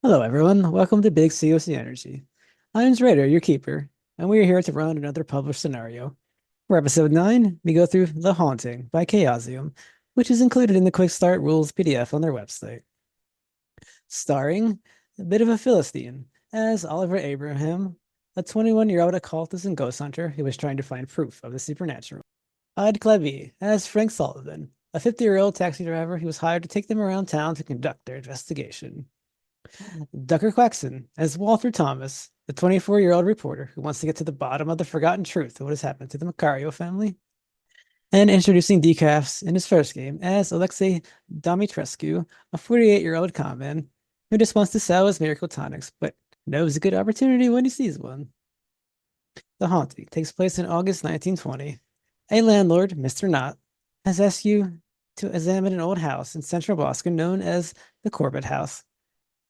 Hello, everyone. Welcome to Big COC Energy. I'm Zraitor, your keeper, and we are here to run another published scenario. For episode 9, we go through The Haunting by Chaosium, which is included in the Quick Start Rules PDF on their website. Starring a bit of a Philistine as Oliver Abraham, a 21-year-old occultist and ghost hunter who was trying to find proof of the supernatural. EeiddKlabe as Frank Sullivan, a 50-year-old taxi driver who was hired to take them around town to conduct their investigation. DuckerQuackson as Walter Thomas, the 24-year-old reporter who wants to get to the bottom of the forgotten truth of what has happened to the Macario family. And introducing Decafz in his first game as Alexei Domitrescu, a 48-year-old conman who just wants to sell his miracle tonics, but knows a good opportunity when he sees one. The Haunting takes place in August 1920. A landlord, Mr. Knott, has asked you to examine an old house in central Boston known as the Corbett House.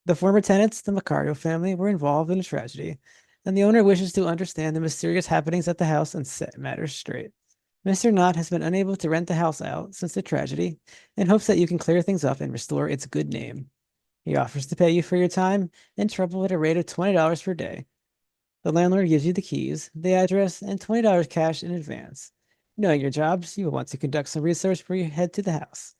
The former tenants, the Macario family, were involved in a tragedy, and the owner wishes to understand the mysterious happenings at the house and set matters straight. Mr. Knott has been unable to rent the house out since the tragedy and hopes that you can clear things up and restore its good name. He offers to pay you for your time and trouble at a rate of $20 per day. The landlord gives you the keys, the address, and $20 cash in advance. Knowing your jobs, you will want to conduct some research before you head to the house.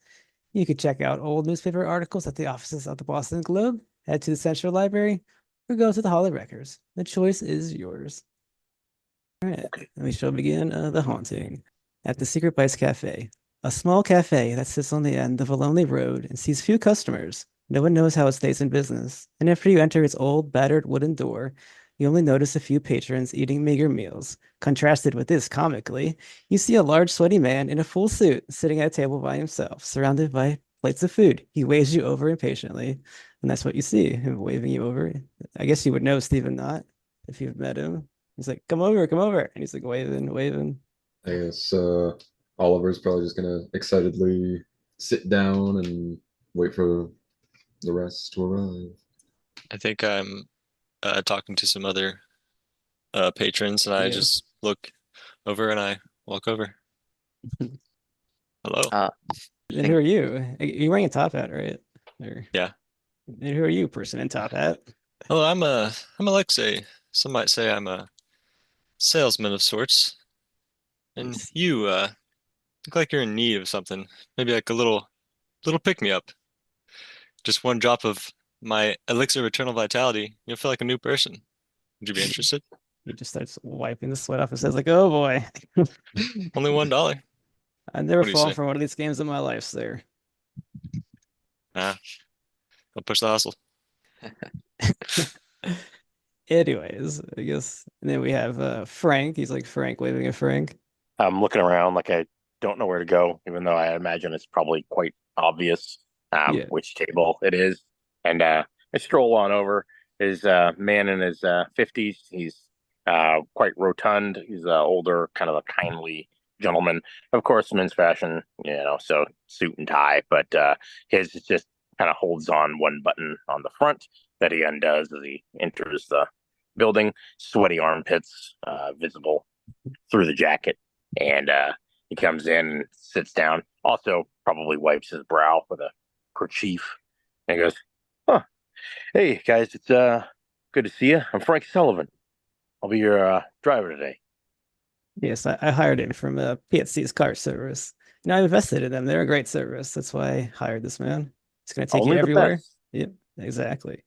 You could check out old newspaper articles at the offices of the Boston Globe, head to the Central Library, or go to the Hall of Records. The choice is yours. All right, we shall begin The Haunting at the Secret Bites Cafe, a small cafe that sits on the end of a lonely road and sees few customers. No one knows how it stays in business, and after you enter its old, battered wooden door, you only notice a few patrons eating meager meals. Contrasted with this comically, you see a large, sweaty man in a full suit sitting at a table by himself, surrounded by plates of food. He waves you over impatiently, and that's what you see, him waving you over. I guess you would know Stephen Knott if you've met him. He's like, come over, come over. And he's like waving, waving. I guess Oliver's probably just gonna excitedly sit down and wait for the rest to arrive. I think I'm talking to some other patrons, and I Yeah. just look over and I walk over. Hello. And who are you? You're wearing a top hat, right? Or, Yeah. and who are you, person in top hat? Hello, I'm Alexei. Some might say I'm a salesman of sorts. And Nice. you look like you're in need of something. Maybe like a little pick me up. Just one drop of my elixir of eternal vitality. You'll feel like a new person. Would you be interested? He just starts wiping the sweat off and says, like, oh boy. Only $1. I've never What do you fallen say? for one of these games in my life, sir. Ah, don't push the hustle. Anyways, I guess. And then we have Frank. He's like Frank waving at Frank. I'm looking around like I don't know where to go, even though I imagine it's probably quite obvious Yeah. which table it is. And I stroll on over. Is a man in his 50s. He's quite rotund. He's older, kind of a kindly gentleman. Of course, men's fashion, so suit and tie, but his just kind of holds on one button on the front that he undoes as he enters the building. Sweaty armpits visible through the jacket. And he comes in and sits down. Also, probably wipes his brow with a kerchief. And he goes, "Huh, hey guys, it's good to see you. I'm Frank Sullivan. I'll be your driver today." Yes, I hired him from PSC's car service. I invested in them. They're a great service. That's why I hired this man. It's going to take you Only the everywhere. best. Yep, exactly.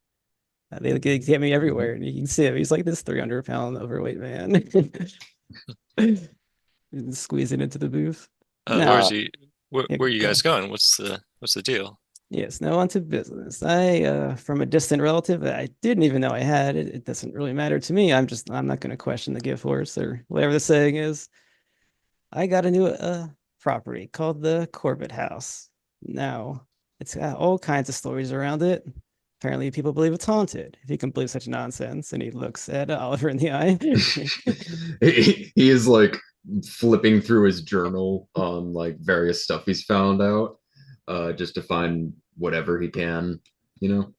They get me everywhere. And you can see him. He's like this 300-pound overweight man. Squeezing into the booth. Where Now, is he? Where, yeah, where are you go guys ahead. going? What's the deal? Yes, now on to business. From a distant relative that I didn't even know I had, it doesn't really matter to me. I'm not going to question the gift horse or whatever the saying is. I got a new property called the Corbett House. Now, it's got all kinds of stories around it. Apparently, people believe it's haunted. If you can believe such nonsense, and he looks at Oliver in the eye. He is like flipping through his journal on like various stuff he's found out, just to find whatever he can, you know,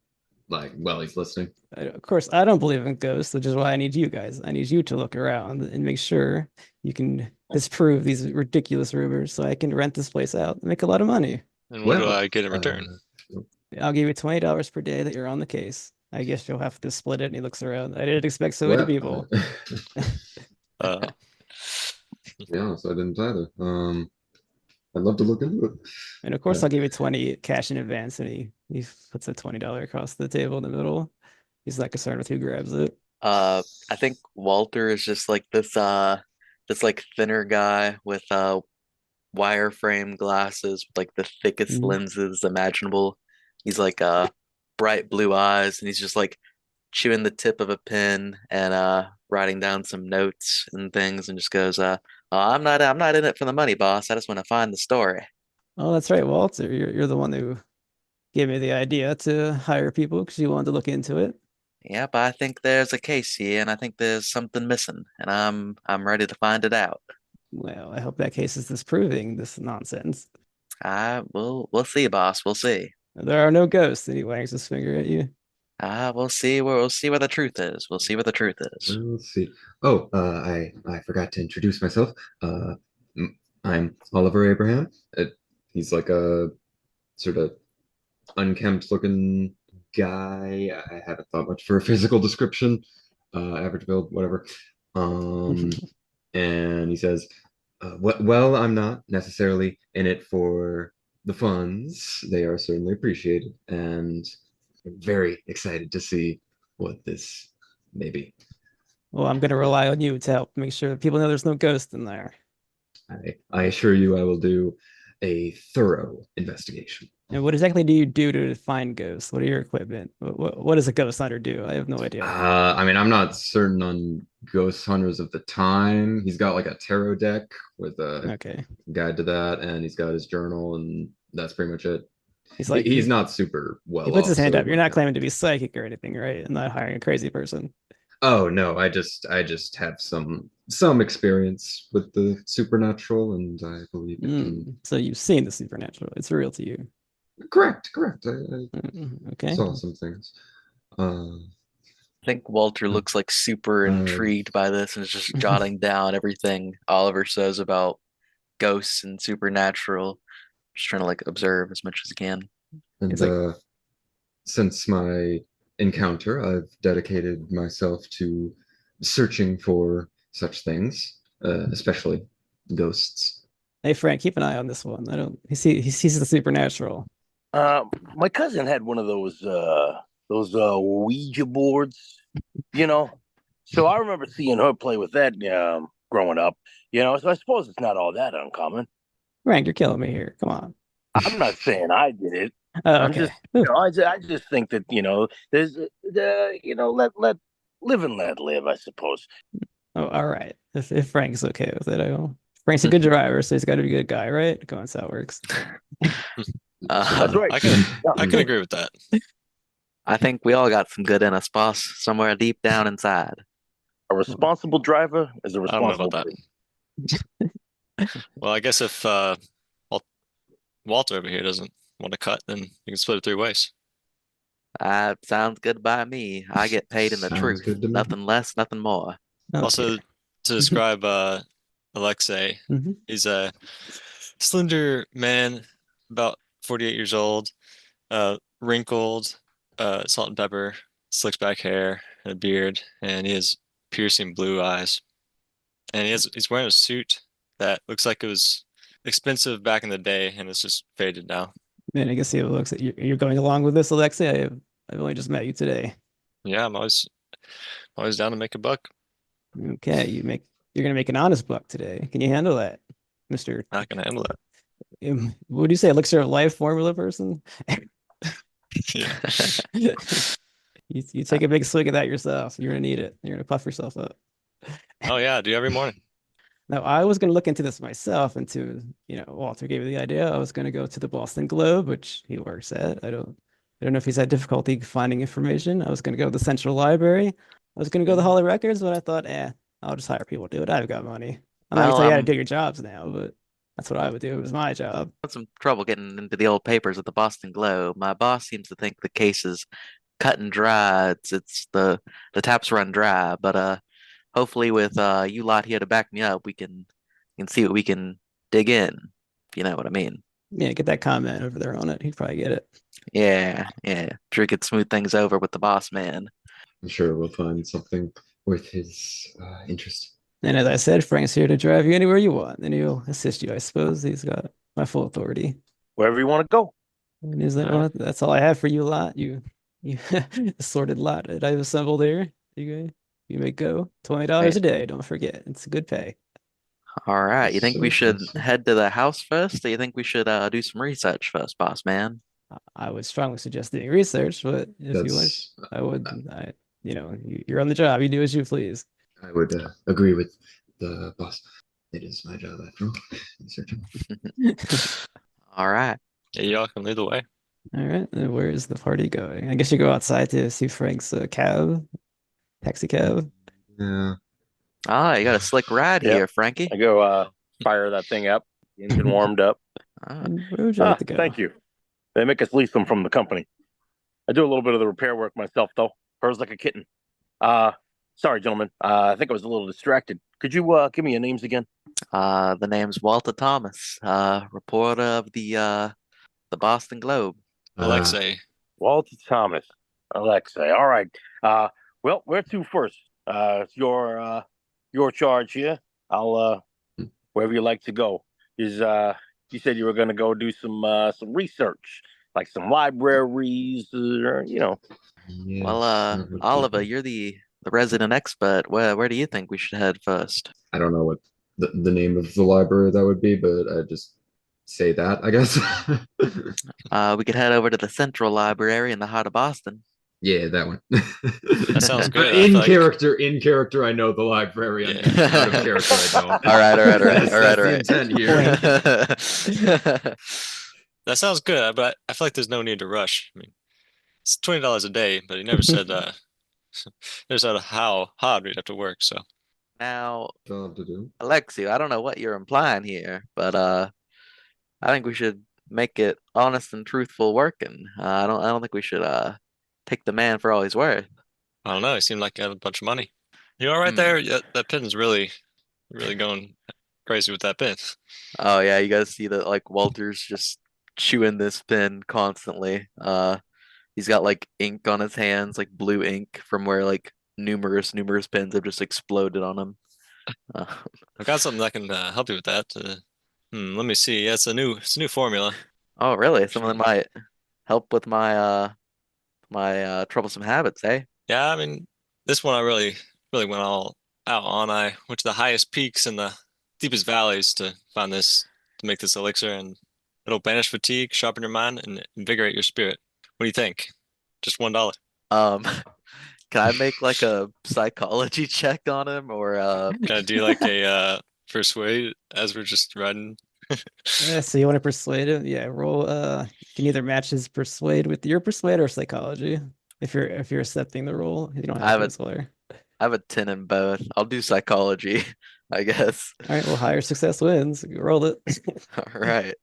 like while he's listening. Of course, I don't believe in ghosts, which is why I need you guys. I need you to look around and make sure you can disprove these ridiculous rumors so I can rent this place out and make a lot of money. And what do Well, I get in return? I'll give you $20 per day that you're on the case. I guess you'll have to split it. And he looks around. I didn't expect so many people. Uh, Yeah, so I didn't either. I'd love to look into it. And of course, Yeah. I'll give you 20 cash in advance. And he puts a $20 across the table in the middle. He's not concerned with who grabs it. I think Walter is just like this like thinner guy with wireframe glasses with like the thickest Mhm. lenses imaginable. He's like bright blue eyes, and he's just like chewing the tip of a pen and writing down some notes and things, and just goes, I'm not in it for the money, boss. I just want to find the story. Oh, that's right, Walter. You're the one who gave me the idea to hire people because you wanted to look into it. Yep, I think there's a case here, and I think there's something missing, and I'm ready to find it out. Well, I hope that case is disproving this nonsense. We'll see, boss. We'll see. There are no ghosts, and he wags his finger at you. We'll see where the truth is. We'll see where the truth is. Let's see. Oh, I forgot to introduce myself. I'm Oliver Abraham. He's like a sort of unkempt looking guy. I haven't thought much for a physical description. Average build, whatever. And he says, well, I'm not necessarily in it for the funds. They are certainly appreciated, and I'm very excited to see what this may be. Well, I'm going to rely on you to help make sure that people know there's no ghost in there. I assure you I will do a thorough investigation. And what exactly do you do to find ghosts? What are your equipment? What does a ghost hunter do? I have no idea. I mean, I'm not certain on ghost hunters of the time. He's got like a tarot deck with a Okay. guide to that, and he's got his journal, and that's pretty much it. He's not super well he puts his off, hand so up. You're not claiming to be psychic or anything, right? And not hiring a crazy person. Oh no, I just have some experience with the supernatural, and I believe it can... So you've seen the supernatural. It's real to you. Correct. Okay. Saw some things. I think Walter looks like super intrigued by this and is just jotting down everything Oliver says about ghosts and supernatural. Just trying to like observe as much as he can. And like, since my encounter, I've dedicated myself to searching for such things, especially ghosts. hey Frank, keep an eye on this one. He sees the supernatural. My cousin had one of those Ouija boards, So I remember seeing her play with that growing up, So I suppose it's not all that uncommon. Frank, you're killing me here. Come on. I'm not saying I did it. Oh, okay. I just think that there's let live and let live, I suppose. Oh, all right. If Frank's okay with it, I will. Frank's a good driver, so he's got to be a good guy, right? Come on, that's how it works. That's right. I can agree with that. I think we all got some good in us, boss, somewhere deep down inside. A responsible driver is a I don't know responsible. about that. Well, I guess if Walter over here doesn't want to cut, then you can split it 3 ways. Sounds good by me. I get paid in the Sounds truth. good to me. Nothing less, nothing more. Okay. Also, to describe Alexei, Mhm. he's a slender man, about 48 years old, wrinkled, salt and pepper, slicked back hair, and a beard, and he has piercing blue eyes. And he's wearing a suit that looks like it was expensive back in the day, and it's just faded now. Man, I can see it looks like you're going along with this, Alexei. I've only just met you today. Yeah, I'm always down to make a buck. Okay, you're gonna make an honest buck today. Can you handle that, Mister? Not gonna handle that. What do you say, elixir of life formula person? Yeah. You take a big swig of that yourself. You're gonna need it. You're gonna puff yourself up. Oh yeah, I do every morning. Now, I was gonna look into this myself. Walter gave me the idea. I was gonna go to the Boston Globe, which he works at. I don't know if he's had difficulty finding information. I was gonna go to the Central Library. I was gonna go to the Hall of Records, but I thought, I'll just hire people to do it. I've got money. I'm not gonna tell you how to do your jobs now, but that's what I would do. It was my job. Had some trouble getting into the old papers at the Boston Globe. My boss seems to think the case is cut and dry. It's the taps run dry, but hopefully with you lot here to back me up, we can see what we can dig in. If you know what I mean. Yeah, get that comment over there on it. He'd probably get it. Yeah, yeah. Sure could smooth things over with the boss man. I'm sure we'll find something worth his interest. And as I said, Frank's here to drive you anywhere you want, and he'll assist you, I suppose. He's got my full authority. Wherever you want to go. And is that that's all I have for you lot. You assorted lot that I've assembled here. You may go. $20 a day, don't forget. It's good pay. All right. You think we So should close. head to the house first, or you think we should do some research first, boss man? I would strongly suggest doing research, but if you wish, That's I would. You're on the job. You do as you please. I would agree with the boss. It is my job after all. Researching. All right. Yeah, y'all can lead the way. All right. Then where is the party going? I guess you go outside to see Frank's taxi cab. Yeah. Ah, you got a slick ride Yep. here, Frankie. I go fire that thing up, engine warmed up. Ah, And where would you like to go? Thank you. They make us lease them from the company. I do a little bit of the repair work myself, though. Purrs like a kitten. Sorry, gentlemen. I think I was a little distracted. Could you give me your names again? the name's Walter Thomas, reporter of the Boston Globe. Alexei. Walter Thomas. Alexei. All right. Well, where to first? It's your charge here. I'll wherever you like to go. You said you were gonna go do some research, like some libraries, Yes, Well, that would be Oliver, good. you're the resident expert. Where do you think we should head first? I don't know what the name of the library that would be, but I just say that, I guess. We could head over to the Central Library in the heart of Boston. Yeah, that one. That sounds But good. I feel like- in character, I know the library. Yeah. Out of character, I don't. All right. That's All the right. intent here. That sounds good, but I feel like there's no need to rush. I mean, it's $20 a day, but he never said never said how hard we'd have to work. So Now, Job to do. Alexei, I don't know what you're implying here, but I think we should make it honest and truthful working. I don't think we should take the man for all he's worth. I don't know. He seemed like he had a bunch of money. You all right there? Yeah, that pin's really going crazy with that pin. Oh yeah, you guys see that like Walter's just chewing this pin constantly. He's got like ink on his hands, like blue ink from where like numerous pins have just exploded on him. I've got something that can help you with that. Let me see. Yeah, it's a new formula. Oh really? Something that might help with my my troublesome habits, eh? Yeah, I mean, this one I really went all out on. I went to the highest peaks and the deepest valleys to find this, to make this elixir, and it'll banish fatigue, sharpen your mind, and invigorate your spirit. What do you think? Just $1. Um, can I make like a psychology check on him or Can I do like a persuade as we're just riding? Yeah, so you want to persuade him? Yeah, roll. You can either match his persuade with your persuade or psychology. If you're accepting the role, you don't I have have to swear. I have a 10 in both. I'll do psychology, I guess. All right, well, higher success wins. You roll it. All right.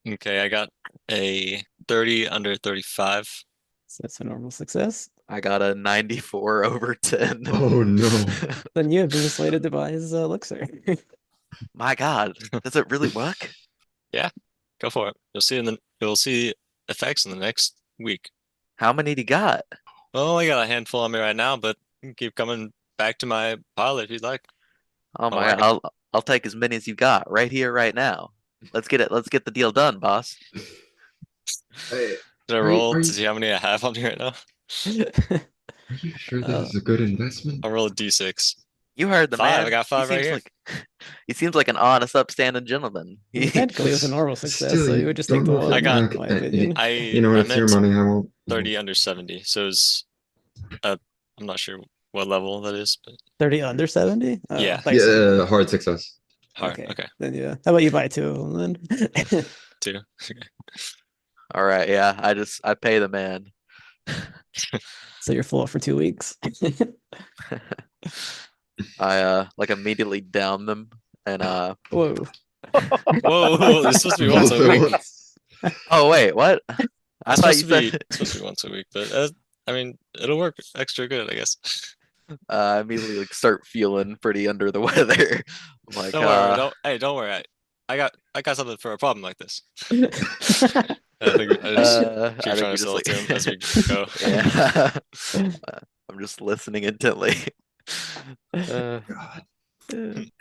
Okay, I got a 30 under 35. So that's a normal success. I got a 94 over 10. Oh no. Then you have been persuaded to buy his elixir. My God, does it really work? Go for it. You'll see effects in the next week. How many do you got? Well, I got a handful on me right now, but you can keep coming back to my pile if you'd like. Oh my Alright. God, I'll take as many as you got right here, right now. Let's get the deal done, boss. Hey, Did I Are you- roll are to you- see how many I have on me right now? are you sure this is a good investment? I'll roll a d6. You heard the 5, man. I got 5 right here. He seems like an honest, upstanding gentleman. Technically, it was a normal success, Still, so you you would just take the don't know if one. I got- in my opinion. You know what? I It's your meant money. I won't. 30 under 70, so it's I'm not sure what level that is, but 30 under 70? Oh, Yeah. thanks. Yeah, hard success. hard. Okay, Then yeah. How about you buy 2 of them then? 2. All right, yeah. I pay the man. So you're full for 2 weeks. I like immediately down them and Whoa. Whoa, this is supposed to be once a week. oh wait, what? I It's thought supposed you to be said it's supposed to be once a week, but I mean, it'll work extra good, I guess. I immediately like start feeling pretty under the weather. I'm like Don't worry. Don't worry. I got something for a problem like this. I think I just keep I think trying you're to sell it just to like, him as we go. yeah. I'm just listening intently. God.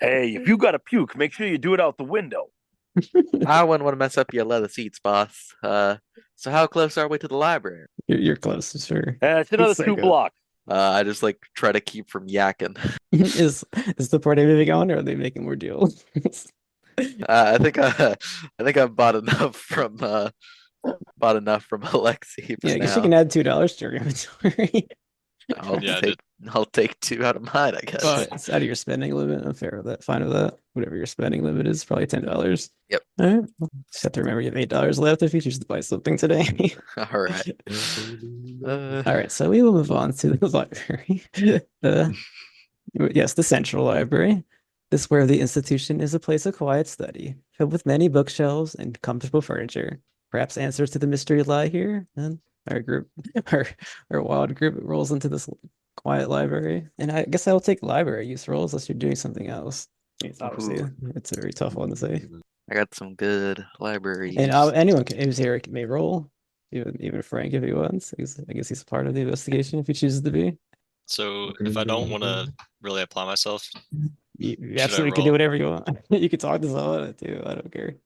Hey, if you got to puke, make sure you do it out the window. I wouldn't want to mess up your leather seats, boss. So how close are we to the library? You're close, sure. It's another 2 Psycho. blocks. I just like try to keep from yakking. Is the party moving on, or are they making more deals? I think I've bought enough from Alexei for Yeah, I guess you now. can add $2 to your inventory. Yeah, I'll take 2 out of mine, I guess. But it's out of your spending limit. I'm fair with that. Fine with that. Whatever your spending limit is, probably $10. Yep. All right. Just have to remember you have $8 left if you choose to buy something today. All right. All right, so we will move on to the library. Yes, the central library. This where the institution is a place of quiet study, filled with many bookshelves and comfortable furniture. Perhaps answers to the mystery lie here. And our group, our wild group rolls into this quiet library. And I guess I will take library use rolls unless you're doing something else. It's obviously Ooh. it's a very tough one to say. I got some good library And use. anyone who's here may roll, even Frank if he wants. I guess he's part of the investigation if he chooses to be. So What can if we I do don't about want to that? really apply myself, You I absolutely can do roll? whatever you want. You can talk to someone too. I don't care.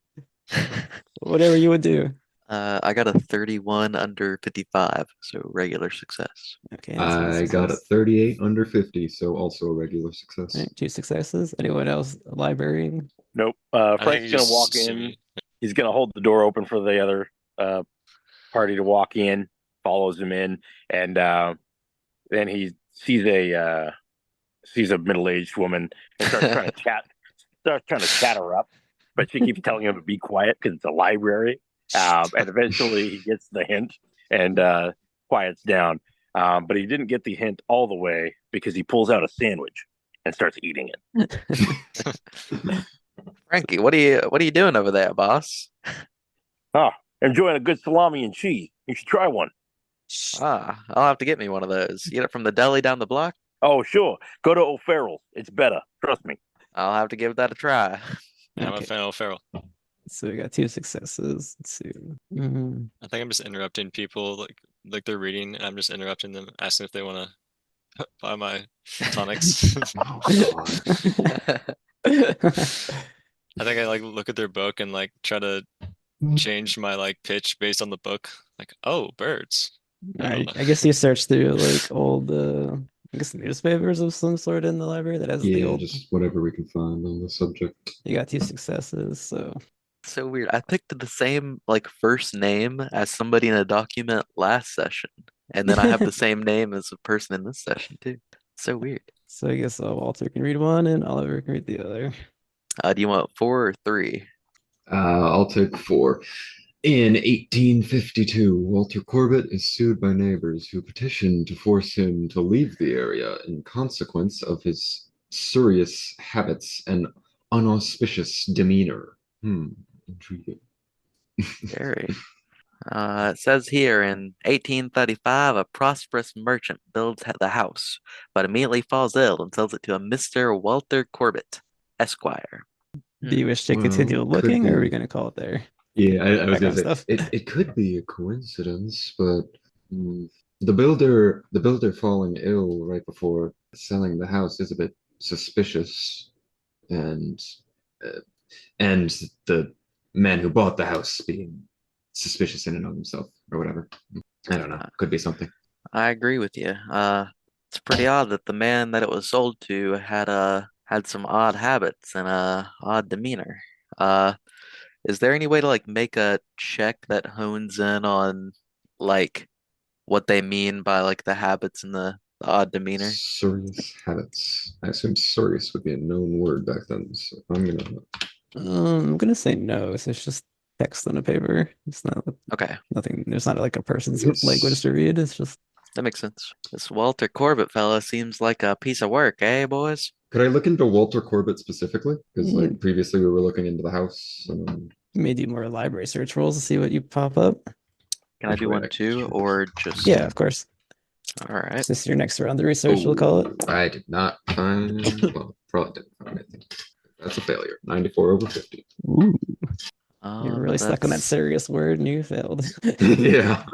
Whatever you would do. I got a 31 under 55, so regular success. Okay, that's one I got a success. 38 under 50, so also a regular success. All right, 2 successes. Anyone else? Librarian? Nope. I think Frank's you gonna just walk see in. me. He's gonna hold the door open for the other party to walk in. Follows him in, and then he sees a middle-aged woman and starts trying to chat her up, but she keeps telling him to be quiet because it's a library. And eventually he gets the hint and quiets down. But he didn't get the hint all the way because he pulls out a sandwich and starts eating it. Frankie, what are you doing over there, boss? Enjoying a good salami and cheese. You should try one. I'll have to get me one of those. You get it from the deli down the block? Oh, sure. Go to O'Farrell's. It's better. Trust me. I'll have to give that a try. Yeah, I'm a Okay, fan of Feral. so we got 2 successes. Let's see. I think I'm just interrupting people like they're reading, and I'm just interrupting them, asking if they want to buy my tonics. Oh, God. I think I like look at their book and like try to change my like pitch based on the book. Like, oh, birds. I All don't right, know. I guess you search through like old, I guess newspapers of some sort in the library that has the Yeah, old. just whatever we can find on the subject. You got 2 successes, so So weird. I picked the same like first name as somebody in a document last session, and then I have the same name as a person in this session too. So weird. I guess Walter can read one and Oliver can read the other. Do you want 4 or 3? I'll take 4. In 1852, Walter Corbett is sued by neighbors who petitioned to force him to leave the area in consequence of his spurious habits and unauspicious demeanor. Intriguing. Very. It says here in 1835, a prosperous merchant builds the house, but immediately falls ill and sells it to a Mr. Walter Corbett, Esquire. Do you wish to Well, continue could looking, or are we be. going to call it there? Yeah, I was That kind gonna of say stuff. it could be a coincidence, but the builder falling ill right before selling the house is a bit suspicious, and uh, and the man who bought the house being suspicious in and of himself or whatever. I don't know. Could be something. I agree with you. It's pretty odd that the man that it was sold to had some odd habits and odd demeanor. Is there any way to like make a check that hones in on like what they mean by like the habits and the odd demeanor? Serious habits. I assume serious would be a known word back then, so I'm gonna say no. So it's just text on a paper. It's not Okay, nothing. There's not like a person's Yes. language to read. It's just that makes sense. This Walter Corbett fella seems like a piece of work, eh, boys? Could I look into Walter Corbett specifically? Because Mm. like previously we were looking into the house. you may do more library search rolls to see what you pop up. Can I do one too, or just Yeah, of course. All right. This is your next round of research, we'll call it. I did not find. Well, probably didn't find anything. That's a failure. 94 over 50. Ooh, you're really stuck on that That's serious word and you failed. Yeah.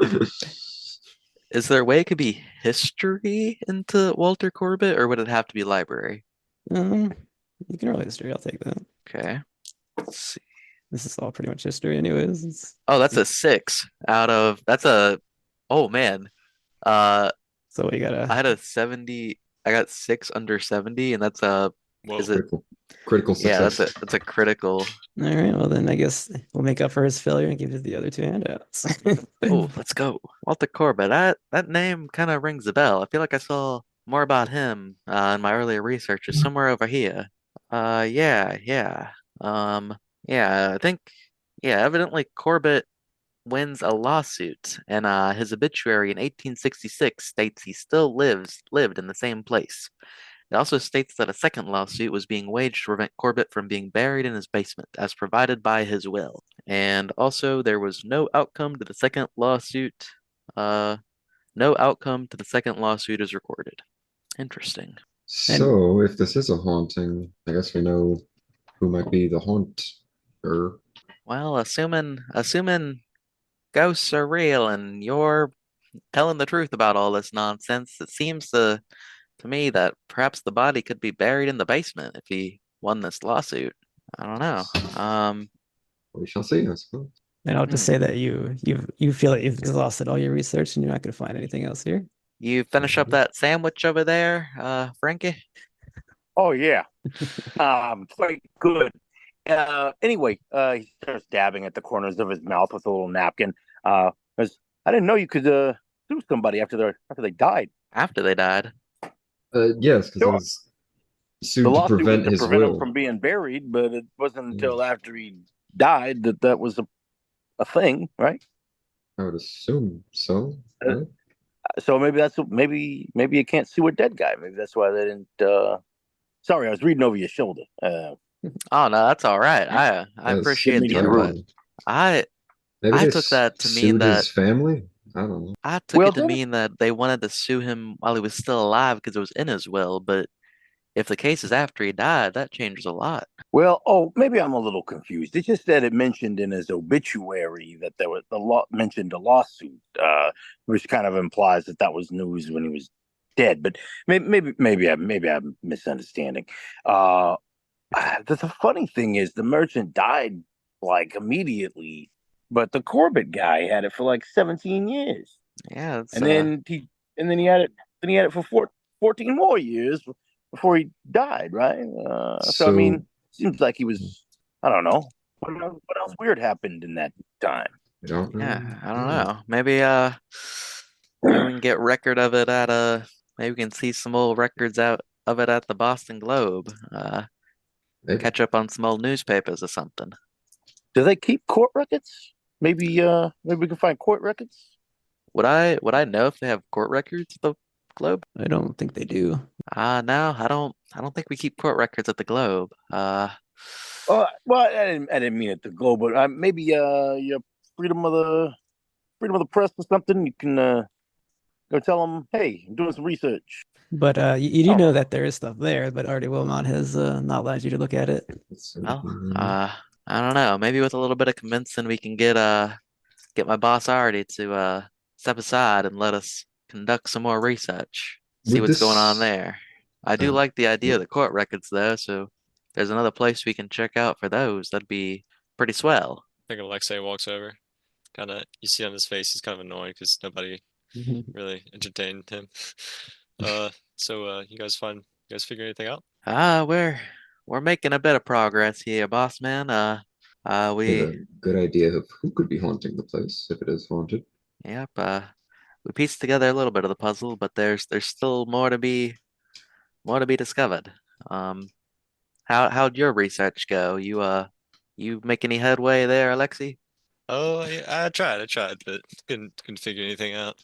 Is there a way it could be history into Walter Corbett, or would it have to be library? You can roll history. I'll take that. Okay. Let's see. This is all pretty much history, anyways. Oh, that's a 6 out of that's a oh man. So we I gotta. had a 70. I got 6 under 70, and that's a Whoa. is it Critical yeah, success. that's a critical. All right. Well, then I guess we'll make up for his failure and give you the other two handouts. Oh, let's go. Walter Corbett. That name kind of rings a bell. I feel like I saw more about him in my earlier research. Is somewhere over here. Yeah. Yeah, I think yeah, evidently Corbett wins a lawsuit, and his obituary in 1866 states he still lived in the same place. It also states that a second lawsuit was being waged to prevent Corbett from being buried in his basement, as provided by his will. And also, there was no outcome to the second lawsuit. No outcome to the second lawsuit is recorded. Interesting. So, if this is a haunting, I guess we know who might be the haunter. Well, assuming ghosts are real and you're telling the truth about all this nonsense, it seems to me that perhaps the body could be buried in the basement if he won this lawsuit. I don't know. We shall see, I suppose. And I'll just say that you feel that you've exhausted all your research and you're not going to find anything else here. You finish up that sandwich over there, Frankie? Oh yeah, quite good. Anyway, he starts dabbing at the corners of his mouth with a little napkin. Because I didn't know you could sue somebody after they died. After they died. Yes, because Sure. it was The sued to lawsuit was prevent to his prevent him will. from being buried, but it wasn't until after he died that was a thing, right? I would assume so. Uh, Right? So maybe you can't sue a dead guy. Maybe that's why they didn't. Sorry, I was reading over your shoulder. Oh no, that's all right. I Yes. appreciate the Didn't mean to be input. rude. Maybe I they took that to mean sued that his family? I don't know. I took Well, it to then- mean that they wanted to sue him while he was still alive because it was in his will, but if the case is after he died, that changes a lot. Well, maybe I'm a little confused. It's just that it mentioned in his obituary that there was mentioned a lawsuit, which kind of implies that was news when he was dead. But maybe I'm misunderstanding. The funny thing is, the merchant died like immediately, but the Corbett guy had it for like 17 years, Yeah, it's and then he had it for 14 more years before he died, right? So I mean, seems like he was. I don't know. What else weird happened in that time? I don't know. yeah, I don't know. Maybe maybe we can get record of it at maybe we can see some old records out of it at the Boston Globe. Maybe. Catch up on some old newspapers or something. Do they keep court records? Maybe we can find court records. Would I know if they have court records at the Globe? I don't think they do. No, I don't think we keep court records at the Globe. Oh, well, I didn't mean it to go, but maybe your freedom of the press or something. You can go tell them, hey, I'm doing some research. But you do know that there is stuff there, but Artie Wilmot has not allowed you to look at it. Well, I don't know. Maybe with a little bit of convincing, we can get my boss Artie to step aside and let us conduct some more research, see Would what's going on this- there. I do like the idea of the court records though, so if there's another place we can check out for those, that'd be pretty swell. I think Alexei walks over. Kind of, you see on his face, he's kind of annoyed because nobody really entertained him. So you guys figure anything out? We're making a bit of progress here, boss man. I have We a good idea of who could be haunting the place if it is haunted. Yep, we pieced together a little bit of the puzzle, but there's still more to be discovered. How'd your research go? You make any headway there, Alexei? Oh, yeah, I tried, but couldn't figure anything out.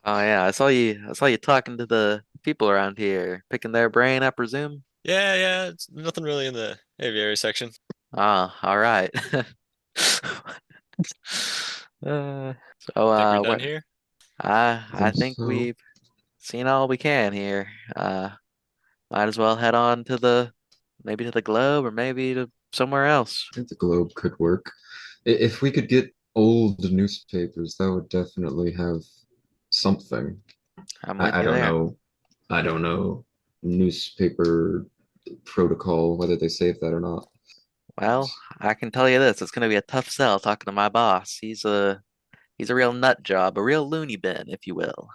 Oh yeah, I saw you talking to the people around here, picking their brain, I presume. Yeah, it's nothing really in the aviary section. Ah, all right. So Think we're done what? here? I think so. we've seen all we can here. Might as well head on to the maybe to the Globe or maybe to somewhere else. I think the Globe could work. If we could get old newspapers, that would definitely have something. I'm with I you don't there. know. I don't know newspaper protocol, whether they save that or not. Well, I can tell you this, it's gonna be a tough sell talking to my boss. He's a real nut job, a real loony bin, if you will.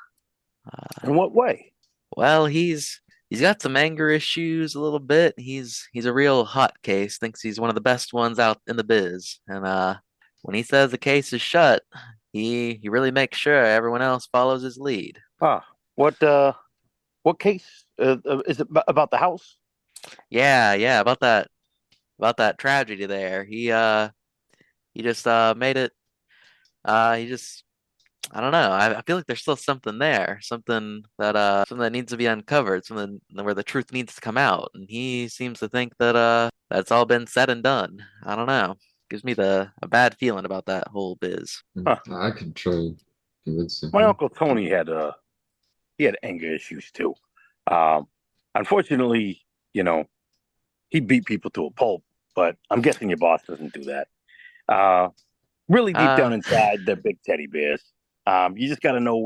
In what way? Well, he's got some anger issues a little bit. He's a real hot case, thinks he's one of the best ones out in the biz. And when he says the case is shut, he really makes sure everyone else follows his lead. Ah, what case? Is it about the house? Yeah, about that tragedy there. He just made it he just I don't know. I feel like there's still something there, something that needs to be uncovered, something where the truth needs to come out. And he seems to think that that's all been said and done. I don't know. Gives me a bad feeling about that whole biz. Huh. I could try convincing My him. uncle Tony he had anger issues too. Um, Unfortunately, he beat people to a pulp. But I'm guessing your boss doesn't do that. Really deep down Uh, inside, they're big teddy bears. You just got to know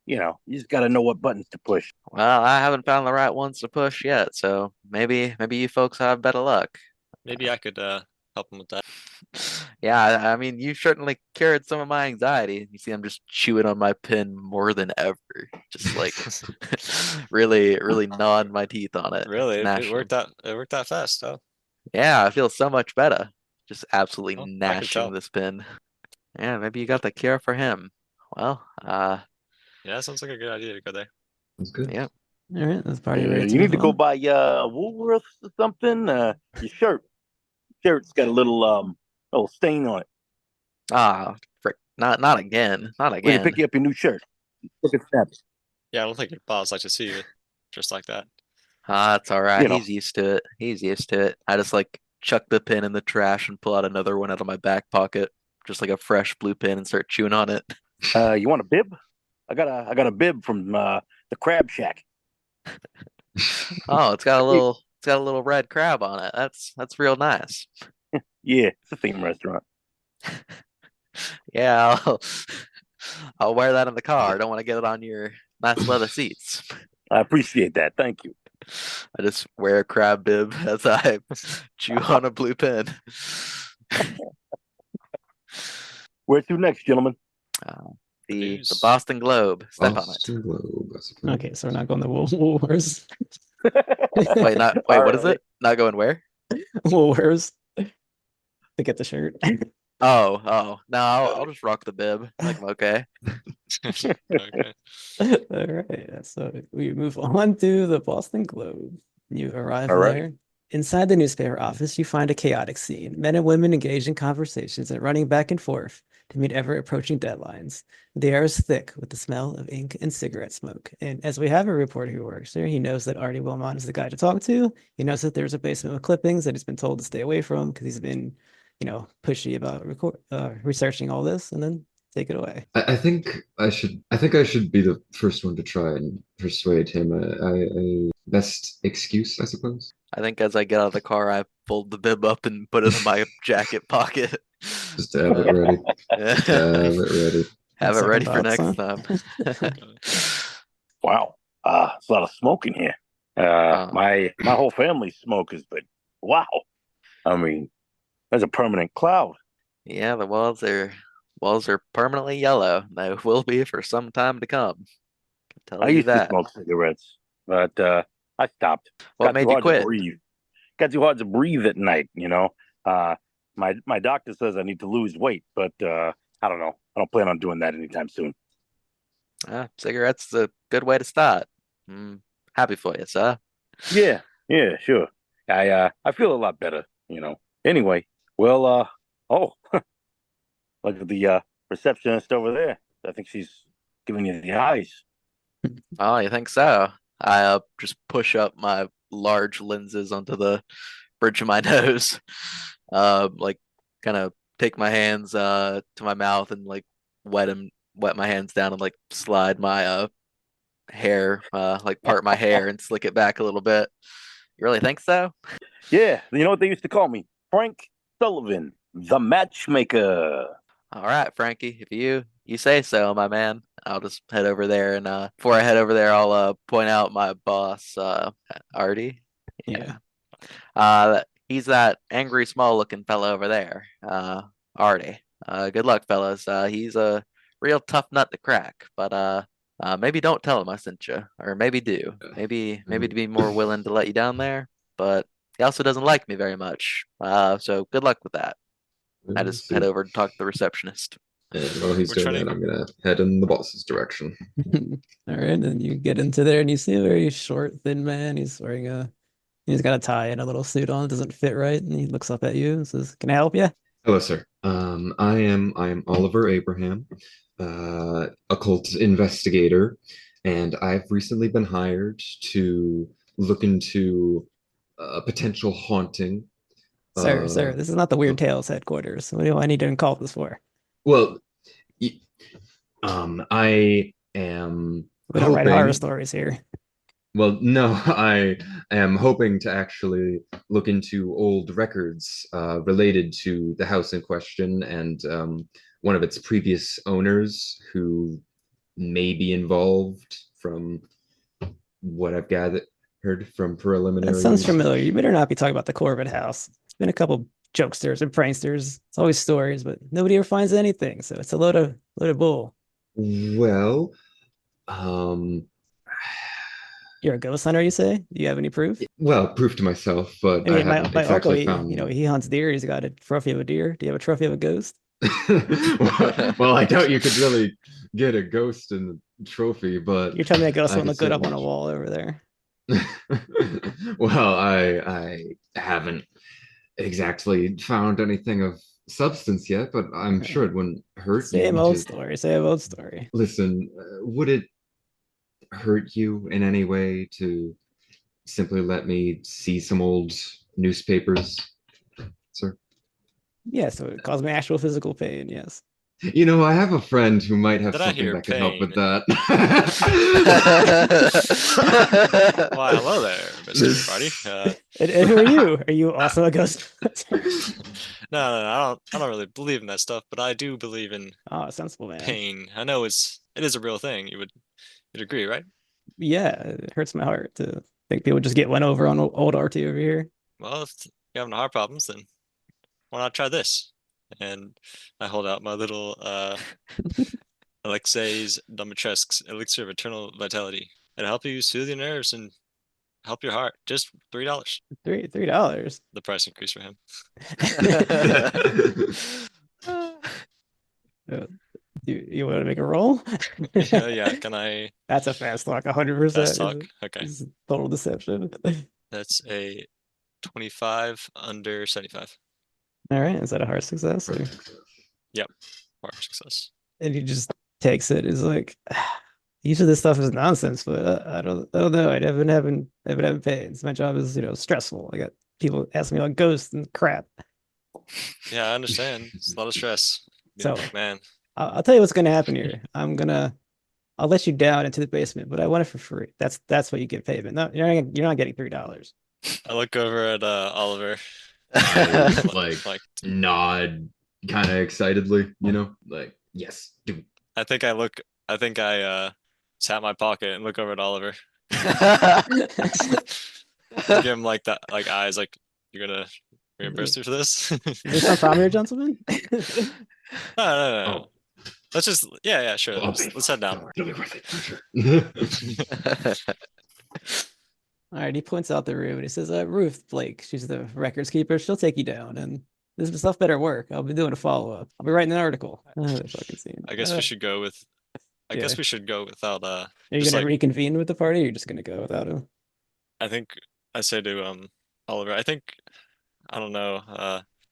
you just got to know what buttons to push. well, I haven't found the right ones to push yet, so maybe you folks have better luck. Maybe I could help him with that. Yeah, I mean, you certainly cured some of my anxiety. You see, I'm just chewing on my pen more than ever, just like really gnawing my teeth on it, Really, it gnashing. worked out. It worked out fast, though. Yeah, I feel so much better. Just absolutely Well, I could gnashing tell. this pen. Yeah, maybe you got the cure for him. Well, Yeah, sounds like a good idea to go there. That's good. yeah. All right, let's party ready to You need move to go on. buy Woolworths or something. Your shirt's got a little stain on it. Ah, frick. Not again. Not We can again. pick you up your new shirt. Look at snaps. Yeah, I don't think your boss likes to see you just like that. Ah, it's all right. You know. He's used to it. He's used to it. I just like chuck the pen in the trash and pull out another one out of my back pocket, just like a fresh blue pen, and start chewing on it. You want a bib? I got a bib from the Crab Shack. Oh, it's got a little red crab on it. That's real nice. Yeah, it's a theme restaurant. Yeah, I'll wear that in the car. I don't want to get it on your nice leather seats. I appreciate that. Thank you. I just wear a crab bib as I chew on a blue pen. Where to next, gentlemen? The News. Boston Globe. Step on it. Boston Globe, I suppose. Okay, so we're not going to Woolworths. Wait, what is it? Not going where? Woolworths to get the shirt. Oh, no, I'll just rock the bib. Like, okay. Okay. All right, so we move on to the Boston Globe. You arrive All right. there. Inside the newspaper office, you find a chaotic scene. Men and women engaged in conversations and running back and forth to meet ever-approaching deadlines. The air is thick with the smell of ink and cigarette smoke. And as we have a reporter who works there, he knows that Artie Wilmot is the guy to talk to. He knows that there's a basement with clippings that he's been told to stay away from because he's been, pushy about researching all this. And then take it away. I think I should be the first one to try and persuade him. Best excuse, I suppose. I think as I get out of the car, I fold the bib up and put it in my jacket pocket. Just to have it ready. Just to have it ready. Have it Second ready for thoughts, next huh? time. Wow. It's a lot of smoke in here. My whole family's smokers, but wow. I mean, there's a permanent cloud. Yeah, the walls are permanently yellow. They will be for some time to come. Can tell I you used to that. smoke cigarettes, but I stopped. What Got made too you hard to quit? breathe. Got too hard to breathe at night, My doctor says I need to lose weight, but I don't know. I don't plan on doing that anytime soon. Cigarettes is a good way to start. Happy for you, sir. Yeah, sure. I feel a lot better, Anyway, well, look at the receptionist over there. I think she's giving you the eyes. Oh, you think so? I just push up my large lenses onto the bridge of my nose. Like kind of take my hands to my mouth and like wet my hands down and like slide my hair, like part my hair and slick it back a little bit. You really think so? Yeah, you know what they used to call me? Frank Sullivan, the matchmaker. All right, Frankie, if you say so, my man. I'll just head over there, and before I head over there, I'll point out my boss, Artie. Yeah. He's that angry, small-looking fellow over there, Artie. Good luck, fellas. He's a real tough nut to crack, but maybe don't tell him I sent you, or maybe do. Maybe to be more willing to let you down there, but he also doesn't like me very much. So good luck with that. I We'll just see. head over to talk to the receptionist. And while he's We're doing trying that, to- I'm gonna head in the boss's direction. All right, and you get into there and you see a very short, thin man. He's got a tie and a little suit on. It doesn't fit right, and he looks up at you and says, "Can I help you?" Hello, sir. I am Oliver Abraham, occult investigator, and I've recently been hired to look into a potential haunting. Sir, Uh, this is not the Weird Tales headquarters. What do I need to call this for? well, I am We don't write horror hoping. stories here. Well, no, I am hoping to actually look into old records related to the house in question and one of its previous owners who may be involved from what I've gathered from preliminary. That sounds familiar. You better not be talking about the Corbett house. It's been a couple jokesters and pranksters. It's always stories, but nobody ever finds anything. So it's a load of bull. Well, um, You're a ghost hunter, you say? Do you have any proof? well, proof to myself, but I I mean, my haven't uncle, exactly found. he hunts deer. He's got a trophy of a deer. Do you have a trophy of a ghost? well, I doubt you could really get a ghost in the trophy, but You're telling me that ghost I won't could look good up on a certainly- wall over there. well, I haven't exactly found anything of substance yet, but I'm sure it wouldn't hurt you Same old to story. Same old story. listen. Would it hurt you in any way to simply let me see some old newspapers, sir? Yeah, so it caused me actual physical pain. Yes. You know, I have a friend who might have Did I something hear that could help with pain? that. Why, hello there, Mr. Party. And who are you? Are you also a ghost hunter? No, I don't really believe in that stuff, but I do believe in Oh, sensible man. pain. I know it is a real thing. You'd agree, right? Yeah, it hurts my heart to think people just get one over on old RT over here. Well, if you're having heart problems, then why not try this? And I hold out my little Alexei's Domitrescu's elixir of eternal vitality. It'll help you soothe your nerves and help your heart. Just $3. $3. The price increase for him. You want to make a roll? Yeah, can I That's a fast talk, 100%. fast talk? Okay. This is total deception. That's a 25 under 75. All right, is that a hard success? Or... Hard success. And he just takes it. He's like, usually this stuff is nonsense, but I don't know. I've been having pains. My job is, stressful. I got people asking me about ghosts and crap. Yeah, I understand. It's a lot of stress. So- Man, I'll tell you what's gonna happen here. I'll let you down into the basement, but I want it for free. That's what you get paid. But no, you're not getting $3. I look over at Oliver. I Like, nod kind of excitedly, like yes, do it. I think I tap my pocket and look over at Oliver. Give him like that, like eyes, like you're gonna reimburse me for this. Is there some problem here, gentlemen? No. Oh. Let's just, yeah, sure. I'll pay Let's for head it. down. It'll be worth it for sure. All right, he points out the room and he says, Ruth Blake, she's the records keeper. She'll take you down, and this stuff better work. I'll be doing a follow-up. I'll be writing an article. The fucking scene. I guess we should go with. I guess yeah. we should go without. Are you just gonna like reconvene with the party, or you're just gonna go without him? I think I say to Oliver. I think I don't know.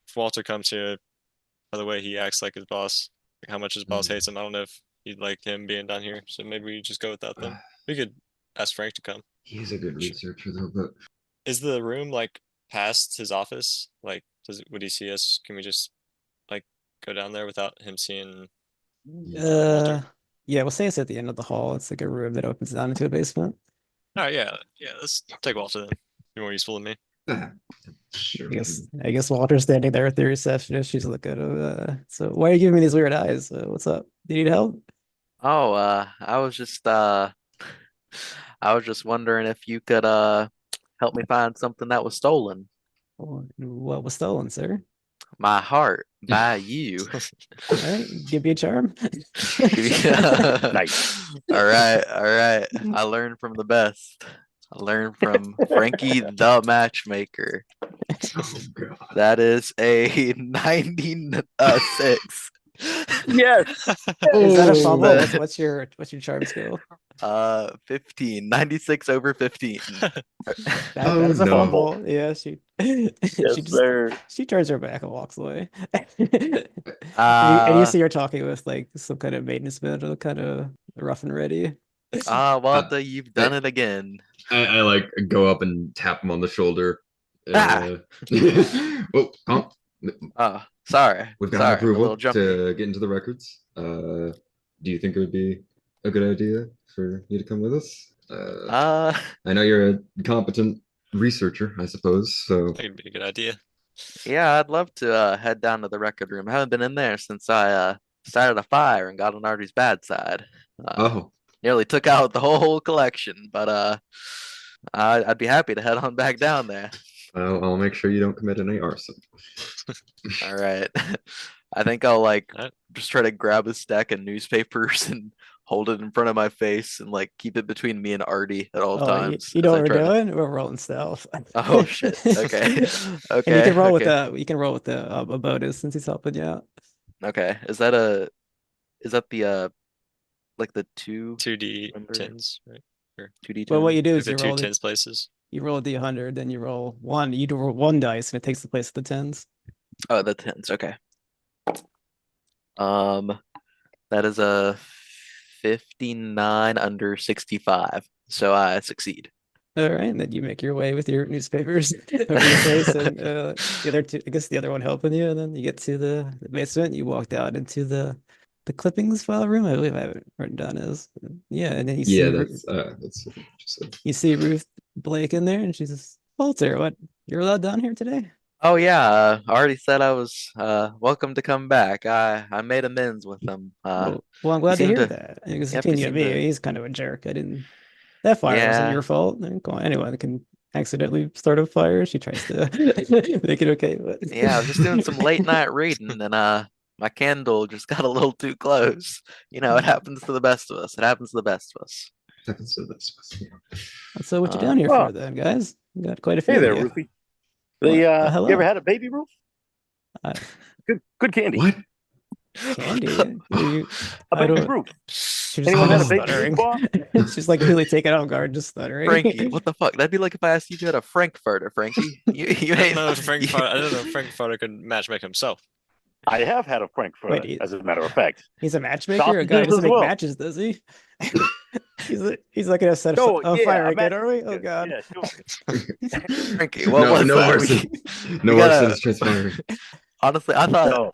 If Walter comes here, by the way he acts like his boss, like how much his boss hates him. I don't know if he'd like him being down here. So maybe we just go without them. We could ask Frank to come. He's a good researcher though, but Is the room like past his office? Like, would he see us? Can we just like go down there without him seeing? Walter? Yeah, we'll say it's at the end of the hall. It's like a room that opens down into a basement. All right, yeah. Let's take Walter then. You're more useful than me. Sure. I guess Walter's standing there with the receptionist. She's looking. So why are you giving me these weird eyes? What's up? Do you need help? Oh, I was just wondering if you could help me find something that was stolen. What was stolen, sir? My heart by you. All right, give me a charm. Nice. All right, all right. I learned from the best. I learned from Frankie the matchmaker. Oh god. That is a 96. Yes. Is that a fumble? that- What's your charm skill? 15. 96 over 15. That is a no. fumble. Yeah, she Yes, she just sir. she turns her back and walks away. And you Uh, see her talking with like some kind of maintenance man, kind of rough and ready. Walter, you've done it again. I like go up and tap him on the shoulder. Ah! Oh, Tom, Oh, sorry. we've got Sorry, I'm a approval little jumpy. to get into the records. Do you think it would be a good idea for you to come with us? I know you're a competent researcher, I suppose. So, That could be a good idea. Yeah, I'd love to head down to the record room. I haven't been in there since I started a fire and got on Artie's bad side. oh, Nearly took out the whole collection, but I'd be happy to head on back down there. I'll make sure you don't commit any arson. All right. I think I'll like Alright. just try to grab a stack of newspapers and hold it in front of my face and like keep it between me and Artie at all Oh, times. you know as I what we're try to- doing? We're rolling stealth. Oh shit. Okay. And Okay. you can roll with okay. the a bonus since he's helping you out. Okay. Is that the like the 2D Remember- tens, right? 2D10? Well, what you do If is the you two roll tens places. you roll a d100, then you roll one. You do roll one dice, and it takes the place of the tens. Oh, the 10s. Okay. That is a 59 under 65. So I succeed. All right, and then you make your way with your newspapers over your face, and the other two, I guess the other one helping you, and then you get to the basement. You walked out into the clippings file room. I believe I have it written down as and then you see Yeah, that's just you see Ruth Blake in there, and she says, "Walter, what? You're allowed down here today?" Oh yeah, I already said I was welcome to come back. I made amends with them. Well, I'm glad to seem hear to- that. Because yep, between you you and seem me, to- he's kind of a jerk. I didn't. That fire wasn't Yeah. your fault. Anyone can accidentally start a fire. She tries to make it okay, but Yeah, I was just doing some late night reading and my candle just got a little too close. You know, it happens to the best of us. It happens to the best of us. happens to this. So what you down here Oh. for then, guys? You got quite a few Hey of there, you. Ruthie. Well, You hello. ever had a baby, Ruth? Uh, Good candy. What? Candy. You, A I baby don't- Ruth. She just Anyone had a started baby stuttering. before? She's like really taken off guard, just stuttering. Frankie, what the fuck? That'd be like if I asked you if you had a Frankfurter, Frankie. You I ain't don't know if Frankfurter, I don't know if Frankfurter could matchmaking himself. I have had a Frankfurter, Wait, as a matter of fact. He's a matchmaker. A guy who Sausages doesn't as make well. matches, does he? He's like gonna set Oh, a yeah, fire a again, are we? Oh matchmaker. god. Yeah, sure. Frankie, what No, was no that? arson. No we gotta- arson is transpiring. Honestly, I thought No.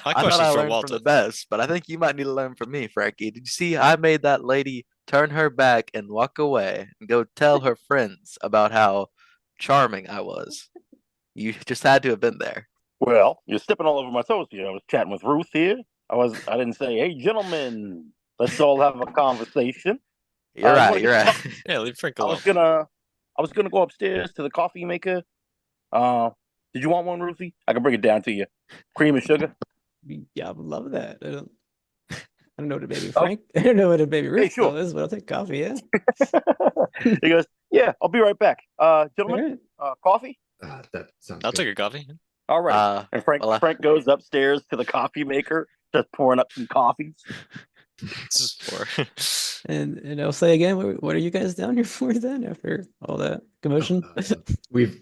My I thought question I for learned Walter. from the best, but I think you might need to learn from me, Frankie. Did you see I made that lady turn her back and walk away and go tell her friends about how charming I was? You just had to have been there. Well, you're stepping all over my toes here. I was chatting with Ruth here. I didn't say, hey, gentlemen, let's all have a conversation. You're you right. wanna You're get right. Yeah, leave Frank I alone. was gonna go upstairs to the coffee maker. Did you want one, Ruthie? I can bring it down to you. Cream and sugar. Yeah, I would love that. I don't know what a baby Frank. I don't know what a baby Ruth sure. is, but I'll take coffee. Yeah. He goes, yeah, I'll be right back. All Gentlemen, right. Coffee? That sounds I'll good. take a coffee. All right. And Frank well, Frank goes upstairs to the coffee maker, just pouring up some coffees. This is for And I'll say again, what are you guys down here for then? After all that commotion. We've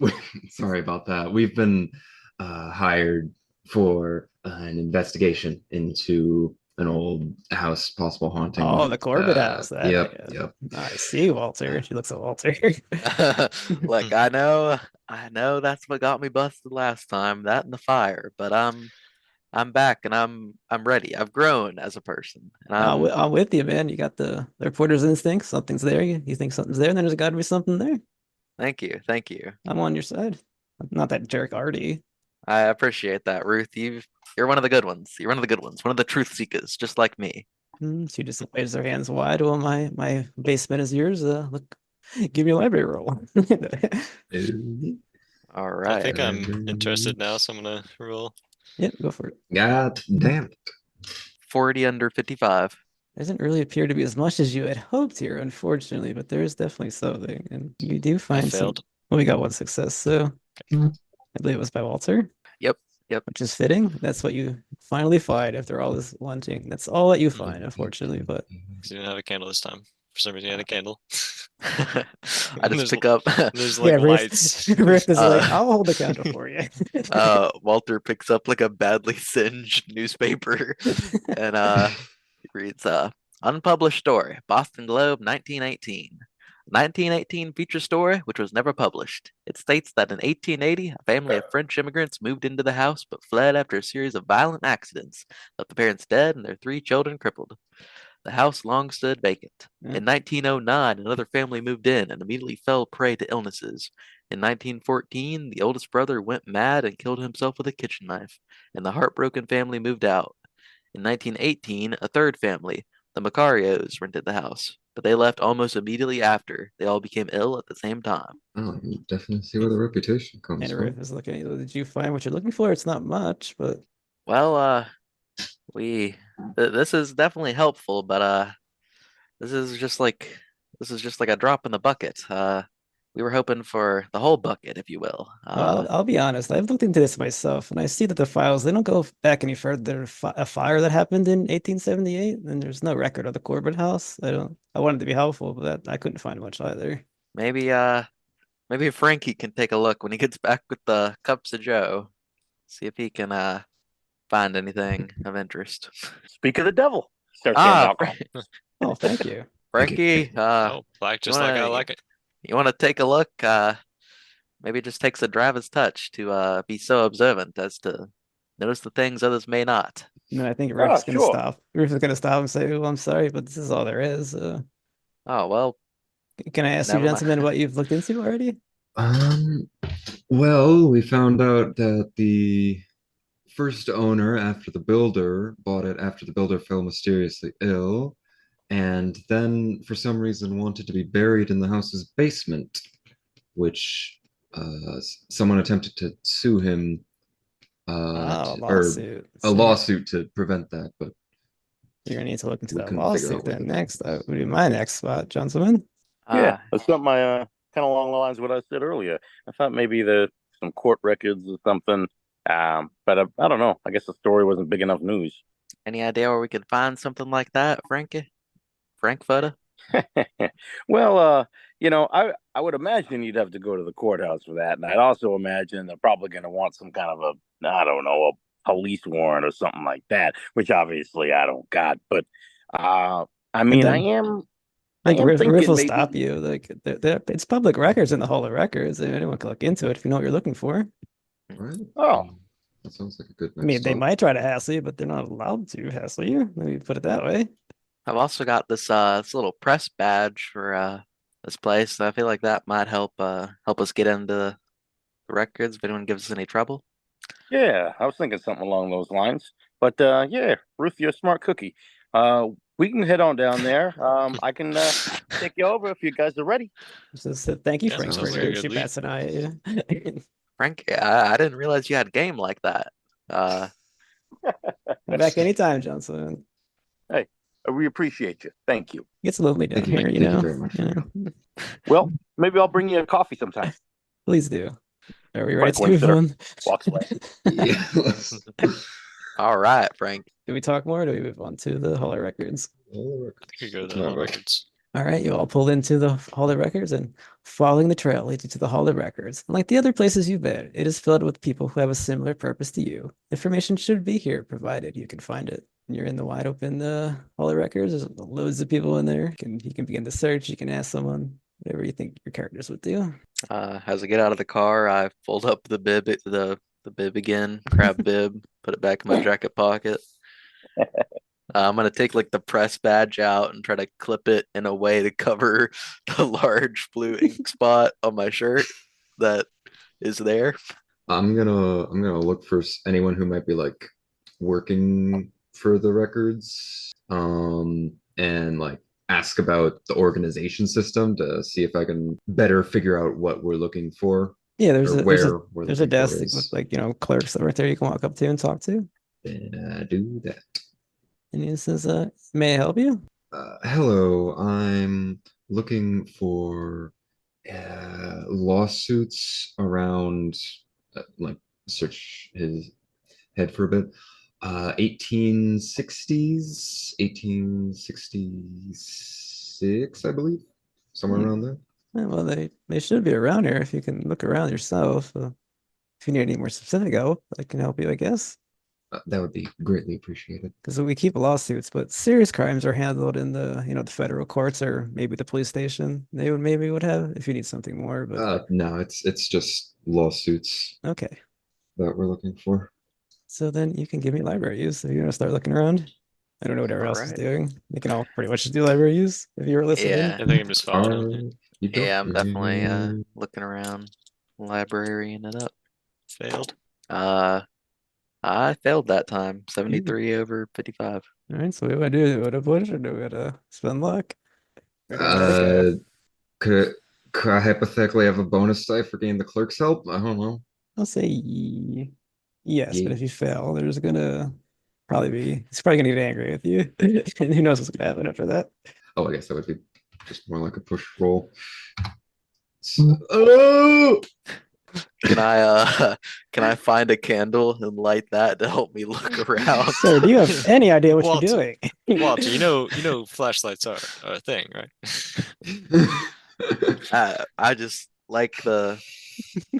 sorry about that. We've been hired for an investigation into an old house, possible haunting. Oh, the Corbett house. That, Yep, yep. I see, Walter. She looks at Walter. Look, I know that's what got me busted last time, that and the fire, but I'm back and I'm ready. I've grown as a person. And I'm with you, man. You got the reporter's instinct. Something's there. You think something's there, and then there's got to be something there. Thank you. Thank you. I'm on your side. I'm not that jerk Artie. I appreciate that, Ruth. You're one of the good ones. You're one of the good ones. One of the truth seekers, just like me. She just waves her hands wide. Well, my basement is yours. Look, give me a library roll. All I right. think I'm interested now, so I'm gonna roll. Yep, go for it. God damn it. 40 under 55. Doesn't really appear to be as much as you had hoped here, unfortunately, but there is definitely something, and you do I find some. failed. Well, we got one success, so I believe it was by Walter. Yep. Which is fitting. That's what you finally find after all this wanting. That's all that you find, unfortunately. But You didn't have a candle this time. For some reason, you had a candle. I just There's pick up. There's like yeah, lights. Rift is like, Uh, I'll hold the candle for you. Walter picks up like a badly singed newspaper and he reads unpublished story, Boston Globe, 1918. 1918 feature story which was never published. It states that in 1880, a family of French immigrants moved into the house but fled after a series of violent accidents, left the parents dead and their 3 children crippled. The house long stood vacant. Yeah. In 1909, another family moved in and immediately fell prey to illnesses. In 1914, the oldest brother went mad and killed himself with a kitchen knife, and the heartbroken family moved out. In 1918, a third family, the Macarios, rented the house, but they left almost immediately after. They all became ill at the same time. Oh, you definitely see where the reputation comes And from. Rift is looking at you. Did you find what you're looking for? It's not much, but Well, this is definitely helpful, but this is just like a drop in the bucket. We were hoping for the whole bucket, if you will. I'll be honest. I've looked into this myself, and I see that the files they don't go back any further than a fire that happened in 1878, and there's no record of the Corbett house. I wanted to be helpful, but I couldn't find much either. Maybe Frankie can take a look when he gets back with the cups of Joe. See if he can find anything of interest. Speak of the devil. Start saying alcohol. Oh, thank you. Frankie, Oh, black just like I like it. you want to take a look? Maybe it just takes a driver's touch to be so observant as to notice the things others may not. No, I think Rift's gonna sure. stop. Rift is gonna stop and say, "Oh, I'm sorry, but this is all there is." Oh well, Can I ask you, never mind. gentlemen, what you've looked into already? Well, we found out that the first owner, after the builder, bought it after the builder fell mysteriously ill, and then for some reason wanted to be buried in the house's basement, which someone attempted to sue him, Oh, or lawsuit. a So lawsuit to prevent that, but you're gonna need to look into we that couldn't figure lawsuit out what then it next. That would be my next spot, gentlemen. Yeah, that's something I kind of along the lines of what I said earlier. I thought maybe some court records or something. But I don't know. I guess the story wasn't big enough news. Any idea where we could find something like that, Frankie? Frankfurter? Well, I would imagine you'd have to go to the courthouse for that, and I'd also imagine they're probably going to want some kind of I don't know, a police warrant or something like that, which obviously I don't got. But I mean, then- I am Like am Rift will thinking stop maybe- you. Like it's public records in the Hall of Records. Anyone can look into it if you know what you're looking for. right? Oh. That sounds like a good I mean, next they stop. might try to hassle you, but they're not allowed to hassle you. Maybe put it that way. I've also got this little press badge for this place. I feel like that might help us get into the records if anyone gives us any trouble. Yeah, I was thinking something along those lines. But yeah, Ruth, you're a smart cookie. We can head on down there. I can take you over if you guys are ready. So thank you, Yeah, Frank, sounds for like a your good shoot lead. bats tonight. Frank, I didn't realize you had game like that. Come back anytime, Johnson. We appreciate you. Thank you. It's lonely down Thank you. here, you Thank you know. very much. Well, maybe I'll bring you a coffee sometime. Please do. Are we ready Quick to one, move sir. on? Walks away. Yes. All right, Frank. Do we talk more or do we move on to the Hall of Records? You could go to the All Hall right. records. All right, you all pulled into the Hall of Records and following the trail leads you to the Hall of Records. Like the other places you've been, it is filled with people who have a similar purpose to you. Information should be here, provided you can find it. You're in the wide open Hall of Records. There's loads of people in there. You can begin to search. You can ask someone whatever you think your characters would do. As I get out of the car, I fold up the bib again, grab bib, put it back in my jacket pocket. I'm gonna take like the press badge out and try to clip it in a way to cover the large blue ink spot on my shirt that is there. I'm gonna look for anyone who might be like working for the records, and like ask about the organization system to see if I can better figure out what we're looking for Yeah, or where we're there's a looking for desk with is. like clerks that right there you can walk up to and talk to. Then do that. And he says, "May I help you?" Hello, I'm looking for lawsuits around, like, search his head for a bit. 1860s, 1866, I believe, somewhere Hmm. around there. Well, they should be around here if you can look around yourself. If you need any more specific help, I can help you, I guess. That would be greatly appreciated. Because we keep lawsuits, but serious crimes are handled in the federal courts or maybe the police station. They would have if you need something more, but No, it's just lawsuits okay. that we're looking for. So then you can give me library use if you're gonna start looking around. I don't know what everyone else is Alright. doing. They can all pretty much just do library use if you're listening. Yeah. I think I'm just following him. You don't Yeah, I'm definitely really- looking around, librarying it up. Failed. I failed that time. 73 over 55. All right, so what do I do? What do I push or do we gotta spend luck? Or do I gotta Uh, go? could I hypothetically have a bonus die for getting the clerk's help? I don't know. I'll say yes, but Yeah. if you fail, there's gonna probably be he's probably gonna get angry with you. And who knows what's gonna happen after that. Oh, I guess that would be just more like a push roll. Oh! Can I can I find a candle and light that to help me look around? Sir, do you have any idea what Walter, you're doing? Walter, you know flashlights are a thing, right? I just like the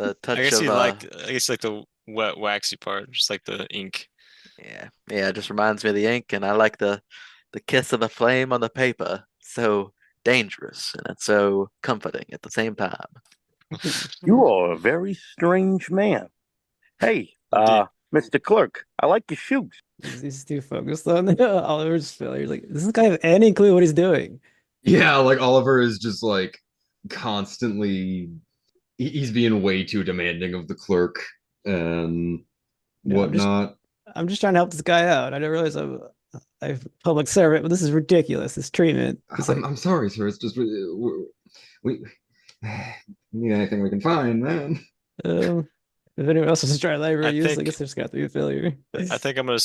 I touch guess of you like the wet waxy part, just like the ink. yeah, it just reminds me of the ink, and I like the kiss of the flame on the paper. So dangerous and it's so comforting at the same time. You are a very strange man. Hey, Indeed. Mr. Clerk, I like your shoes. He's too focused on Oliver's failure. Like, does this guy have any clue what he's doing? Yeah, like Oliver is just like constantly, he's being way too demanding of the clerk and No, whatnot. I'm just trying to help this guy out. I didn't realize I'm a public servant, but this is ridiculous. This treatment. He's like, I'm sorry, sir. It's just we need anything we can find, man. if anyone else wants to try library I use, I think- guess there's got to be a failure. I think I'm gonna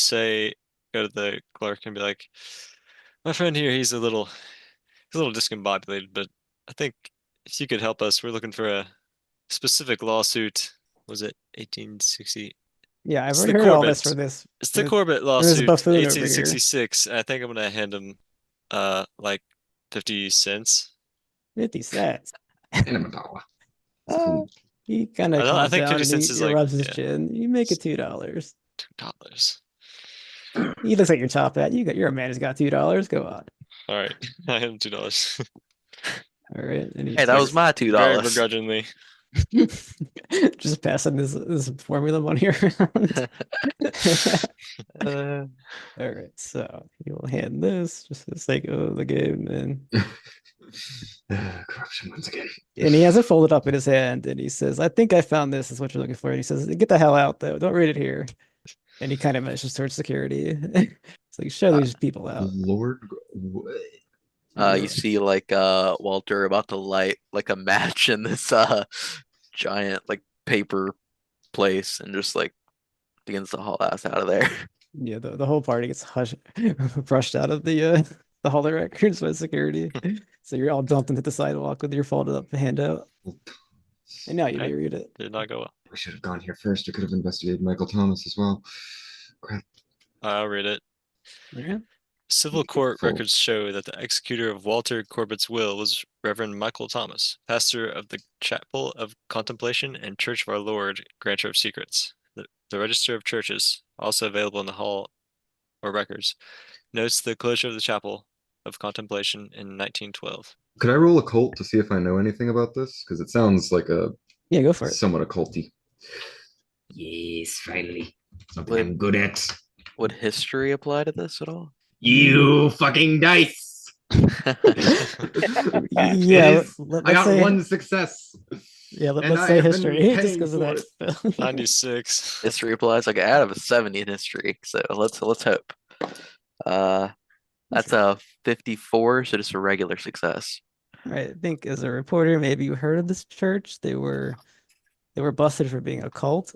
go to the clerk and be like, my friend here, he's a little discombobulated, but I think if you could help us, we're looking for a specific lawsuit. Was it 1860? Yeah, I've It's already the heard all this Corbett. for this. It's the There- Corbett there's a lawsuit, buffoon over here. 1866. I think I'm gonna hand him like 50 cents. 50 cents. And a dollar. Uh, he kind of I calms think down 50 and cents he is like, rubs his yeah. chin. You make it $2. $2. He looks like your top hat. You're a man who's got $2. Go on. All right, I hand him $2. All right. And he Hey, that was my Very $2. begrudgingly. just passing this formula money around. Uh, All right, so you'll hand this just for the sake of the game, Corruption once again. and he has it folded up in his hand, and he says, "I think I found this. Is what you're looking for." And he says, "Get the hell out, though. Don't read it here." And he kind of motions towards security. It's like, show these people out. Lord, you see like Walter about to light like a match in this giant like paper place and just like begins to haul ass out of there. Yeah, the whole party gets brushed out of the hall of records by security. So you're all dumped into the sidewalk with your folded up handout. And now you may Okay. read it. Did not go well. we should have gone here first. We could have investigated Michael Thomas as well. Crap. I'll read it. Yeah. Civil court Full. records show that the executor of Walter Corbett's will was Reverend Michael Thomas, pastor of the Chapel of Contemplation and Church of Our Lord, Granter of Secrets. The Register of Churches, also available in the Hall or Records, notes the closure of the Chapel of Contemplation in 1912. Could I roll occult to see if I know anything about this? Because it sounds like a Yeah, go for it. somewhat occulty. Yes, finally. Something Would- I'm good at. Would history apply to this at all? You fucking dice. Yeah, I let's got say, one success. yeah, and let's I say have been history just paying because of for that. it. 96. History applies. Okay, I have a 70 in history, so let's hope. That's a 54, so just a regular success. Right, I think as a reporter, maybe you heard of this church. They were busted for being a cult.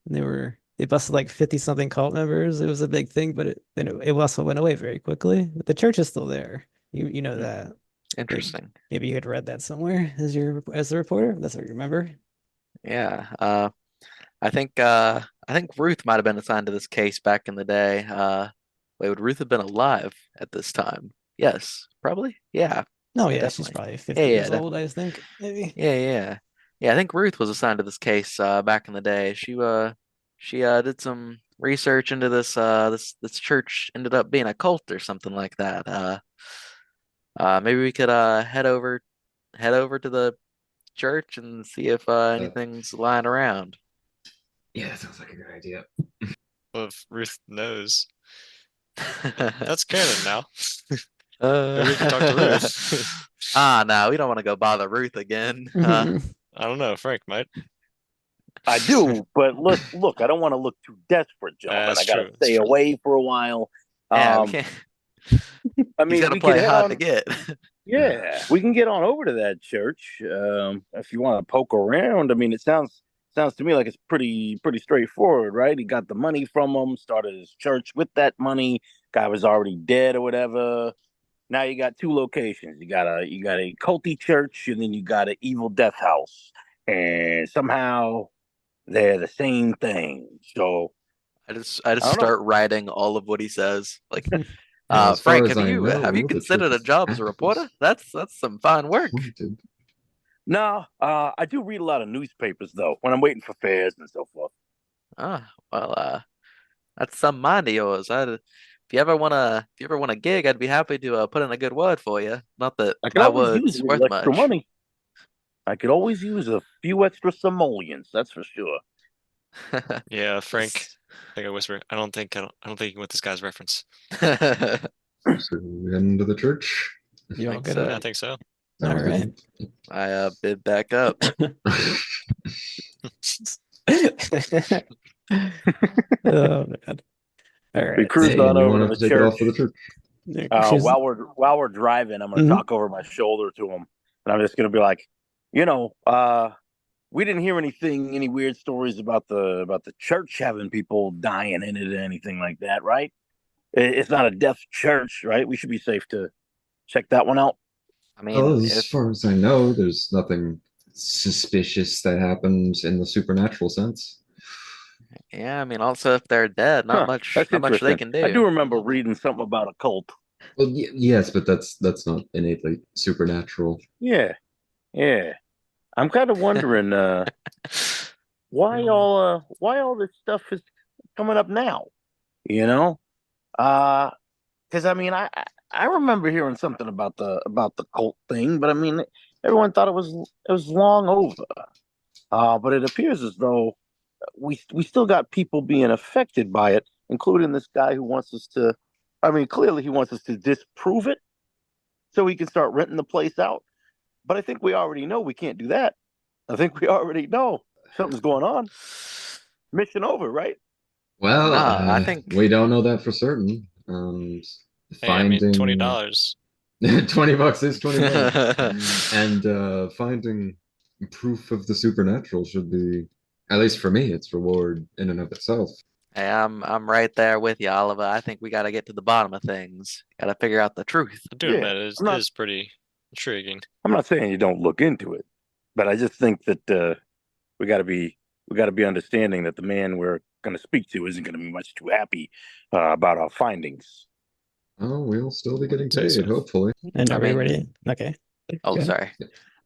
And they busted like 50 something cult members. It was a big thing, but it also went away very quickly. But the church is still there. You know that. Interesting. Maybe you had read that somewhere as a reporter. That's what you remember. Yeah. I think Ruth might have been assigned to this case back in the day. Wait, would Ruth have been alive at this time? Yes, probably. Yeah, No, yeah, yeah, she's definitely. probably 50 Yeah, years yeah, old, I think. Maybe. yeah. Yeah, I think Ruth was assigned to this case back in the day. She did some research into this church ended up being a cult or something like that. Maybe we could head over to the church and see if anything's lying around. Yeah, that sounds like a good idea. Well, if Ruth knows. That's canon now. Uh, Maybe we can talk to Ruth. no, we don't want to go bother Ruth again. I don't know. Frank might. I do, but look, I don't want to look too desperate, gentlemen. That's I gotta true, that's stay true. away for a while. Yeah, we can't. I He's mean, got to we play could head hard on. to get. Yeah, we can get on over to that church if you want to poke around. I mean, it sounds to me like it's pretty straightforward, right? He got the money from him, started his church with that money. Guy was already dead or whatever. Now you got two locations. You got a culty church, and then you got an evil death house, and somehow they're the same thing. So I just I don't know. start writing all of what he says. Like, As far Frank, as I know, have you the considered church a job as a is reporter? That's some fine work. haunted. No, I do read a lot of newspapers though when I'm waiting for fairs and so forth. Ah, well, that's some mind of yours. If you ever want a gig, I'd be happy to put in a good word for you. Not that I could my always use word's a little worth extra much. money. I could always use a few extra simoleons, that's for sure. Yeah, Frank. I think I whisper. I don't think you can with this guy's reference. So we head into the church. You all Think good so. at Yeah, I it? think so. All Sounds right. I bid back up. Oh man. All We right. cruise Hey, on and you over to want the to take it off church. for the church? While we're driving, I'm gonna Mhm. talk over my shoulder to him, and I'm just gonna be like, we didn't hear any weird stories about the church having people dying in it or anything like that, right? It's not a death church, right? We should be safe to check that one out. I mean, Well, as far as I know, there's nothing suspicious that happens in the supernatural sense. yeah, I mean, also if they're dead, Huh, that's not much they interesting. can I do. do remember reading something about a cult. Well, yes, but that's not innately supernatural. Yeah, yeah. I'm kind of wondering why all this stuff is coming up now. You know, because I mean, I remember hearing something about the cult thing, but I mean, everyone thought it was long over. But it appears as though we still got people being affected by it, including this guy who wants us to. I mean, clearly he wants us to disprove it so he can start renting the place out. But I think we already know we can't do that. I think we already know something's going on. Mission over, right? Well, Nah, I think we don't know that for certain. Hey, I mean, Finding $20. $20 is $20, and finding proof of the supernatural should be, at least for me, it's reward in and of itself. Hey, I'm right there with you, Oliver. I think we got to get to the bottom of things. Got to figure out the truth. I do Yeah, admit it I'm not- is pretty intriguing. I'm not saying you don't look into it, but I just think that we got to be understanding that the man we're going to speak to isn't going to be much too happy about our findings. Oh, we'll still be getting Say paid, so. hopefully. And I are we mean- ready? Okay. Oh, Go ahead. sorry.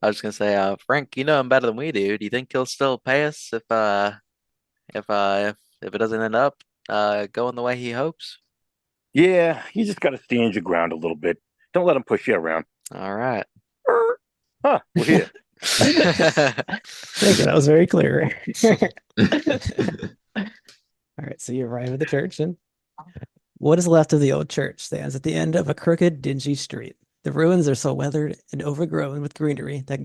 I was gonna say, Frank, you know him better than we do. Do you think he'll still pay us if it doesn't end up going the way he hopes? Yeah, you just got to stand your ground a little bit. Don't let him push you around. All right. Huh, we're here. Thank you. That was very clear. All right. So you arrive at the church, and What is left of the old church stands at the end of a crooked, dingy street. The ruins are so weathered and overgrown with greenery that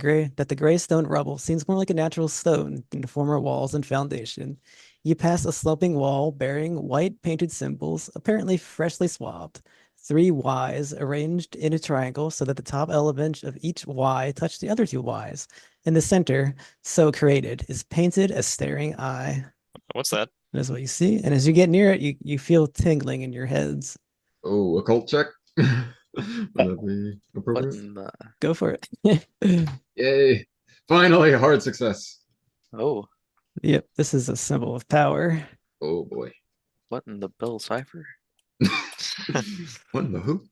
the gray stone rubble seems more like a natural stone than the former walls and foundation. You pass a sloping wall bearing white painted symbols, apparently freshly swabbed. 3 Ys arranged in a triangle so that the top element of each Y touch the other 2 Ys. In the center, so created, is painted a staring eye. What's that? That's what you see. And as you get near it, you feel tingling in your heads. Oh, occult check. Would that be What appropriate? in the... Go for it. Yay! Finally, a hard success. Oh, Yep, this is a symbol of power. Oh boy. what in the Bill cipher? What in the who?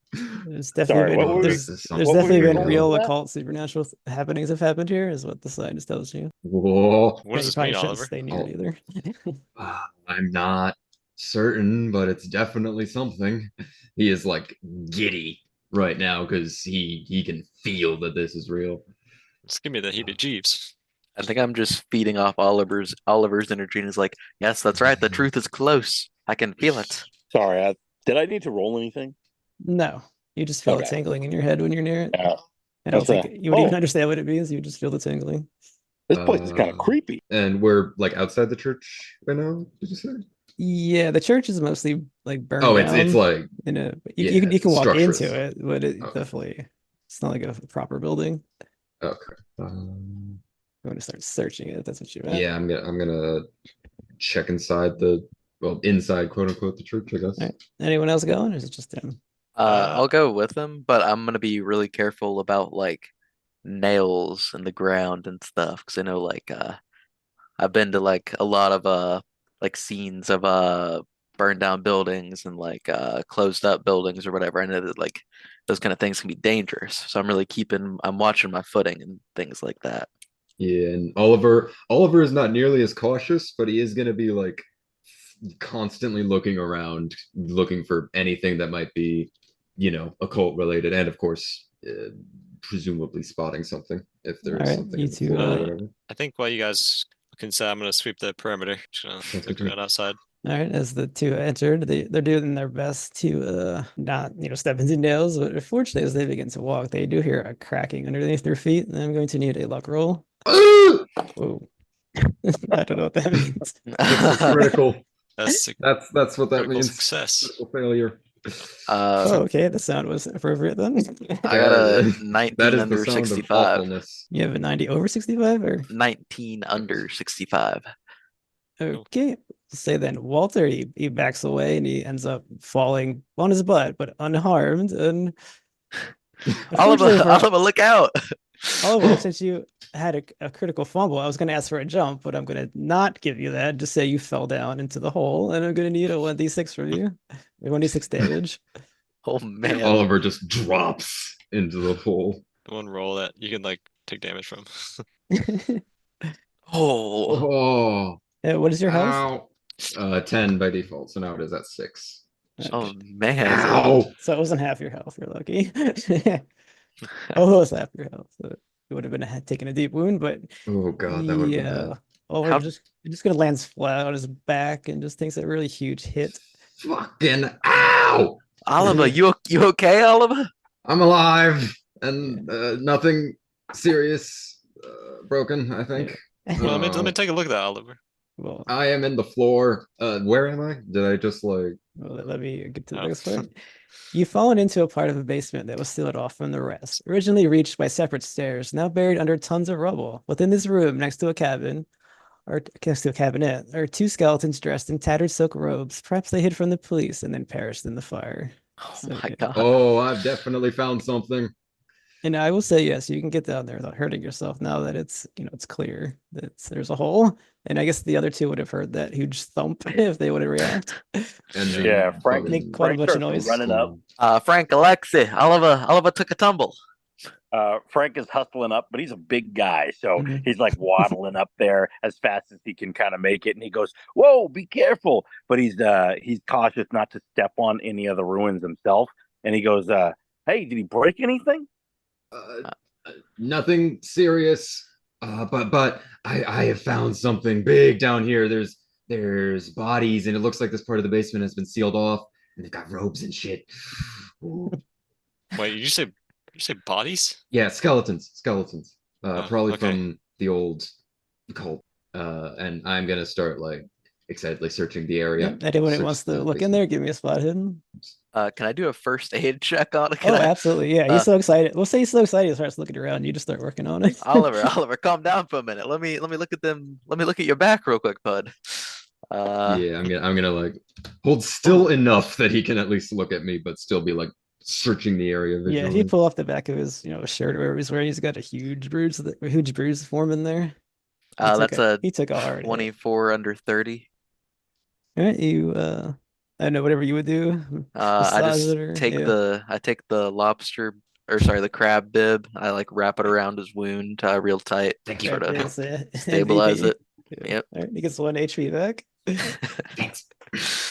There's Sorry, definitely what been, were we- there's, This is there's what were definitely you been rolling real for that? occult supernatural happenings have happened here, is what the sign just tells you. Whoa. What does you this probably mean, shouldn't Oliver? stay near Oh. it either. I'm not certain, but it's definitely something. He is like giddy right now because he can feel that this is real. Just give me the heebie-jeebies. I think I'm just feeding off Oliver's energy, and he's like, "Yes, that's right. The truth is close. I can feel it." Sorry, did I need to roll anything? No, you just feel the Okay. tingling in your head when you're near it. Yeah. I don't That's think you would even oh. understand what it means. You would just feel the tingling. This place is kind of creepy. And we're like outside the church right now, did you say? Yeah, the church is mostly like burned Oh, down. it's like in a yeah, you can walk structures. into it, but it Okay. definitely it's not like a proper building. okay. You want to start searching it. That's what you want. Yeah, I'm gonna check inside inside quote unquote the church, I guess. All right. Anyone else going, or is it just him? I'll go with him, but I'm gonna be really careful about like nails in the ground and stuff, because I know like I've been to like a lot of like scenes of burned down buildings and like closed up buildings or whatever. I know that like those kind of things can be dangerous, so I'm watching my footing and things like that. Yeah, and Oliver is not nearly as cautious, but he is gonna be like constantly looking around, looking for anything that might be, occult related, and of course, presumably spotting something if there is All right, something you in the two, floor or uh, whatever. I think while you guys can say, I'm gonna sweep the perimeter. Just gonna look around outside. All right, as the two entered, they're doing their best to not step into nails, but unfortunately, as they begin to walk, they do hear a cracking underneath their feet, and I'm going to need a luck roll. Whoa. I don't know what that means. It's critical. That's a That's what that critical means. success. Critical failure. Oh, okay, the sound was appropriate then. I got a That 19 is the under sound of 65. awfulness. You have a 90 over 65, or 19 under 65. okay. Say then, Walter, he backs away and he ends up falling on his butt, but unharmed. And unfortunately for Oliver, look out! Oliver, since you had a critical fumble, I was going to ask for a jump, but I'm going to not give you that. Just say you fell down into the hole, and I'm going to need a 1d6 from you. 1d6 damage. Oh man. Oliver just drops into the hole. The one roll that you can like take damage from. Oh. Oh, What is your health? ow. 10 by default, so now it is at 6. Oh man. Ow. So it wasn't half your health. You're lucky. Almost half your health. So you would have been taking a deep wound, but Oh god, that would have been yeah. bad. Oliver How- just gonna lands flat on his back and just takes a really huge hit. Fucking ow! Oliver, you okay, Oliver? I'm alive and nothing serious broken, I think. Well, let Oh. me take a look at that, Oliver. Well, I am in the floor. Where am I? Did I just like let me get to the Oh. next part. You've fallen into a part of the basement that was sealed off from the rest, originally reached by separate stairs, now buried under tons of rubble. Within this room, next to a cabinet, are 2 skeletons dressed in tattered silk robes. Perhaps they hid from the police and then perished in the fire. Oh So, my yeah. god. Oh, I've definitely found something. And I will say, yes, you can get down there without hurting yourself now that it's clear that there's a hole. And I guess the other two would have heard that huge thump if they would have reacted. And then Yeah, Frank- Make quite a Frank bunch of starts noise. running up. Frank, Alexei, Oliver took a tumble. Frank is hustling up, but he's a big guy, so Mhm. he's like waddling up there as fast as he can kind of make it. And he goes, "Whoa, be careful!" But he's cautious not to step on any of the ruins himself. And he goes, "Hey, did he break anything?" Nothing serious. But I have found something big down here. There's bodies, and it looks like this part of the basement has been sealed off. And they've got robes and shit. Ooh. Wait, did you say bodies? Yeah, skeletons. Oh, Probably okay. from the old cult. And I'm gonna start like excitedly searching the area. Yeah, anyone who Search wants the to look in basement. there, give me a spot hidden. Can I do a first aid check on it? Can Oh, I, absolutely. Yeah, he's so excited. We'll say he's so excited he starts looking around. You just start working on it. Oliver, calm down for a minute. Let me look at them. Let me look at your back real quick, bud. Yeah, I'm gonna like hold still enough that he can at least look at me, but still be like searching the area Yeah, if you visually. pull off the back of his, shirt or whatever he's wearing, he's got a huge bruise forming there. That's a He took a hard hit. 24 under 30. All right, I don't know, whatever you would do. I Massage just it or take yeah. the lobster, or sorry, the crab bib. I like wrap it around his wound real tight, Thank you. sort of It's stabilize MVP. it. Yeah. Yep. All right, he gets 1 HP back. Thanks.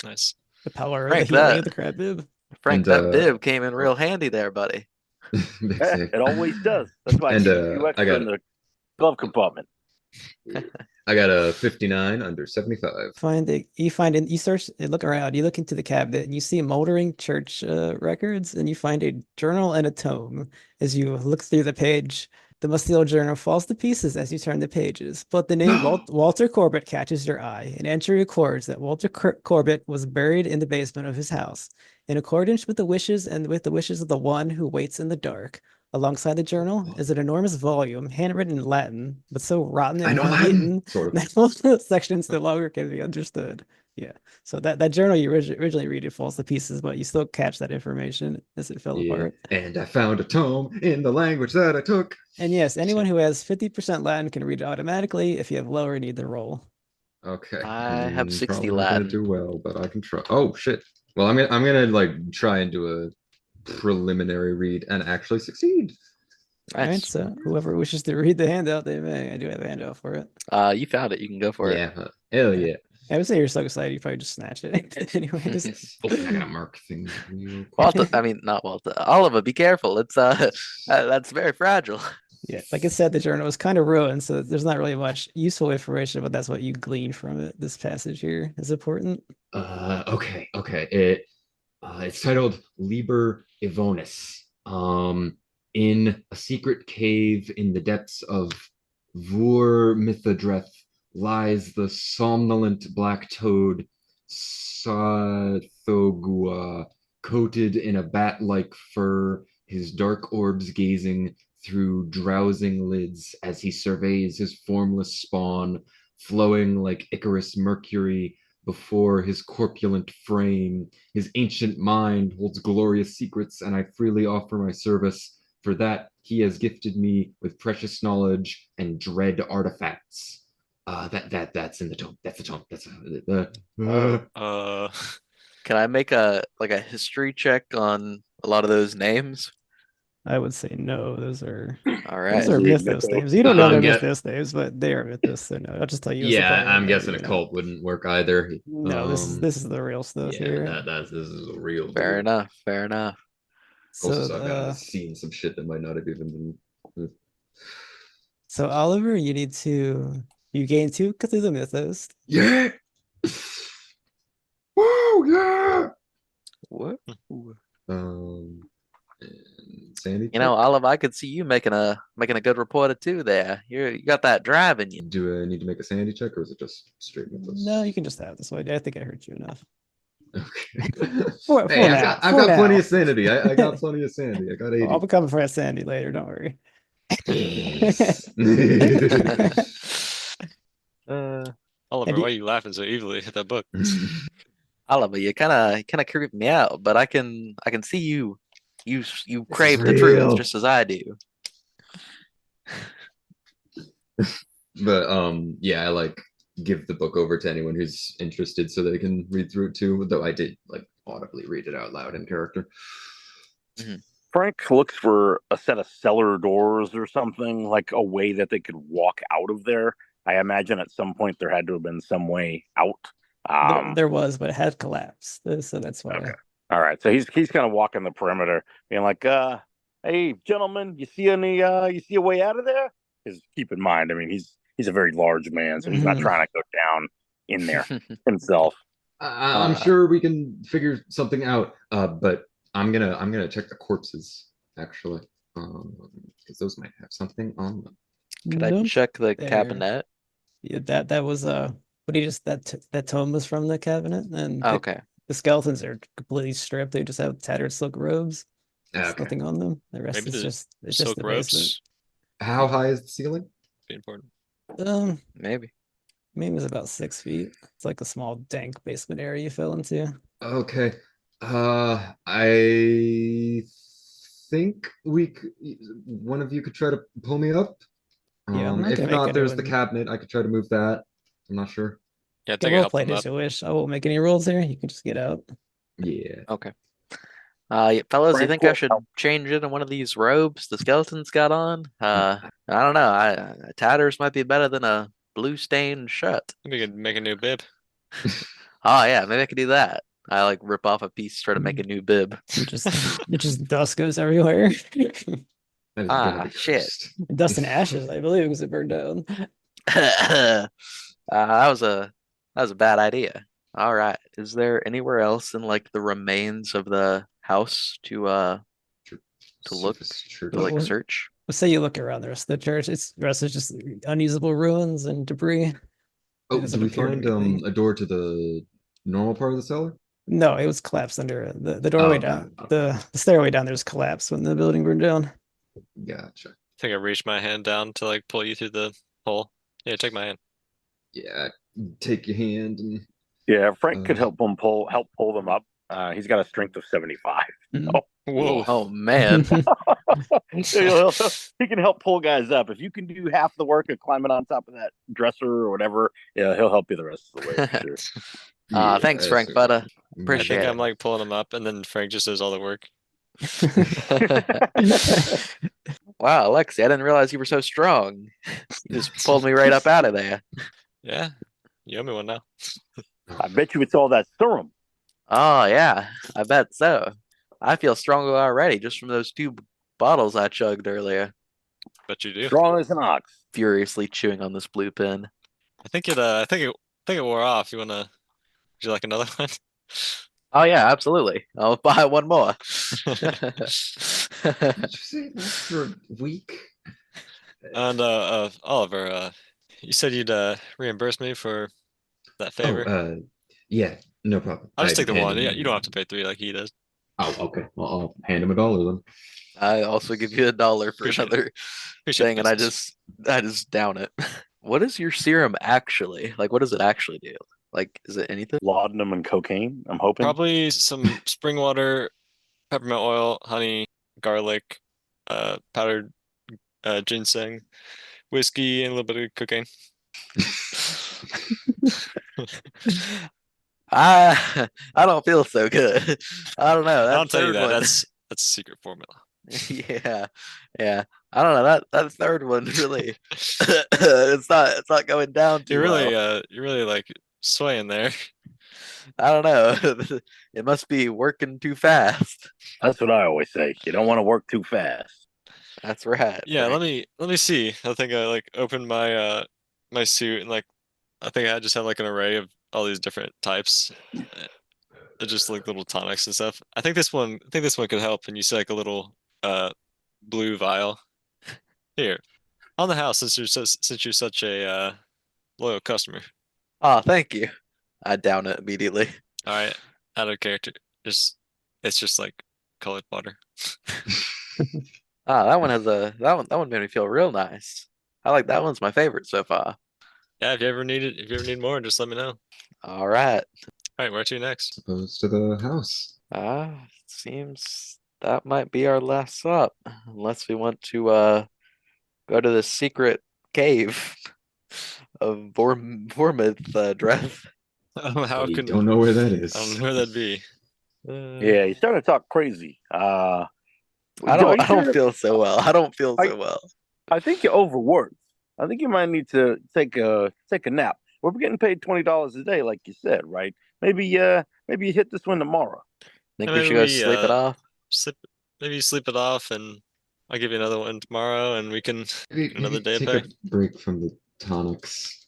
Nice. The power of the Frank, healing of the crab bib. Frank, And that bib came in real handy there, buddy. It always does. That's why I And, keep a few I extra got in the glove compartment. I got a 59 under 75. You search and look around, you look into the cabinet and you see moldering church records, and you find a journal and a tome. As you look through the page, the musty old journal falls to pieces as you turn the pages, but the name Walter Corbett catches your eye. An entry records that Walter Corbett was buried in the basement of his house, in accordance with the wishes of the one who waits in the dark. Alongside the journal is an enormous volume, handwritten in Latin, but so rotten I and know moth-eaten Latin, sort of. that most of the sections no longer can be understood. Yeah. So that journal you originally read, it falls to pieces, but you still catch that information as it fell Yeah. apart. And I found a tome in the language that I took. And yes, anyone who has 50% Latin can read it automatically. If you have lower, you need the roll. Okay. I have 60 probably not gonna Latin. do well, but I can try. Oh shit. Well, I'm gonna like try and do a preliminary read and actually succeed. All right, Nice. so whoever wishes to read the handout, they may. I do have a handout for it. You found it. You can go for it. Yeah, hell yeah. I would say you're so excited, you probably just snatch it. Anyways. Oh, I gotta mark things real quick. Walter, I mean, not Walter. Oliver, be careful. It's that's very fragile. Yeah, like I said, the journal was kind of ruined, so there's not really much useful information, but that's what you glean from it. This passage here is important. Okay. It's titled Liber Ivonis. In a secret cave in the depths of Vur Mythodreth lies the somnolent black toad Sarthogua, coated in a bat-like fur, his dark orbs gazing through drowsing lids as he surveys his formless spawn, flowing like Icarus Mercury before his corpulent frame. His ancient mind holds glorious secrets, and I freely offer my service. For that, he has gifted me with precious knowledge and dread artifacts. That's in the tome. That's the tome. That's Can I make a history check on a lot of those names? I would say no. Those are All right. mythos names. You don't know I'm their get- mythos names, but they are mythos. So no, I'll just tell you. As the yeah, player, I'm no, guessing a you know. cult wouldn't work either. No, this is the real stuff Yeah, here. this is a real. Fair deal. enough. Fair enough. Also, I've So seen some shit that might not have even been. so Oliver, you gain 2 Cthulhu mythos. Yeah. Woo, yeah. What? And Sandy. You know, Oliver, I could see you making a good reporter too. There, you got that drive in you. Do I need to make a sanity check, or is it just straight mythos? No, you can just have this one. I think I hurt you enough. Okay. For Hey, now, I've for got plenty now. of sanity. I got plenty of sanity. I got 80. I'll be coming for that Sandy later. Don't worry. Yes. Oliver, why are you laughing so evilly at that book? Oliver, you kind of creep me out, but I can see you crave the real. truth just as I do. But yeah, I like give the book over to anyone who's interested so they can read through it too. Though I did like audibly read it out loud in character. Frank looks for a set of cellar doors or something, like a way that they could walk out of there. I imagine at some point there had to have been some way out. There was, but it had collapsed. So that's why. Okay. All right. So he's kind of walking the perimeter, being like, hey, gentlemen, you see a way out of there? Because keep in mind, I mean, he's a very large man, so he's not trying to go down in there himself. I'm sure we can figure something out. But I'm gonna check the corpses actually, because those might have something on them. Could I Nope. check the There. cabinet? Yeah, that was what he just that tome was from the cabinet, and Okay. the skeletons are completely stripped. They just have tattered silk robes. There's Okay. nothing on them. The rest Maybe is the just it's silk just the basement. ropes How high is the ceiling? be important. Maybe. Maybe it's about 6 feet. It's like a small dank basement area you fell into. Okay. I think one of you could try to pull me up. Yeah, I'm not If gonna make not, there's the anyone cabinet. I could try to move that. I'm not sure. Yeah, I get think I role helped play them as up. you wish. I won't make any rules here. You can just get out. Yeah. Okay. Yeah, fellas, you Frank think I will should help. change into one of these robes the skeletons got on? I don't know. Tatters might be better than a blue stained shirt. We could make a new bib. Oh yeah, maybe I could do that. I like rip off a piece, try to make a new bib. It just dust goes everywhere. That is gonna Ah, be shit. cursed. Dust and ashes, I believe, because it burned down. That was a bad idea. All right. Is there anywhere else in like the remains of the house to look, Surface church. to like Well, search? Let's say you look around the rest of the church. The rest is just unusable ruins and debris. It Oh, doesn't do we appear to find be anything. a door to the normal part of the cellar? No, it was collapsed under the doorway down. The stairway down there was collapsed when the building burned down. Gotcha. I think I reached my hand down to like pull you through the hole. Yeah, take my hand. Yeah, take your hand and Yeah, Frank could Uh, help pull them up. He's got a strength of 75. Mhm. Whoa. Oh man. He can help pull guys up. If you can do half the work of climbing on top of that dresser or whatever, yeah, he'll help you the rest of the way for sure. Thanks, Frank sir. Futta. I Appreciate think it. I'm like pulling him up, and then Frank just does all the work. Wow, Alexei, I didn't realize you were so strong. You just pulled me right up out of there. Yeah, you owe me one now. I bet you it's all that serum. Oh yeah, I bet so. I feel stronger already just from those 2 bottles I chugged earlier. Bet you do. Strong as an ox. Furiously chewing on this blue pen. I think it wore off. Would you like another one? Oh yeah, absolutely. I'll buy one more. Did you say that for a week? And Oliver, you said you'd reimburse me for that favor. Yeah, no problem. I'll just I take the hand one. him- Yeah, you don't have to pay 3 like he does. Oh, okay. Well, I'll hand him $1 then. I also give you $1 for Appreciate it. another Appreciate thing, the and I business. just down it. What is your serum actually? Like, what does it actually do? Like, is it anything? Laudanum and cocaine, I'm hoping. Probably some spring water, peppermint oil, honey, garlic, powdered ginseng, whiskey, and a little bit of cocaine. I don't feel so good. I don't know. That I'll tell you third that. one. That's a secret formula. Yeah. I don't know. That third one really it's not going down too well. You're really like swaying there. I don't know. It must be working too fast. That's what I always say. You don't want to work too fast. That's right. Yeah, right. let me see. I think I like opened my my suit and like I think I just have like an array of all these different types. They're just like little tonics and stuff. I think this one could help. And you see like a little blue vial. Here. On the house since you're such a loyal customer. Oh, thank you. I down it immediately. All right. Out of character. It's just like colored water. Ah, that one made me feel real nice. I like that one's my favorite so far. Yeah, if you ever need more, just let me know. All right. All right, where to next? Goes to the house. Seems that might be our last stop, unless we want to go to the secret cave of Vormith Dreth. How I can don't know where that is. I don't know where that'd be. Yeah, you're starting to talk crazy. I are you don't sure? feel so well. I don't feel so well. I think you're overworked. I think you might need to take a nap. We're getting paid $20 a day, like you said, right? Maybe you hit this one tomorrow. Think Yeah, we maybe should go we, sleep it off? Maybe you sleep it off, and I'll give you another one tomorrow, and we can Maybe another day of take pay. a break from the tonics.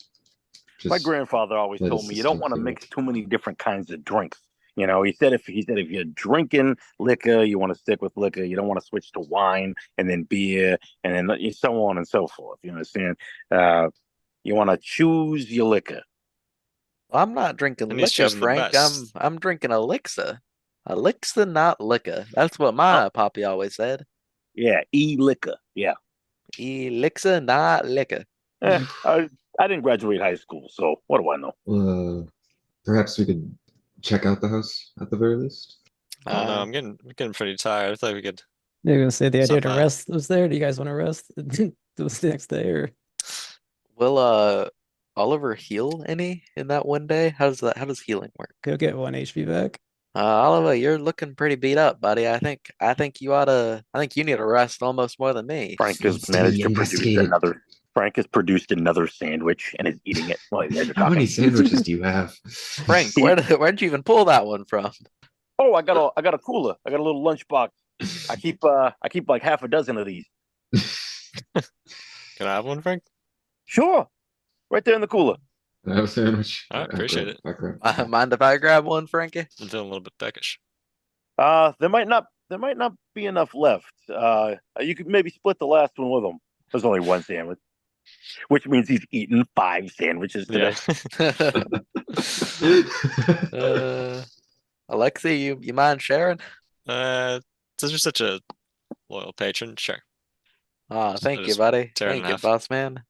My grandfather always let told his me you don't system want to feel mix too many different kinds of drinks. You know, he said if you're drinking liquor, you want to stick with liquor. You don't want to switch to wine and then beer and then so on and so forth. You understand? You want to choose your liquor. I'm not drinking And he's liquor, choosing the Frank. best. I'm drinking elixir. Elixir, not liquor. That's what my poppy always said. Yeah, liquor. Yeah. Elixir, not liquor. I didn't graduate high school, so what do I know? Perhaps we could check out the house at the very least. I don't know. I'm getting pretty tired. I thought we could. You're gonna say the idea Stop to by. rest was there. Do you guys want to rest this next day, or Will Oliver heal any in that one day? How does healing work? go get 1 HP back? Oliver, you're looking pretty beat up, buddy. I think you need a rest almost more than me. Frank has Needs to managed be to produce investigated. another. Frank has produced another sandwich and is eating it while you guys are How many talking. sandwiches do you have? Frank, where'd you even pull that one from? Oh, I got a cooler. I got a little lunchbox. I keep like half a dozen of these. Can I have one, Frank? Sure, right there in the cooler. I have a sandwich. I appreciate it. I grab- Mind if I grab one, Frankie? I'm feeling a little bit peckish. There might not be enough left. You could maybe split the last one with him. There's only one sandwich, which means he's eaten 5 sandwiches today. Yeah. Alexei, you mind sharing? Since you're such a loyal patron, sure. Thank you, just buddy. tear it in Thank you, half. boss man.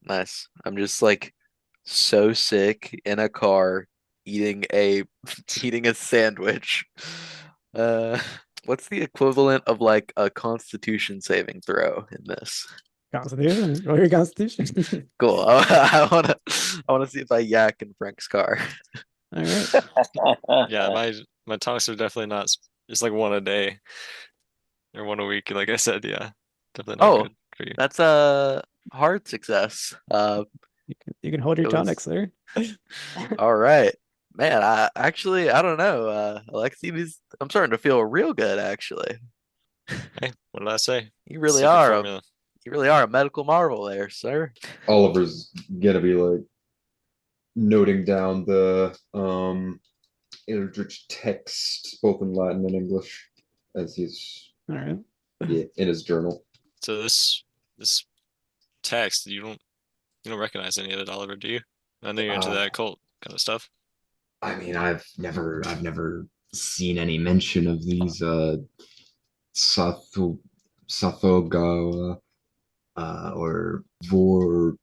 Nice. I'm just like so sick in a car eating a sandwich. What's the equivalent of like a constitution saving throw in this? Constitution? Roll your Constitution. Cool. I wanna see if I yak in Frank's car. All right. Yeah, my talks are definitely not. It's like one a day or one a week. Like I said, yeah, definitely not good for you. That's a hard success. You can hold your It was- tonics there. All right. Man, I don't know. Alexei, I'm starting to feel real good actually. Hey, what did I say? You really Secret are formula. you really are a medical marvel there, sir. Oliver's gonna be like noting down the Eldritch text both in Latin and English as he's All right. in his journal. So this text, you don't recognize any of it, Oliver, do you? I know you're into that cult kind of stuff. I mean, I've never seen any mention of these Sathogawa or Vor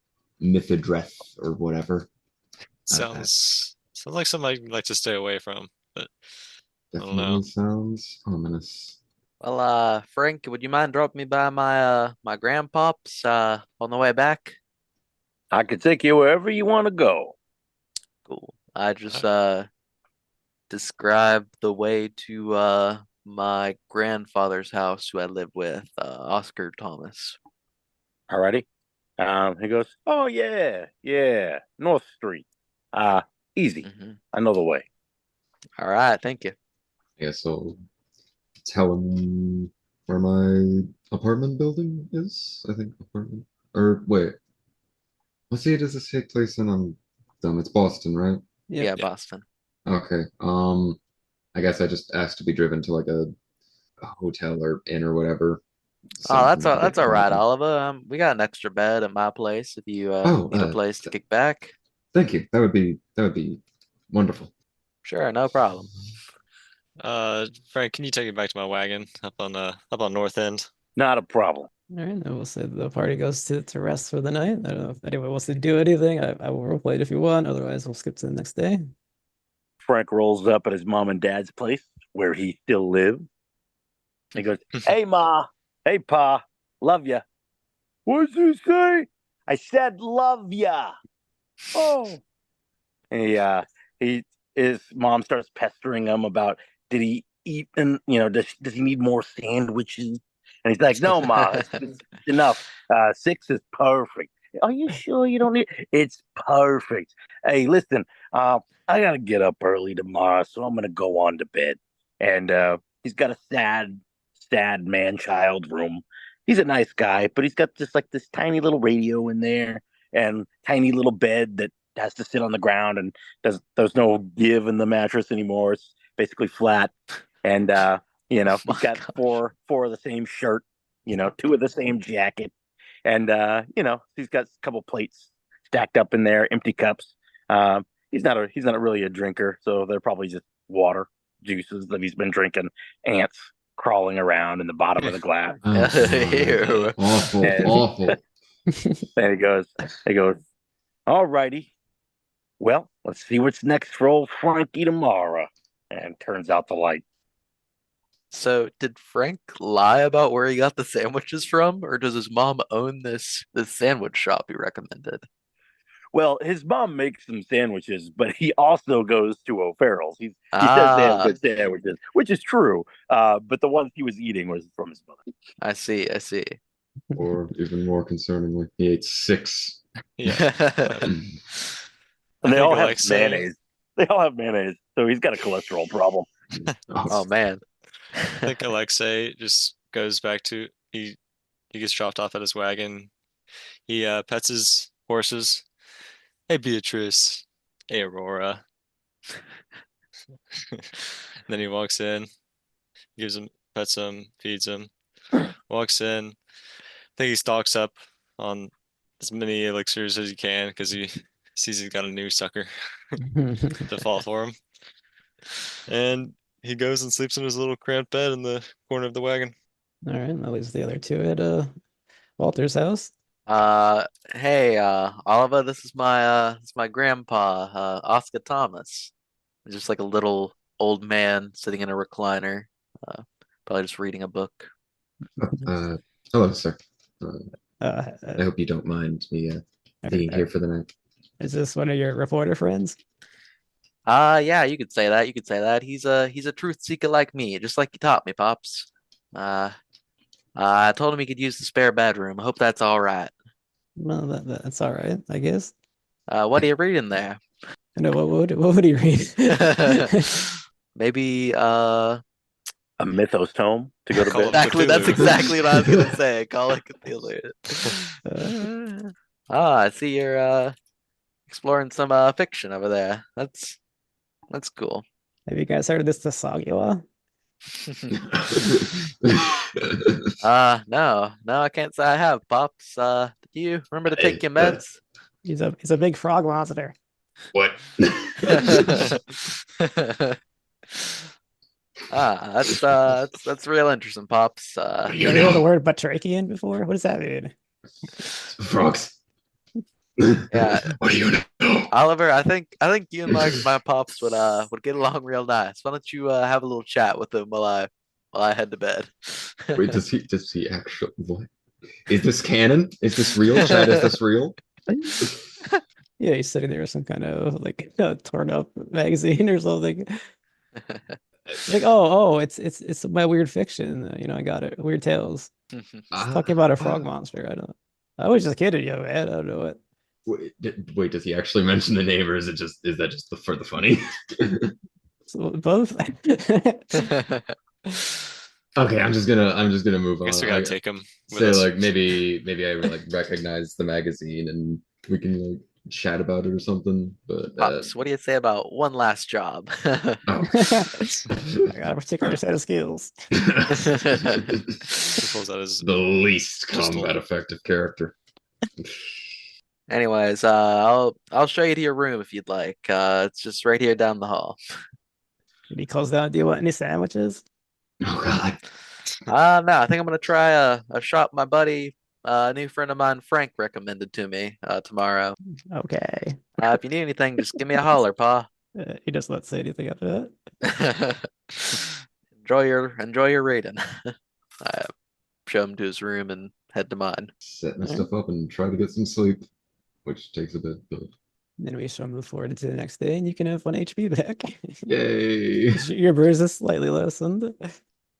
Mythidreth or whatever. Sounds like something I'd like to stay away from, but I don't know. Definitely sounds ominous. Well, Frank, would you mind dropping me by my grandpop's on the way back? I could take you wherever you want to go. Cool. I just described the way to my grandfather's house who I live with, Oscar Thomas. Alrighty. He goes, oh yeah, North Street. Easy. I know the way. All right, thank you. I guess I'll tell him where my apartment building is. I think apartment. Or wait, what city does this take place in? I'm dumb. It's Boston, right? Yeah, Boston. Okay. I guess I just asked to be driven to like a hotel or inn or whatever. Oh, that's Something all right, like- Oliver. We got an extra bed at my place if you need a place to kick back. Thank you. That would be wonderful. Sure, no problem. Frank, can you take it back to my wagon up on North End? Not a problem. All right. Then we'll say the party goes to rest for the night. I don't know if anyone wants to do anything. I will roleplay it if you want. Otherwise, we'll skip to the next day. Frank rolls up at his mom and dad's place where he still lives. He goes, hey, Ma. Hey, Pa. Love ya. What'd you say? I said love ya. Oh. And his mom starts pestering him about, did he eat and, does he need more sandwiches? And he's like, no, Ma, it's enough. 6 is perfect. Are you sure you don't need? It's perfect. Hey, listen, I gotta get up early tomorrow, so I'm gonna go on to bed. And he's got a sad man-child room. He's a nice guy, but he's got just like this tiny little radio in there, and tiny little bed that has to sit on the ground, and there's no give in the mattress anymore. It's basically flat, and he's got four of the same shirt, two of the same jacket, and he's got a couple plates stacked up in there, empty cups. He's not really a drinker, so they're probably just water juices that he's been drinking. Ants crawling around in the bottom of the glass. Oh, Ew. God. Awful, And- awful. And he goes, all righty. Well, let's see what's next for old Frankie tomorrow. And turns out the light. So did Frank lie about where he got the sandwiches from, or does his mom own this sandwich shop he recommended? Well, his mom makes some sandwiches, but he also goes to O'Farrell's. He says they have good sandwiches, which is true. But the ones he was eating was from his mother. I see. Or even more concerningly, he ate 6. Yeah. And they think all have Alexei- mayonnaise. They all have mayonnaise, so he's got a cholesterol problem. Oh man. I think Alexei just goes back to he gets dropped off at his wagon. He pets his horses. Hey Beatrice. Hey Aurora. Then he walks in, gives him pets him, feeds him, walks in. I think he stocks up on as many elixirs as he can because he sees he's got a new sucker to fall for him. And he goes and sleeps in his little cramped bed in the corner of the wagon. All right, that leaves the other two at Walter's house. Hey, Oliver, this is my grandpa, Oscar Thomas. He's just like a little old man sitting in a recliner, probably just reading a book. Hello, sir. Uh, I hope you don't mind me being okay, here for the night. Is this one of your reporter friends? Yeah, you could say that. You could say that. He's a truth seeker like me, just like you taught me, Pops. I told him he could use the spare bedroom. I hope that's all right. Well, that's all right, I guess. What are you reading there? No, what would he read? Maybe A mythos tome to go to Call bed. it exactly. That's Cthulhu. exactly what I was gonna say. Call it Cthulhu. I see you're exploring some fiction over there. That's cool. Have you guys heard of this Tasagua? No, I can't say I have, Pops. Did you remember to take your meds? He's a big frog monster. What? That's real interesting, Pops. You ever heard the word batrachian before? What does that mean? Frogs. Yeah. What do you know? Oliver, I think you and my pops would get along real nice. Why don't you have a little chat with him while I head to bed? Wait, does he actually what? Is this canon? Is this real, Chad? Is this real? Yeah, he's sitting there with some kind of like torn up magazine or something. Like, oh, it's my weird fiction. I got it. Weird tales. It's talking about a frog monster. I was just kidding, you man. I don't know what. Wait, does he actually mention the name, or is that just for the funny? So both. Okay, I'm just gonna move I on. guess we gotta take him with Say us. like maybe I like recognize the magazine and we can like chat about it or something. But Pops, what do you say about one last job? oh. I got a particular set of skills. He pulls out his The least Pistol. combat effective character. Anyways, I'll show you to your room if you'd like. It's just right here down the hall. And he calls down, do you want any sandwiches? Oh God. No, I think I'm gonna try a shop my buddy, a new friend of mine, Frank, recommended to me tomorrow. Okay. If you need anything, just give me a holler, Pa. He does not say anything after that. Enjoy your reading. I show him to his room and head to mine. Set my stuff up and try to get some sleep, which takes a bit, but Then we shall move forward into the next day, and you can have 1 HP back. yay. Your bruise is slightly lessened.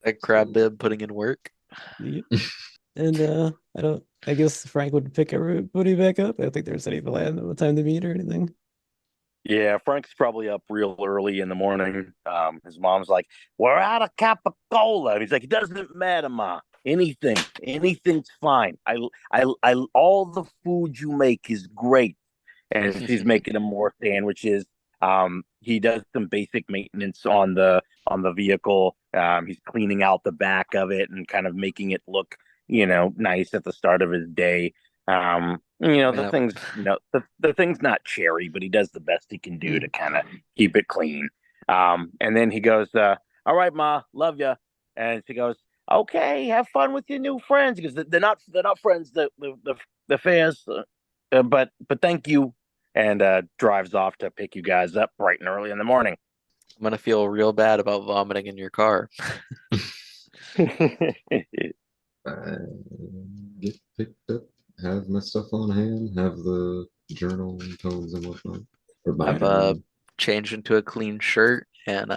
That crab bib putting in work. Yep. And I guess Frank would pick everybody back up. I don't think there's any plan of a time to meet or anything. Yeah, Frank's probably up real early in the morning. His mom's like, "We're out of capicola." And he's like, "It doesn't matter, Ma. anything's fine. All the food you make is great. And she's making him more sandwiches. He does some basic maintenance on the vehicle. He's cleaning out the back of it and kind of making it look, nice at the start of his day. The thing's, the thing's not cherry, but he does the best he can do to kind of keep it clean. And then he goes, "All right, Ma, love you." And she goes, "Okay, have fun with your new friends." Because they're not friends. The fans, but thank you. And drives off to pick you guys up bright and early in the morning. I'm gonna feel real bad about vomiting in your car. Get picked up, have my stuff on hand, have the journal and tones and whatnot. I've changed into a clean shirt and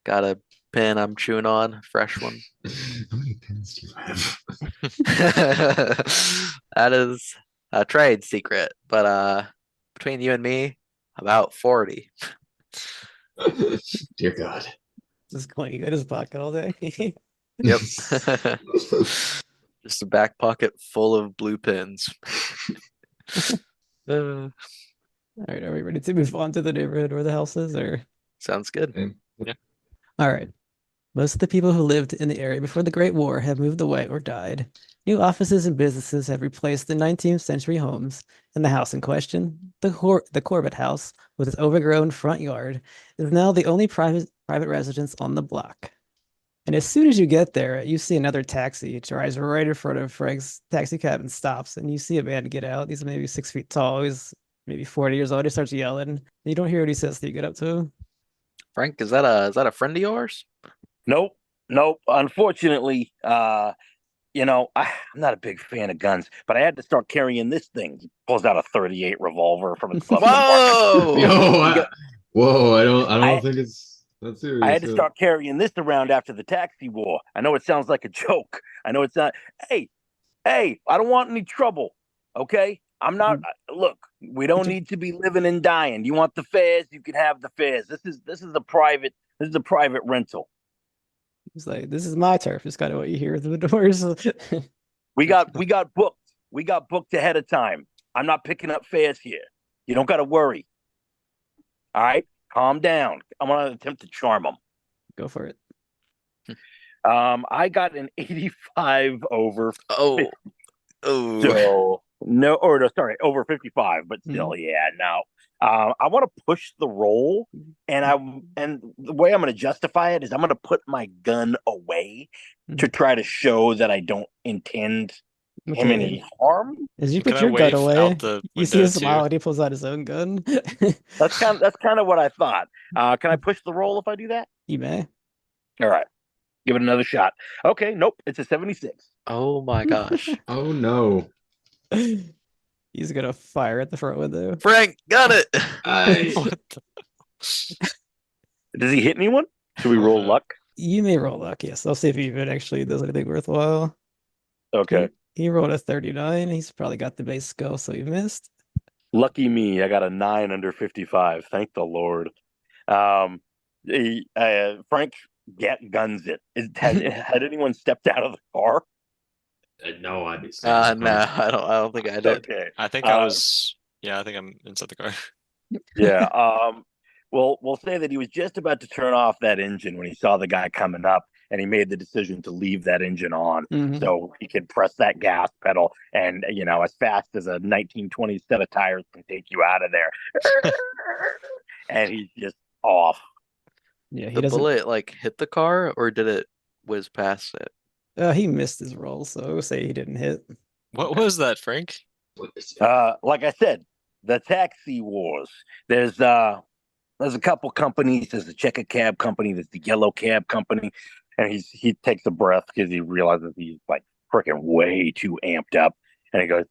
got a pen I'm chewing on, fresh one. How many pens do you have? That is a trade secret, but between you and me, about 40. Dear God. Just going in his pocket all day. Yep. Just a back pocket full of blue pins. All right, are we ready to move on to the neighborhood where the house is, or? Sounds good. Yeah. All right. Most of the people who lived in the area before the Great War have moved away or died. New offices and businesses have replaced the 19th century homes, and the house in question, the Corbett House, with its overgrown front yard, is now the only private residence on the block. And as soon as you get there, you see another taxi. It drives right in front of Frank's taxi cab and stops, and you see a man get out. He's maybe 6 feet tall. He's maybe 40 years old. He starts yelling. And you don't hear what he says till you get up to him. Frank, is that a friend of yours? Nope. Unfortunately, I'm not a big fan of guns, but I had to start carrying this thing. He pulls out a .38 revolver from his glove compartment. Whoa! I don't think it's that serious. I had to start carrying this around after the taxi war. I know it sounds like a joke. I know it's not. Hey, I don't want any trouble. Okay, I'm not. Look, we don't need to be living and dying. You want the fares? You can have the fares. This is a private rental. He's like, "This is my turf." It's kind of what you hear through the doors. We got booked. We got booked ahead of time. I'm not picking up fares here. You don't got to worry. All right, calm down. I'm gonna attempt to charm him. Go for it. I got an 85 over. Oh. 50. So over 55, but still, yeah. No, I want to push the roll, and the way I'm going to justify it is I'm going to put my gun away to try to show that I don't intend him any harm. As you put your gun away, you see a smile, and he pulls out his own gun. That's kind of what I thought. Can I push the roll if I do that? You may. All right, give it another shot. Okay, nope, it's a 76. Oh my gosh. Oh no. He's gonna fire at the front window. Frank, got it. Does he hit anyone? Should we roll luck? You may roll luck, yes. I'll see if he even actually does anything worthwhile. Okay. He rolled a 39. He's probably got the base skill, so he missed. Lucky me, I got a 9 under 55. Thank the Lord. Frank guns it. Had anyone stepped out of the car? No, I'd be. No, I don't think I did. Okay. I think I was. Yeah, I think I'm inside the car. Yeah. We'll say that he was just about to turn off that engine when he saw the guy coming up, and he made the decision to leave that engine on so he could press that gas pedal, and as fast as a 1920 set of tires can take you out of there. And he's just off. Yeah, The bullet hit the car, or did it whiz past it? He missed his roll, so I would say he didn't hit. What was that, Frank? Like I said, the taxi wars. There's a couple companies. There's the checker cab company. There's the yellow cab company. And he takes a breath because he realizes he's like freaking way too amped up. And he goes,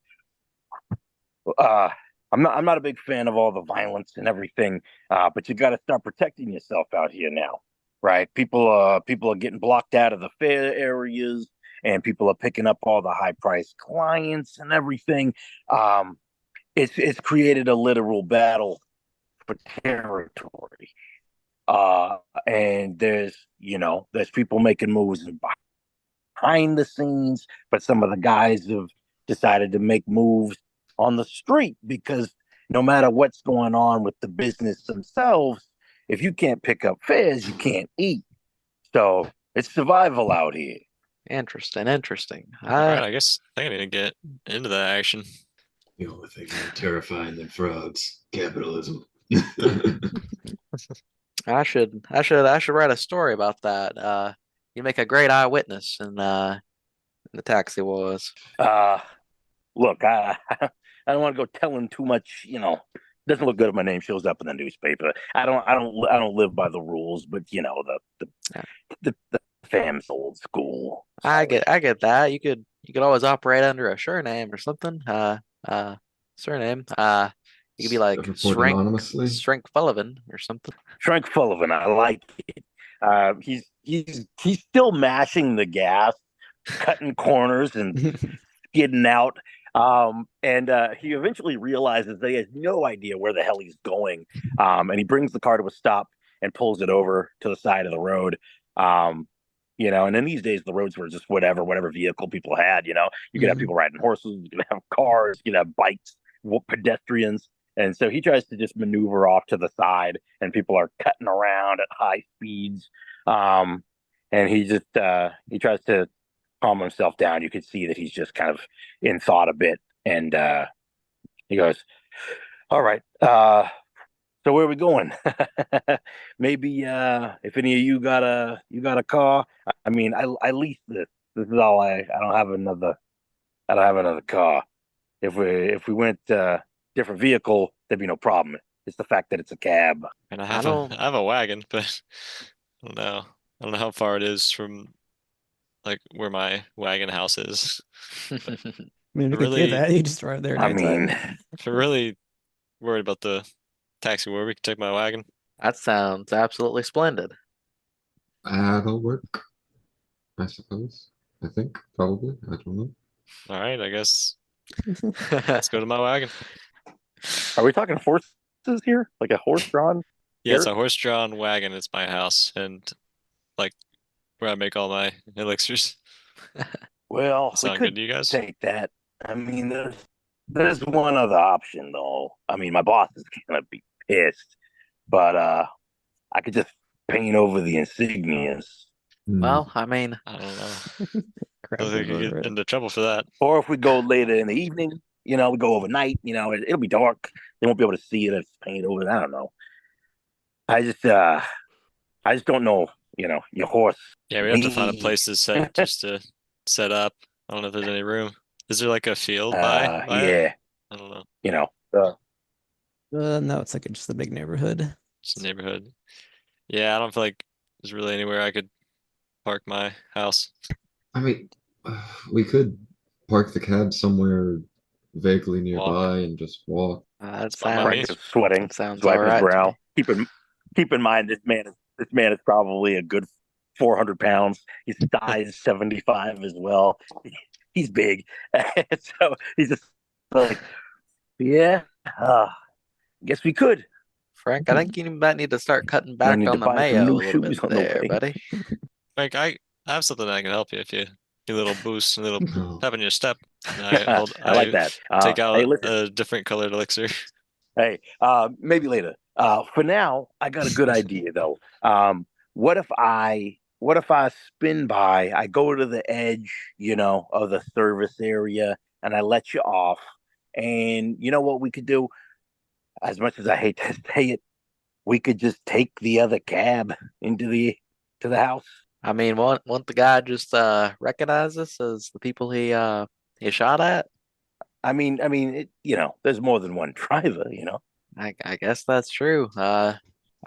I'm not a big fan of all the violence and everything. But you got to start protecting yourself out here now. Right, people are getting blocked out of the fair areas, and people are picking up all the high-priced clients and everything. It's created a literal battle for territory, and there's people making moves behind the scenes, but some of the guys have decided to make moves on the street because no matter what's going on with the business themselves, if you can't pick up fares, you can't eat. So it's survival out here. Interesting, interesting. All right, I guess I think I need to get into that action. The only thing more terrifying than frogs, capitalism. I should write a story about that. You make a great eyewitness in the taxi wars. Look, I don't want to go telling too much. Doesn't look good if my name shows up in the newspaper. I don't live by the rules, but the fam's old school. I get that. You could always operate under a surname or something. Surname. You could be like Report anonymously. Shrink Sullivan or something. Shrink Sullivan, I like it. He's still mashing the gas, cutting corners and skidding out. And he eventually realizes that he has no idea where the hell he's going. And he brings the car to a stop and pulls it over to the side of the road. And in these days, the roads were just whatever vehicle people had. You could have people riding horses, you could have cars, you could have bikes, pedestrians. And so he tries to just maneuver off to the side, and people are cutting around at high speeds. And he tries to calm himself down. You could see that he's just kind of in thought a bit. And he goes, all right, so where are we going? Maybe if any of you got a car. I mean, I leased this. This is all I don't have another car. If we went different vehicle, there'd be no problem. It's the fact that it's a cab. And I have a wagon, but I don't know. I don't know how far it is from like where my wagon house is. I mean, we could do that. You just drive there. I mean, if you're really worried about the taxi where we can take my wagon. That sounds absolutely splendid. That'll work, I suppose. I think, probably. I don't know. All right, I guess. Let's go to my wagon. Are we talking horses here? Like a horse-drawn? Yeah, it's a horse-drawn wagon. It's my house, and like where I make all my elixirs. Well, we Sound could good to you guys? take that. I mean, there's one other option though. I mean, my boss is gonna be pissed, but I could just paint over the insignias. Well, I mean, I don't know. I don't think you get into trouble for that. Or if we go later in the evening, we go overnight. It'll be dark. They won't be able to see it if it's painted over. I don't know. I just don't know. Your horse. Yeah, we have to find a place to set up. I don't know if there's any room. Is there like a field by yeah. it? I don't know. No, it's like just a big neighborhood. Just a neighborhood. Yeah, I don't feel like there's really anywhere I could park my house. I mean, we could park the cab somewhere vaguely nearby and just walk. that Frank sounds is sweating, sounds wiping all his right to brow. me. Keep in mind this man is probably a good 400 pounds. His size 75 as well. He's big, so he's just like, yeah. Guess we could. Frank, I think you might need to start cutting back need on to the buy some mayo new a little bit shoes on the there, way. buddy. Frank, I have something that can help you if you a little boost, a little No. pep in your step. I like that. Take out hey, listen. a different colored elixir. Hey, maybe later. For now, I got a good idea though. What if I spin by? I go to the edge, of the service area, and I let you off. And you know what we could do? As much as I hate to say it, we could just take the other cab to the house. I mean, won't the guy just recognize us as the people he shot at? I mean, there's more than one driver, I guess that's true.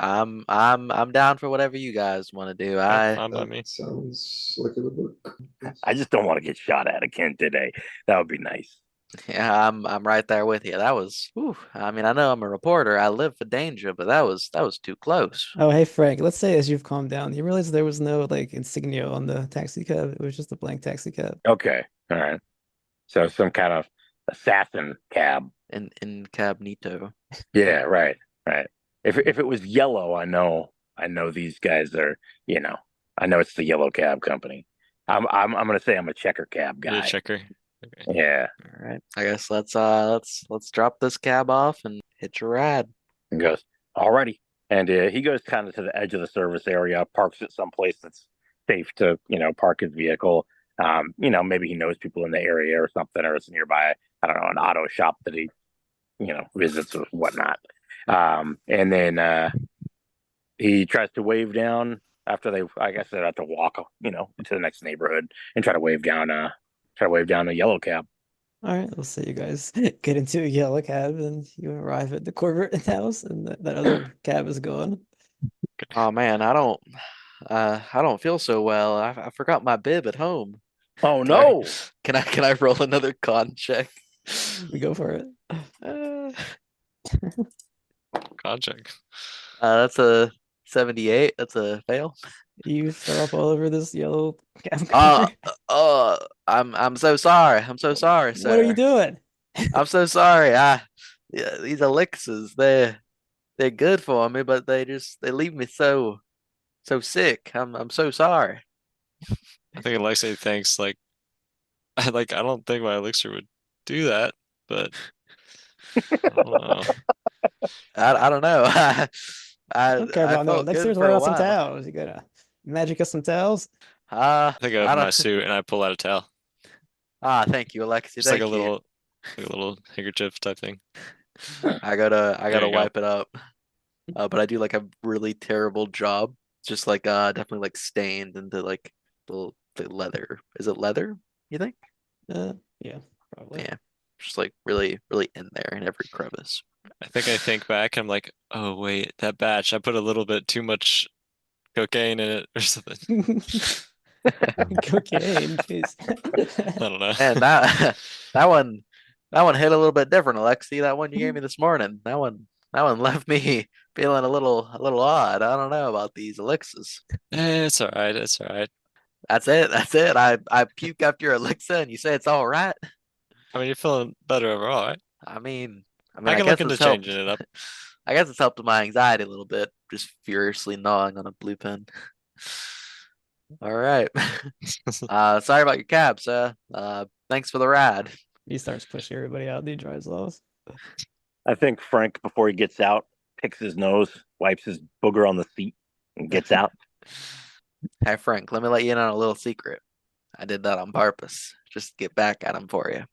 I'm down for whatever you guys want to do. Fine by me. Sounds like it would work. I just don't want to get shot at again today. That would be nice. Yeah, I'm right there with you. That was, whew, I mean, I know I'm a reporter. I live for danger, but that was too close. Oh, hey Frank. Let's say as you've calmed down, you realize there was no like insignia on the taxi cab. It was just a blank taxi cab. Okay, all right. So some kind of assassin cab. Incognito. Yeah, right. If it was yellow, I know these guys are. I know it's the yellow cab company. I'm gonna say I'm a checker cab You're a guy. checker. Okay. Yeah. All right. I guess let's drop this cab off and hit your ride. And goes, alrighty. And he goes kind of to the edge of the service area, parks at some place that's safe to, park his vehicle. Maybe he knows people in the area or something, or it's nearby, I don't know, an auto shop that he, visits or whatnot. And then he tries to wave down after I guess they have to walk, to the next neighborhood and try to wave down a yellow cab. All right, let's say you guys get into a yellow cab and you arrive at the corporate house, and that other cab is gone. Oh man, I don't feel so well. I forgot my bib at home. Oh Can I- no! Can I roll another con check? We go for it. Uh, Con check. that's a 78. That's a fail. You throw up all over this yellow cab Uh, car. I'm so sorry. I'm so sorry, sir. What are you doing? I'm so sorry. Yeah, these elixirs, they're good for me, but they leave me so sick. I'm so sorry. I think Alexei thinks like I don't think my elixir would do that, but I don't know. I don't know. I don't care about no felt good elixirs. for What a about some while. towels? You got a magic of some towels? I think I I open my don't. suit and I pull out a towel. Thank you, Alexi. Just like Thank a you. little handkerchief type thing. I gotta you go. wipe it up. But I do like a really terrible job. Just like definitely like stained into like the leather. Is it leather, you think? Yeah, probably. Yeah. Just like really, really in there in every crevice. I think back, I'm like, oh wait, that batch, I put a little bit too much cocaine in it or something. Cocaine, jeez. I don't know. And that one hit a little bit different, Alexi. That one you gave me this morning. That one left me feeling a little odd. I don't know about these elixirs. It's all right. It's all right. That's it. That's it. I puke up your elixir and you say it's all right. I mean, you're feeling better overall, right? I mean, I can guess look into it's helped. changing it up. I guess it's helped with my anxiety a little bit, just furiously gnawing on a blue pen. All right. Sorry about your cab, sir. Thanks for the ride. He starts pushing everybody out and he drives off. I think Frank, before he gets out, picks his nose, wipes his booger on the seat, and gets out. Hey, Frank, let me let you in on a little secret. I did that on purpose, just to get back at him for you.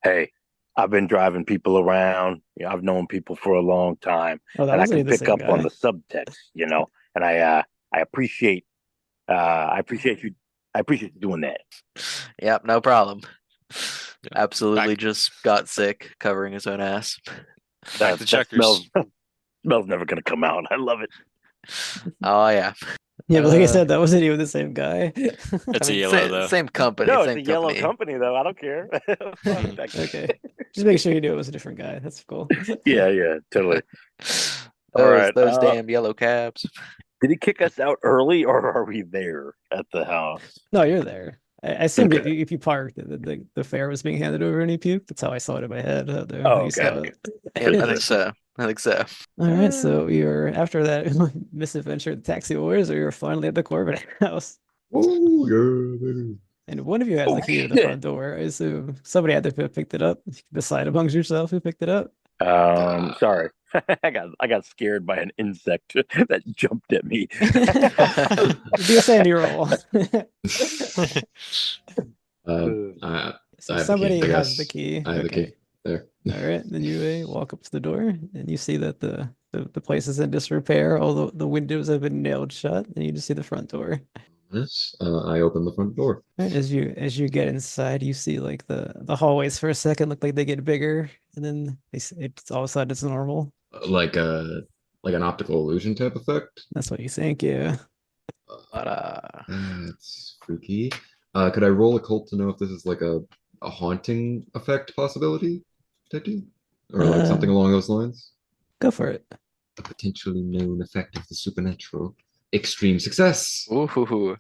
Hey, I've been driving people around. I've known people for a long time, Oh, that and I wasn't can the pick same up on guy. the subtext, And I appreciate you. I appreciate you doing that. Yep, no problem. Yeah. Absolutely just got sick covering his own ass. Back to That checkers. smells never gonna come out. I love it. Oh, yeah. Yeah, but like I Uh, said, that wasn't even the same guy. It's I a mean, yellow though. same company. No, same it's a yellow company. company though. I don't care. Okay. Just make sure you knew it was a different guy. That's cool. Yeah, totally. All Those, right, those damn yellow cabs. Did he kick us out early, or are we there at the house? No, you're there. I assumed Okay. if you parked, the fare was being handed over and he puked. That's how I saw it in my head. How Oh, you okay, saw okay. it. Yeah, I think so. I think so. All right, so you're after that misadventure at the Taxi Wars, or you're finally at the Corbett house. Oh, yeah. And one of you has Oh, the key to the shit. front door. I assume somebody had to have picked it up. Decide amongst yourself who picked it up. Sorry. I got scared by an insect that jumped at me. Do a sandy roll. I So have the key, somebody I has the guess. key. I have the Okay. key. There. All right. Then you walk up to the door and you see that the place is in disrepair. All the windows have been nailed shut, and you just see the front door. Yes, I open the front door. Right, as you get inside, you see like the hallways for a second look like they get bigger, and then it's all of a sudden it's normal. Like an optical illusion type effect. That's what you think, yeah. But That's freaky. Could I roll occult to know if this is like a haunting effect possibility type deal? Or like something along those lines? Go for it. A potentially known effect of the supernatural. Extreme success. ooh.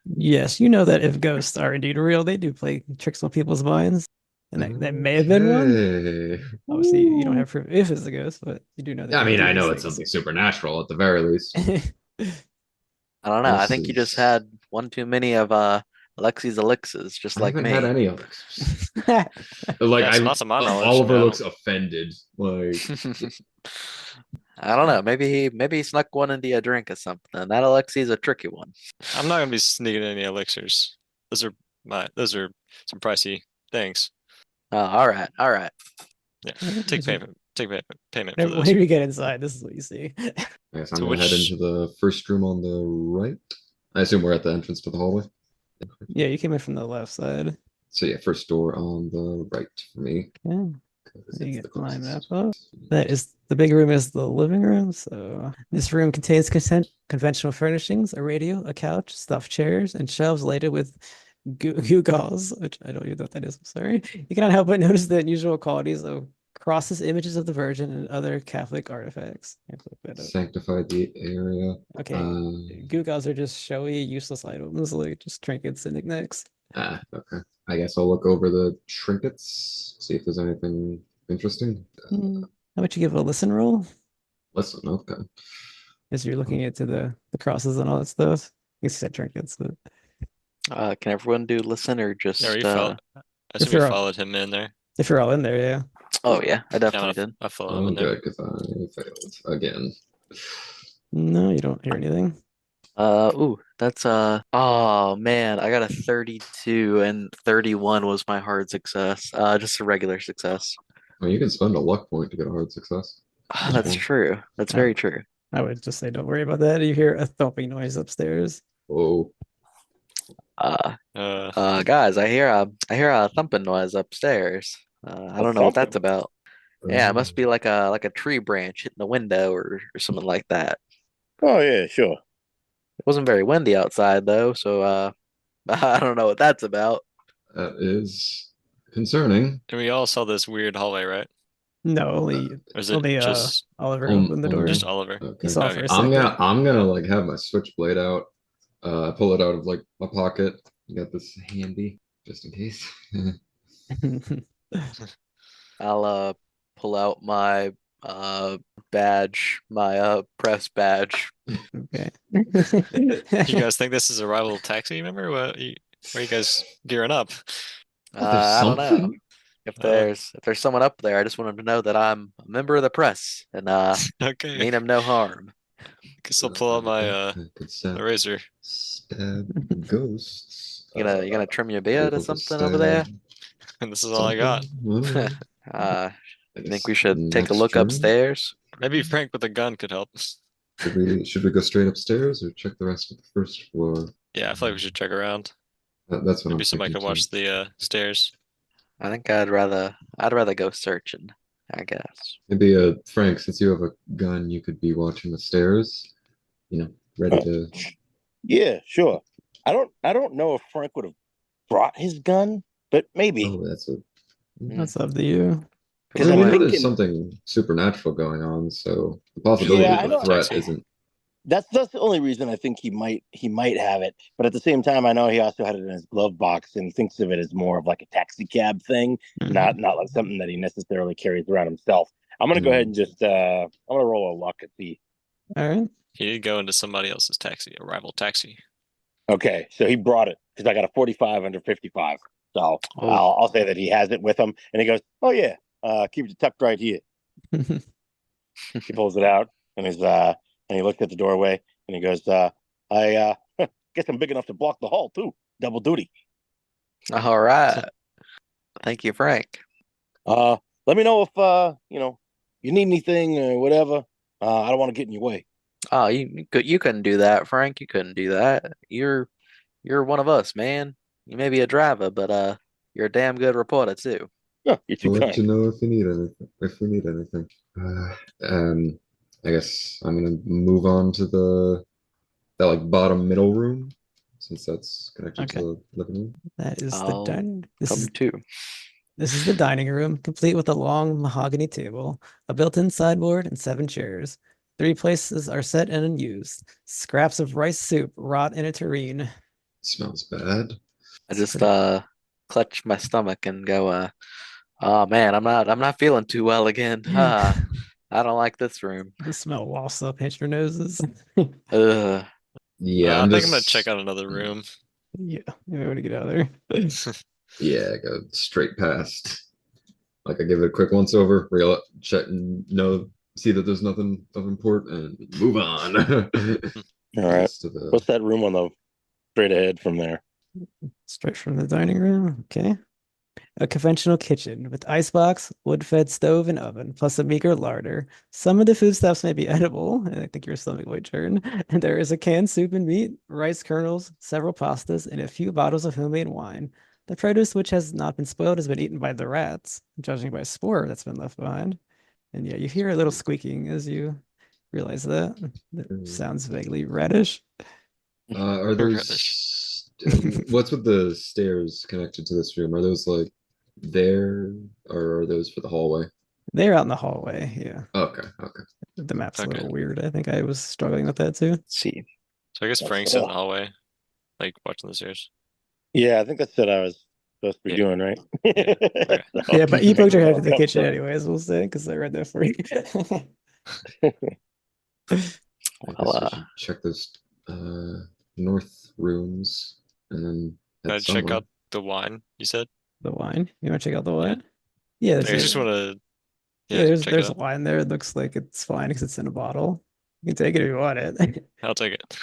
Yes, you know that if ghosts are indeed real, they do play tricks on people's minds, and that may have been one. Okay. Obviously, you don't have proof if it's a ghost, but you do know that. I mean, they do I know these it's something supernatural at the very least. I don't know. I think you just had one too many of Alexei's elixirs, just I like haven't me. had any elixirs. I Like Yeah, so not to my knowledge, Oliver no. looks offended. Like I don't know. Maybe he snuck one into a drink or something. That Alexei's a tricky one. I'm not gonna be sneaking any elixirs. Those are some pricey things. Oh, all right, all right. Yeah, Yeah, take is it- payment for those. Whenever we get inside, this is what you see. I guess I'm So gonna head which- into the first room on the right. I assume we're at the entrance to the hallway. Yeah, you came in from the left side. So yeah, first door on the right for me. Yeah. 'Cause You it's get the my map closest. up. That is the big room is the living room. So this room contains conventional furnishings, a radio, a couch, stuffed chairs, and shelves laden with gewgaws, which I don't even know what that is. I'm sorry. You cannot help but notice the unusual qualities of crosses, images of the Virgin, and other Catholic artifacts. I have to look that up. Sanctify the area. Okay, Uh, gewgaws are just showy, useless items, like just trinkets and knickknacks. Okay. I guess I'll look over the trinkets, see if there's anything interesting. How about you give it a listen roll? Listen, okay. As you're looking into the crosses and all that stuff. You said trinkets, but Can everyone do listen or just? Yeah, you followed. I assume they're you all- followed him in there. if you're all in there, yeah. Oh yeah, I Yeah, definitely did. I followed him Oh, in there. good, because I failed again. No, you don't hear anything. Ooh, that's oh man, I got a 32 and 31 was my hard success. Just a regular success. Well, you can spend a luck point to get a hard success. That's one. true. That's Oh. very true. I would just say don't worry about that. You hear a thumping noise upstairs. Oh, Guys, I hear a thumping noise upstairs. I don't know what that's thumping? about. Yeah, it must be like a tree branch hitting a window or something like that. Oh yeah, sure. It wasn't very windy outside though, so I don't know what that's about. that is concerning. And we all saw this weird hallway, right? No, only Or is it only just Oliver Um, opened the door. just Oliver? Okay. saw it for a I'm second. gonna like have my switchblade out. I pull it out of like my pocket. You got this handy just in case. I'll pull out my badge, my press badge. Okay. You guys think this is a rival taxi? Remember what? Where are you guys gearing up? Well, there's I don't know. something. If there's someone up there, I just wanted to know that I'm a member of the press and Okay, mean him no harm. guess I'll pull out my I could stab, eraser. stab ghosts. You gonna trim your beard or able to something over there? stab And this is all I got. something. I I think guess we should take a next look turn. upstairs. Maybe Frank with a gun could help. Should we go straight upstairs or check the rest of the first floor? Yeah, I feel like we should check around. That's what Maybe I'm somebody thinking could watch too. the stairs. I think I'd rather go searching, I guess. Maybe Frank, since you have a gun, you could be watching the stairs. Ready to. Yeah, sure. I don't know if Frank would have brought his gun, but maybe. Oh, that's a. That's up to you. Because I I'm mean, thinking- there's something supernatural going on, so the possibility Yeah, I of know. a threat isn't. That's the only reason I think he might have it. But at the same time, I know he also had it in his glove box and thinks of it as more of like a taxi cab thing, not like something that he necessarily carries around himself. I'm gonna go ahead and just I'm gonna roll a luck and see. All right. He did go into somebody else's taxi, a rival taxi. Okay, so he brought it because I got a 45 under 55. So Oh. I'll say that he has it with him, and he goes, "Oh yeah, keep it tucked right here." He pulls it out and he looks at the doorway and he goes, "I guess I'm big enough to block the hall too. Double duty. All right. Thank you, Frank. Let me know if you need anything or whatever. I don't want to get in your way." Oh, you couldn't do that, Frank. You couldn't do that. You're one of us, man. You may be a driver, but you're a damn good reporter too. You're too I'll let kind. you know if you need anything. If we need anything. I guess I'm gonna move on to that like bottom middle room, since that's connected Okay. to the living room. That is the I'll dining. Come too. This is the dining room, complete with a long mahogany table, a built-in sideboard, and 7 chairs. 3 places are set and unused. Scraps of rice soup rot in a tureen. Smells bad. I just clutch my stomach and go, oh man, I'm not feeling too well again. I don't like this room. The smell wafts up, hit your noses. Ugh. Yeah, I I'm think I'm just. gonna check out another room. Yeah, we want to get out of there. Yeah, go straight past. Like I give it a quick once over, reel it, check, and see that there's nothing of import, and move on. All right. To the What's that room on the straight ahead from there? Straight from the dining room. Okay. A conventional kitchen with icebox, wood-fed stove and oven, plus a meager larder. Some of the foodstuffs may be edible, and I think your stomach might turn. And there is a canned soup and meat, rice kernels, several pastas, and a few bottles of homemade wine. The produce, which has not been spoiled, has been eaten by the rats, judging by a spore that's been left behind. And yeah, you hear a little squeaking as you realize that. That sounds vaguely reddish. Are those what's with the stairs connected to this room? Are those like there, or are those for the hallway? They're out in the hallway. Yeah. Okay, okay. The map's a Okay. little weird. I think I was struggling with that too. Let's see. So I guess That's Frank's in the cool. hallway, like watching the stairs. Yeah, I think that's what I was supposed to be Yeah. doing, right? Okay. So, Yeah, but you poked your head into the Comes kitchen up. anyways, we'll say, because I read that for you. I Well, guess I should check those north rooms and then Can I head check somewhere. out the wine you said? The wine. You want to check out the wine? Yeah, I just want to, yeah, there's check it out. wine there. It looks like it's fine because it's in a bottle. You can take it if you want it. I'll take it.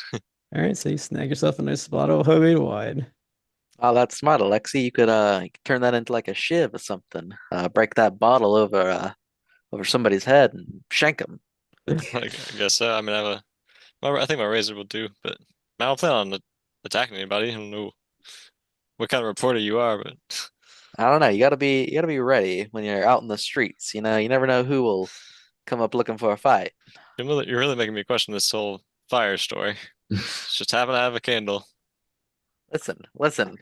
All right, so you snag yourself a nice bottle of homemade wine. oh, that's smart, Alexei. You could turn that into like a shiv or something. Break that bottle over somebody's head and shank them. I guess so. I mean, I think my razor will do, but I don't plan on attacking anybody. I don't know what kind of reporter you are, but I don't know. You gotta be ready when you're out in the streets. You know, you never know who will come up looking for a fight. you're really making me question this whole fire story. Just happen to have a candle. Listen.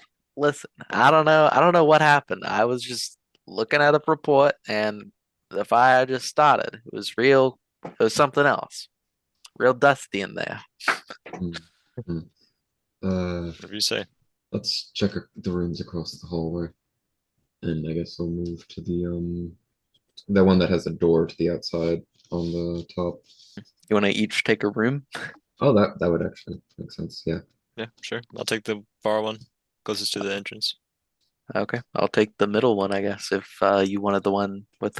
I don't know what happened. I was just looking at a report and the fire just started. It was real. It was something else. Real dusty in there. Mhm. Whatever you say. Let's check the rooms across the hallway, and I guess I'll move to the that one that has a door to the outside on the top. You want to each take a room? Oh, that would actually make sense. Yeah. Yeah, sure. I'll take the bar one closest to the entrance. Okay, I'll take the middle one, I guess, if you wanted the one with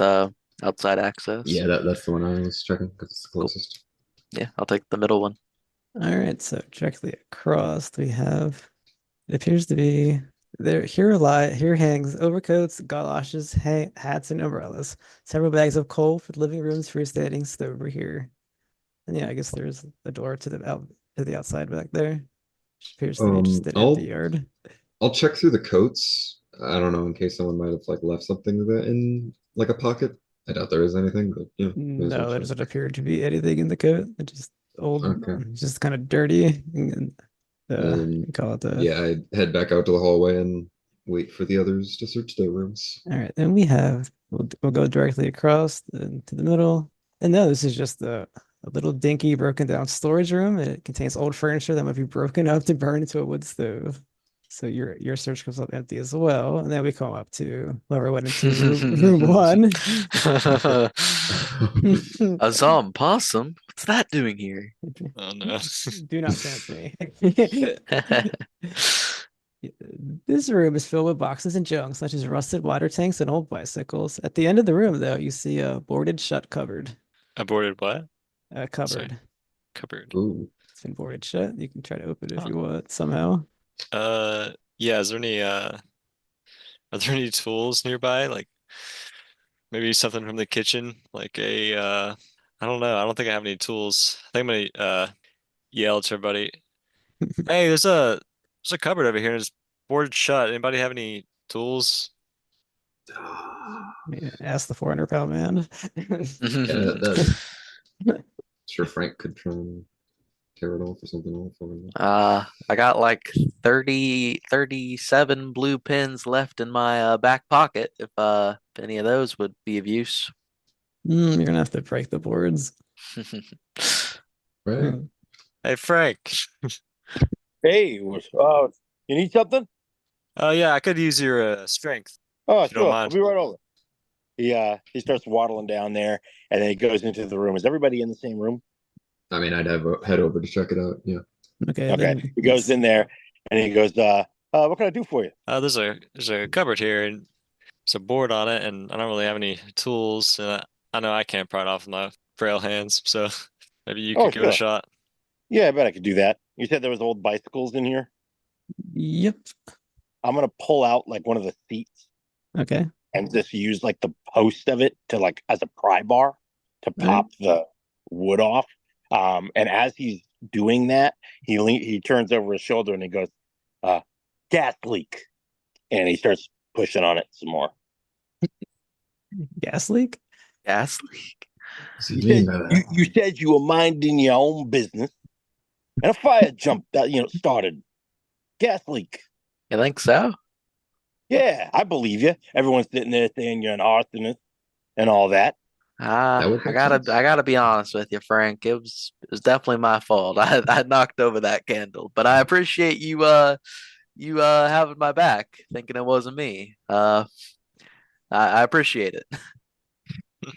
outside access. Yeah, that's the one I was checking because it's the closest. Yeah, I'll take the middle one. All right, so directly across we have. It appears to be there. Here hangs overcoats, galoshes, hats, and umbrellas. Several bags of coal for the living rooms, freestanding stove over here. And yeah, I guess there's a door to the outside back there. Which appears to be just an empty yard. I'll check through the coats. I don't know, in case someone might have like left something in like a pocket. I doubt there is anything, but yeah. No, there doesn't appear to be anything in the coat. It's just old, Okay. just kind of dirty. And, you call it the. Yeah, I head back out to the hallway and wait for the others to search their rooms. All right, then we'll go directly across to the middle. And no, this is just a little dinky, broken down storage room. It contains old furniture that might be broken up to burn into a wood stove. So your search comes up empty as well, and then we come up to whoever went into room one. A zombie possum? What's that doing here? Oh no. Do not tempt me. This room is filled with boxes and junk, such as rusted water tanks and old bicycles. At the end of the room, though, you see a boarded shut cupboard. Aborted what? A cupboard. Sorry. Cupboard. Ooh. It's been boarded shut. You can try to open it if you want somehow. Yeah, is there any are there any tools nearby? Like maybe something from the kitchen? Like I don't know. I don't think I have any tools. I think I'm gonna yell to everybody. Hey, there's a cupboard over here and it's boarded shut. Anybody have any tools? Yeah, ask the 400-pound man. Sure, Frank could try and tear it off or something awful. I got like 37 blue pins left in my back pocket. If any of those would be of use. You're gonna have to break the boards. Right. Hey, Frank. Hey, you need something? Yeah, I could use your strength. Oh, If you don't sure. I'll mind. be right over. He starts waddling down there, and then he goes into the room. Is everybody in the same room? I mean, I'd head over to check it out. Yeah. Okay. Okay. then He goes in there, And he goes, what can I do for you? There's a cupboard here and there's a board on it, and I don't really have any tools. And I know I can't pry it off with my frail hands, so maybe you Oh, could give it a sure. shot. Yeah, I bet I could do that. You said there was old bicycles in here. Yep. I'm gonna pull out like one of the seats Okay. and just use like the post of it to like as a pry bar to pop the wood off. And as he's doing that, he turns over his shoulder and he goes, gas leak. And he starts pushing on it some more. Gas leak? Gas leak. What's he mean by that? You said you were minding your own business, and a fire jumped out, started. Gas leak. You think so? Yeah, I believe you. Everyone's sitting there saying you're an arsonist and all that. That would I make gotta sense. I gotta be honest with you, Frank. It was definitely my fault. I knocked over that candle, but I appreciate you having my back, thinking it wasn't me. I appreciate it.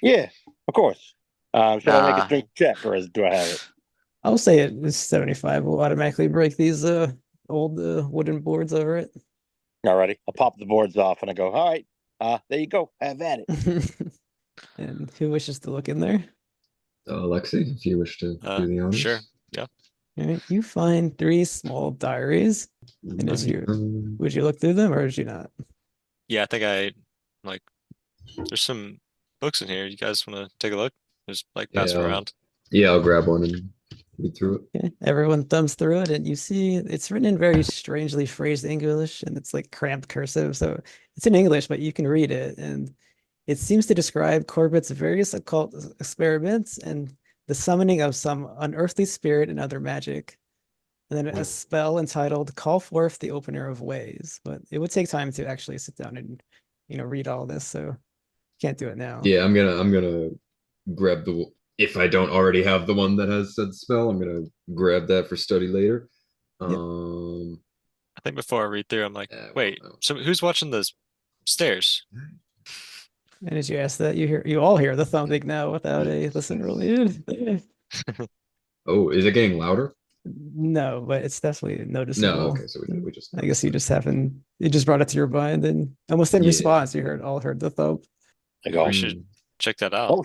Yeah, of course. Should I make a Nah. strength check, or do I have it? I'll say it is 75. We'll automatically break these old wooden boards over it. Alrighty, I'll pop the boards off, and I go, all right, there you go. Have at it. And who wishes to look in there? Alexei, if you wish to do the honors. Sure. All right, you find 3 small diaries. And as you would you look through them or would you not? Yeah, I think there's some books in here. You guys want to take a look? Just like pass them Yeah. around. Yeah, I'll grab one and read through it. Okay, everyone thumbs through it, and you see it's written in very strangely phrased English, and it's like cramped cursive. So it's in English, but you can read it, and it seems to describe Corbett's various occult experiments and the summoning of some unearthly spirit and other magic. And then a spell entitled "Call Forth the Opener of Ways." But it would take time to actually sit down and read all this, so can't do it now. Yeah, I'm gonna grab if I don't already have the one that has said spell, I'm gonna grab that for study later. Yep. I think before I read through, I'm like, wait, no. so who's watching the stairs? And as you ask that, you all hear the thumping now without a listen roll needed. Oh, is it getting louder? No, but it's definitely noticeable. No, okay, so we just I guess you just brought it to your mind, and almost in Yeah. response, you heard the thump. I go, We should check that out. oh,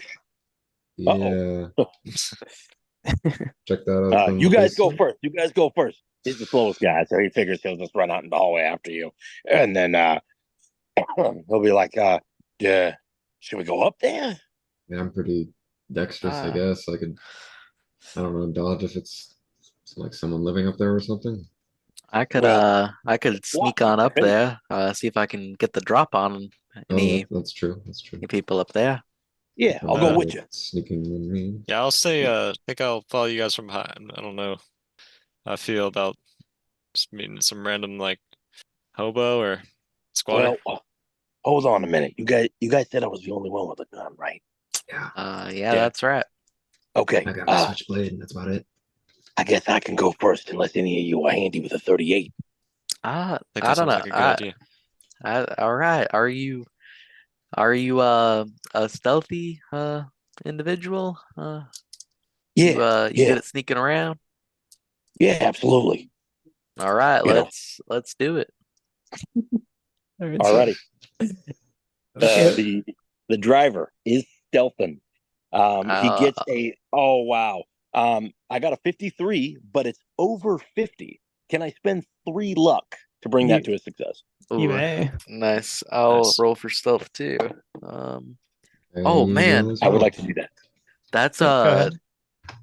Yeah. Check that out. from you the guys go basement. first. You guys go first. He's the slowest guy, so he figures he'll just run out in the hallway after you. And then he'll be like, yeah, should we go up there? Yeah, I'm pretty dexterous, I guess. I don't know, dodge if it's like someone living up there or something. I could sneak on up there, see if I can get the drop on any That's true. That's true. people up there. Yeah, I'll go with you. Sneaking in me. Yeah, I'll say, I think I'll follow you guys from behind. I don't know how I feel about just meeting some random like hobo or squatter. Well, hold on a minute. You guys said I was the only one with a gun, right? Yeah. Yeah, that's right. Okay. I got my switchblade, and that's about it. I guess I can go first unless any of you are handy with a 38. I think I that don't sounds know. like a good idea. All right. Are you a stealthy individual? You good at sneaking around? Yeah, absolutely. All right, let's do it. Alrighty. Okay. The driver is stealthing. He gets I got a 53, but it's over 50. Can I spend 3 luck to bring that to a success? You Ooh, may. nice. I'll Nice. roll for stealth too. Oh There you man, go as I would well. like to do that. that's Go ahead.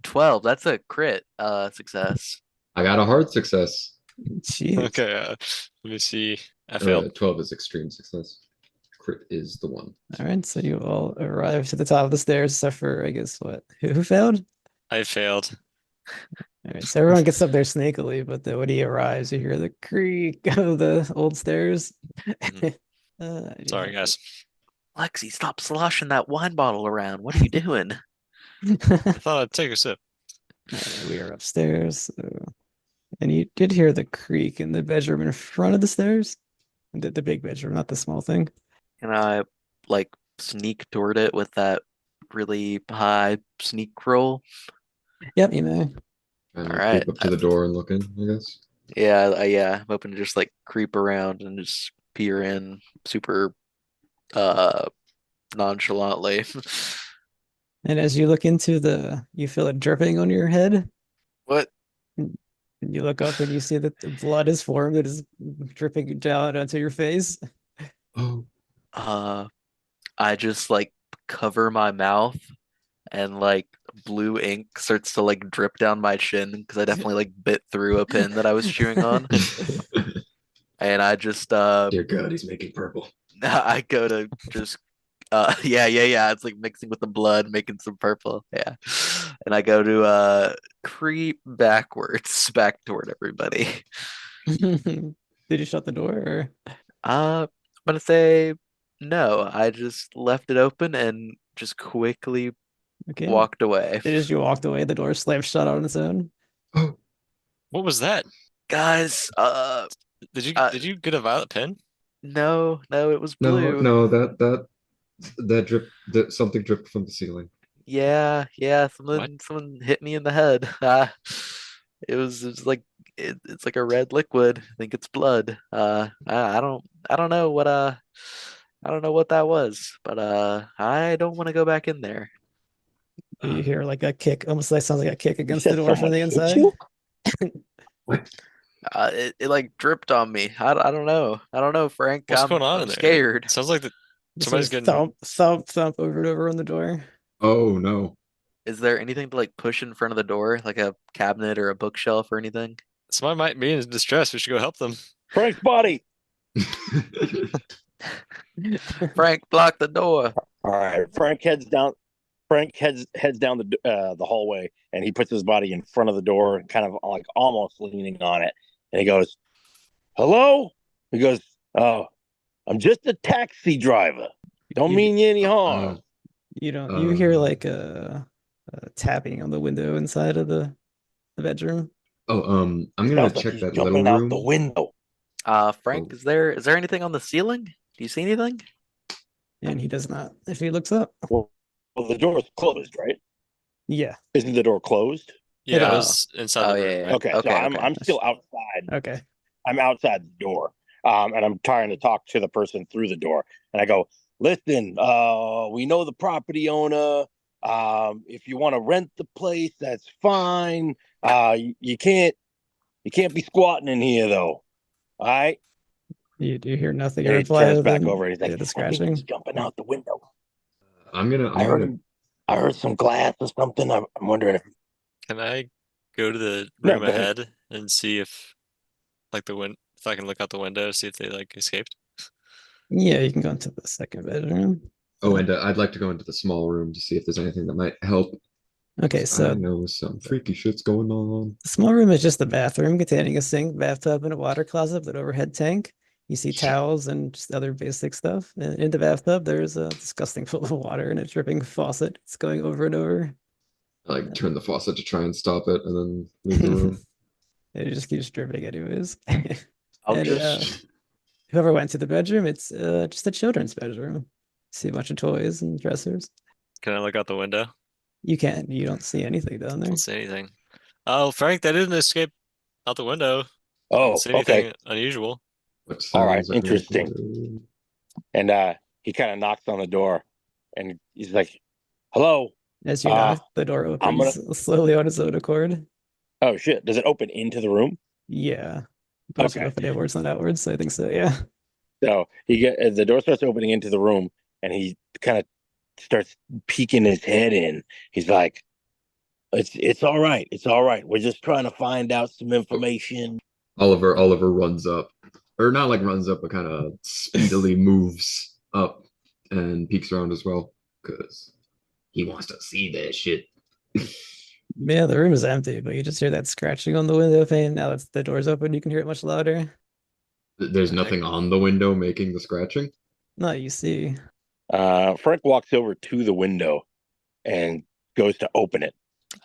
12. That's a crit success. I got a hard success. Jeez. Okay, let me see. I failed. 12 is extreme success. Crit is the one. All right, so you all arrive to the top of the stairs, except for I guess what? Who failed? I failed. All right, so everyone gets up there snakily, but when he arrives, you hear the creak of the old stairs. Sorry, guys. Lexi, stop sloshing that wine bottle around. What are you doing? I thought I'd take a sip. We are upstairs, and you did hear the creak in the bedroom in front of the stairs, the big bedroom, not the small thing. Can I like sneak toward it with that really high sneak roll? Yep, you may. And All right. creep up to the door and look in, I guess. Yeah, I'm hoping to just like creep around and just peer in super uh nonchalantly. And as you look into you feel it dripping on your head. What? And you look up and you see that the blood is formed. It is dripping down onto your face. Oh, Uh, I just like cover my mouth and like blue ink starts to like drip down my chin because I definitely like bit through a pin that I was chewing on. And I just dear God, he's making purple. I go to just yeah. It's like mixing with the blood, making some purple. Yeah. And I go to creep backwards back toward everybody. Did you shut the door or? I'm gonna say no. I just left it open and just quickly Okay. walked away. As you walked away, the door slammed shut on its own. Oh, What was that? Guys, Did you get a violet pen? no, it was no, blue. no, that drip, that something dripped from the ceiling. Yeah, What? someone hit me in the head. It was like it's like a red liquid. I think it's blood. I don't know what I don't know what that was, but I don't want to go back in there. You hear like a kick, almost like sounds like a kick You against the said door from someone the hit inside. you? What? It like dripped on me. I don't know. I don't know, Frank. What's going on I'm in there? scared. Sounds like You somebody's see getting. thump, thump, thump over and over on the door. Oh no. Is there anything to like push in front of the door, like a cabinet or a bookshelf or anything? Somebody might be in distress. We should go help them. Frank's body. Frank, block the door. All right. Frank heads down the hallway, and he puts his body in front of the door, kind of like almost leaning on it. And he goes, "Hello." He goes, "Oh, I'm just a taxi driver. Don't You- mean you any harm." You don't. You hear like a tapping on the window inside of the bedroom. I'm gonna Sounds like check he's that little jumping out the room. window. Frank, Oh. is there anything on the ceiling? Do you see anything? And he does not. If he looks up, Well, the door's closed, right? yeah. Isn't the door closed? Yeah, it Oh. was inside Oh the yeah, room, yeah. right? Okay, so Okay, I'm okay. I'm still outside. Okay. I'm outside the door, and I'm trying to talk to the person through the door. And I go, "Listen, we know the property owner. If you want to rent the place, that's fine. You can't be squatting in here though. All right." You do hear nothing. You And he reply turns other back than over, and he's like, the "I think scratching. he's jumping out the window. I'm gonna I heard some glass or something. I'm wondering if Can I go to the No, room go ahead. ahead and see if like if I can look out the window, see if they like escaped? Yeah, you can go into the second bedroom. Oh, and I'd like to go into the small room to see if there's anything that might help. Okay, I so know some freaky shit's going on. the small room is just the bathroom containing a sink, bathtub, and a water closet with an overhead tank. You see towels and just other basic stuff. And in the bathtub, there's a disgusting full of water and a dripping faucet. It's going over and over. I like turn the faucet to try and stop it, and then leave the room. It just keeps dripping anyways. I'll And, just whoever went to the bedroom, it's just a children's bedroom. See a bunch of toys and dressers. Can I look out the window? You can't. You don't see anything down there. Don't see anything. Oh, Frank, that didn't escape out the window. Oh, Don't see okay. anything unusual. What All right, sounds are coming from interesting. the room? And he kind of knocks on the door, and he's like, "Hello." As you Uh, knock, the door I'm opens slowly on its own accord. Oh shit! Does it open into the room? Yeah. But it's Okay. open inwards, not outwards. So I think so, yeah. So the door starts opening into the room, and he kind of starts peeking his head in. He's like, "It's all right. It's all right. We're just trying to find out some information." Oliver runs up, or not like runs up, but kind of speedily moves up and peeks around as well, because he wants to see that shit. Yeah, the room is empty, but you just hear that scratching on the window pane. Now that the door's open, you can hear it much louder. There's Heck. nothing on the window making the scratching. No, you see. Frank walks over to the window and goes to open it.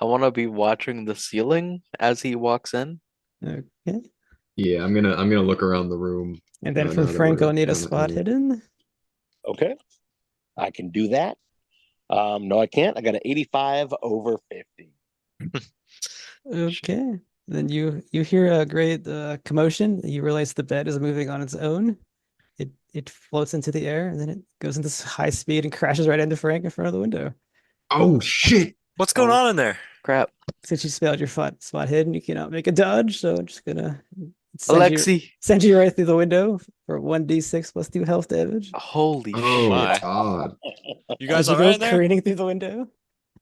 I want to be watching the ceiling as he walks in. Okay. Yeah, I'm gonna look around the room. And then now from that Frank, we're I'll need a kinda spot in. hidden. Okay, I can do that. No, I can't. I got an 85 over 50. Okay. Then you hear a great commotion. You realize the bed is moving on its own. It floats into the air and then it goes into high speed and crashes right into Frank in front of the window. Oh shit! What's going on in there? Crap. Since you spelled your spot hidden, you cannot make a dodge. So I'm just gonna send Alexei. send you right through the window for 1d6 plus 2 health damage. Holy Oh my. shit. god! You guys As you all right go in there? careening through the window.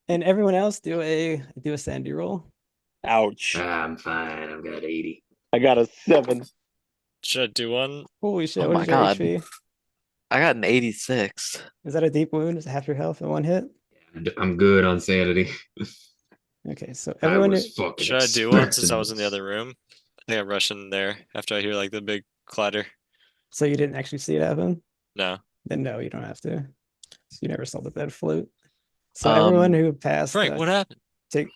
And everyone else do a sandy roll. Ouch. I'm fine. I've got 80. I got a 7. Should I do one? Holy shit! Oh What my is your God. HP? I got an 86. Is that a deep wound? Is it half your health in one hit? I'm good on sanity. Okay, so I everyone. was fucking Should I do one since I expecting was in the this. other room? I think I rush in there after I hear like the big clatter. So you didn't actually see it happen? No. Then no, you don't have to. So you never saw the bed float. So everyone who passed. Frank, what happened?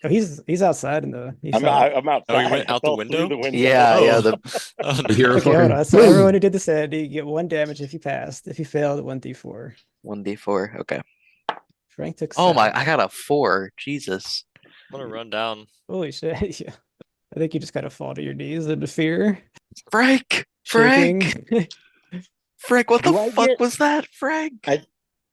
He's outside in the. He I'm fell. out, I'm outside. Oh, he went I out the fell through window? the window. Yeah, Oh. yeah. The Oh, You hear a Okay, hold fucking on. So boom. everyone who did the sandy, you get 1 damage if you passed. If you failed, 1d4. 1d4. Okay. Frank took. Oh my, 7. I got a 4. Jesus. I'm gonna run down. Holy shit! Yeah, I think you just kind of fall to your knees in fear, Frank! shaking. Frank! Frank, what the Do I fuck get- was that, Frank?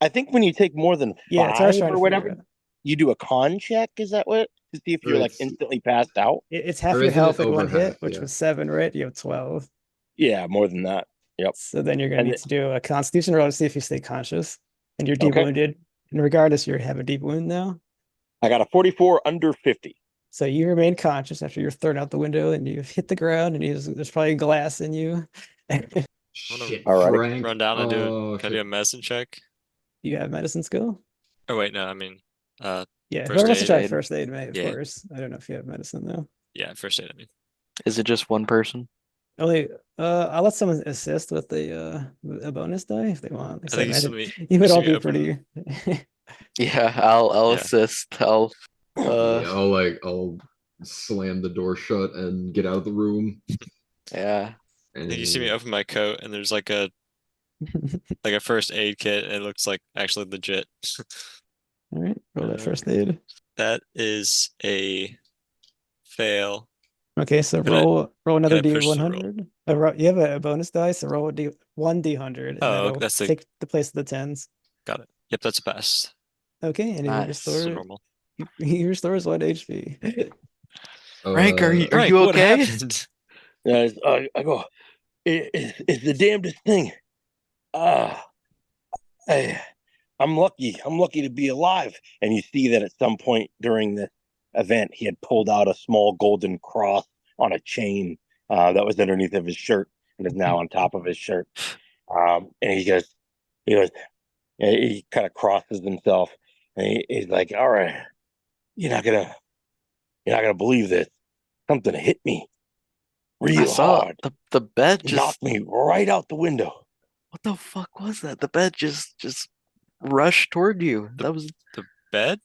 I think when you take more than 5 Yeah, that's what I was trying or to whatever, figure out. you do a con check. Is that what? To see if Or you're like it's- instantly passed out? It's half Or your isn't it health in over one hit, half? which Yeah. was 7, right? You have 12. Yeah, more than that. Yep. So then you're gonna And need to do a Constitution roll to see if you stay conscious, and you're deep Okay. wounded. And regardless, you have a deep wound now. I got a 44 under 50. So you remain conscious after you're thrown out the window and you've hit the ground, and there's probably glass in you. Shit, Alrighty. Frank. Run down and Oh, can I do a medicine check? You have medicine skill? Oh wait, no, I mean Yeah, First whoever wants to try aid. first aid may, of Yeah. course. I don't know if you have medicine though. yeah, first aid, I mean. Is it just one person? Only I'll let someone assist with a bonus die if they want. I So think you imagine- see me you would see all me be open- pretty. Yeah, I'll Yeah. assist. I'll yeah, I'll slam the door shut and get out of the room. yeah. I think you see me open my coat and there's like a first aid kit and it looks like actually legit. All right, roll that Uh, first aid. That is a fail. Okay, so Can I- roll another can I push the roll? D100. You have a bonus die, so roll one D100, and Oh, that'll that's the- take the place of the 10s. Got it. Yep, that's a pass. Okay, and Nice. So he normal. he restores 1 HP. Frank, are you Frank, you what okay? happened? I go, it's the damnedest thing. I'm lucky. I'm lucky to be alive. And you see that at some point during the event, he had pulled out a small golden cross on a chain that was underneath of his shirt and is now on top of his shirt. And he kind of crosses himself, and he's like, "All right, you're not gonna believe this. Something hit me I real saw hard. the bed It just knocked me right out the window." what the fuck was that? The bed just rushed toward you. That was Bed?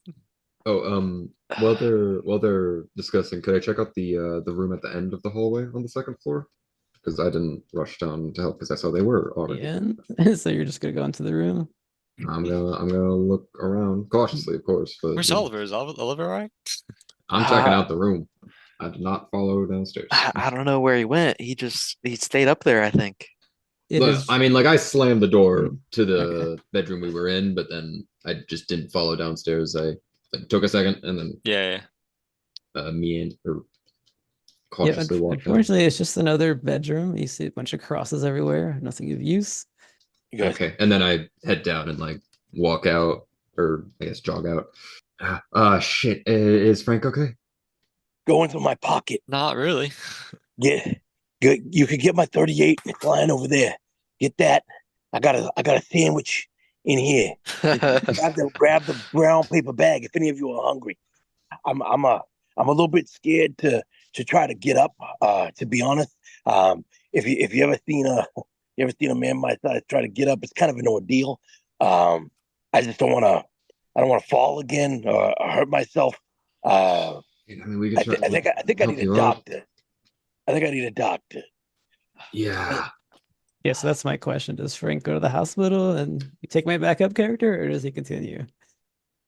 Oh, while they're discussing, could I check out the room at the end of the hallway on the second floor? Because I didn't rush down to help because I saw they were already. Yeah, so you're just gonna go into the room. I'm gonna look around cautiously, of course, but Where's you know, Oliver? Is Oliver all right? I'm checking out the room. I did not follow downstairs. I don't know where he went. He stayed up there, I think. It Look, is. I mean, like I slammed the door Mm, to the okay. bedroom we were in, but then I just didn't follow downstairs. I took a second and then Yeah. cautiously walked down. Unfortunately, it's just another bedroom. You see a bunch of crosses everywhere, nothing of use. You guys, Okay, and then I head down and like walk out, or I guess jog out. Shit. Is Frank okay? go into my pocket. Not really. Get, you could get my 38. It's lying over there. Get that. I got a sandwich in here. Grab the brown paper bag if any of you are hungry. I'm a little bit scared to try to get up. To be honest, if you ever seen a man my size try to get up, it's kind of an ordeal. I just don't want to fall again or hurt myself. I mean, we could try. I think I help need a you out. doctor. I think I need a doctor. Yeah. Yeah, so that's my question. Does Frank go to the hospital and you take my backup character, or does he continue?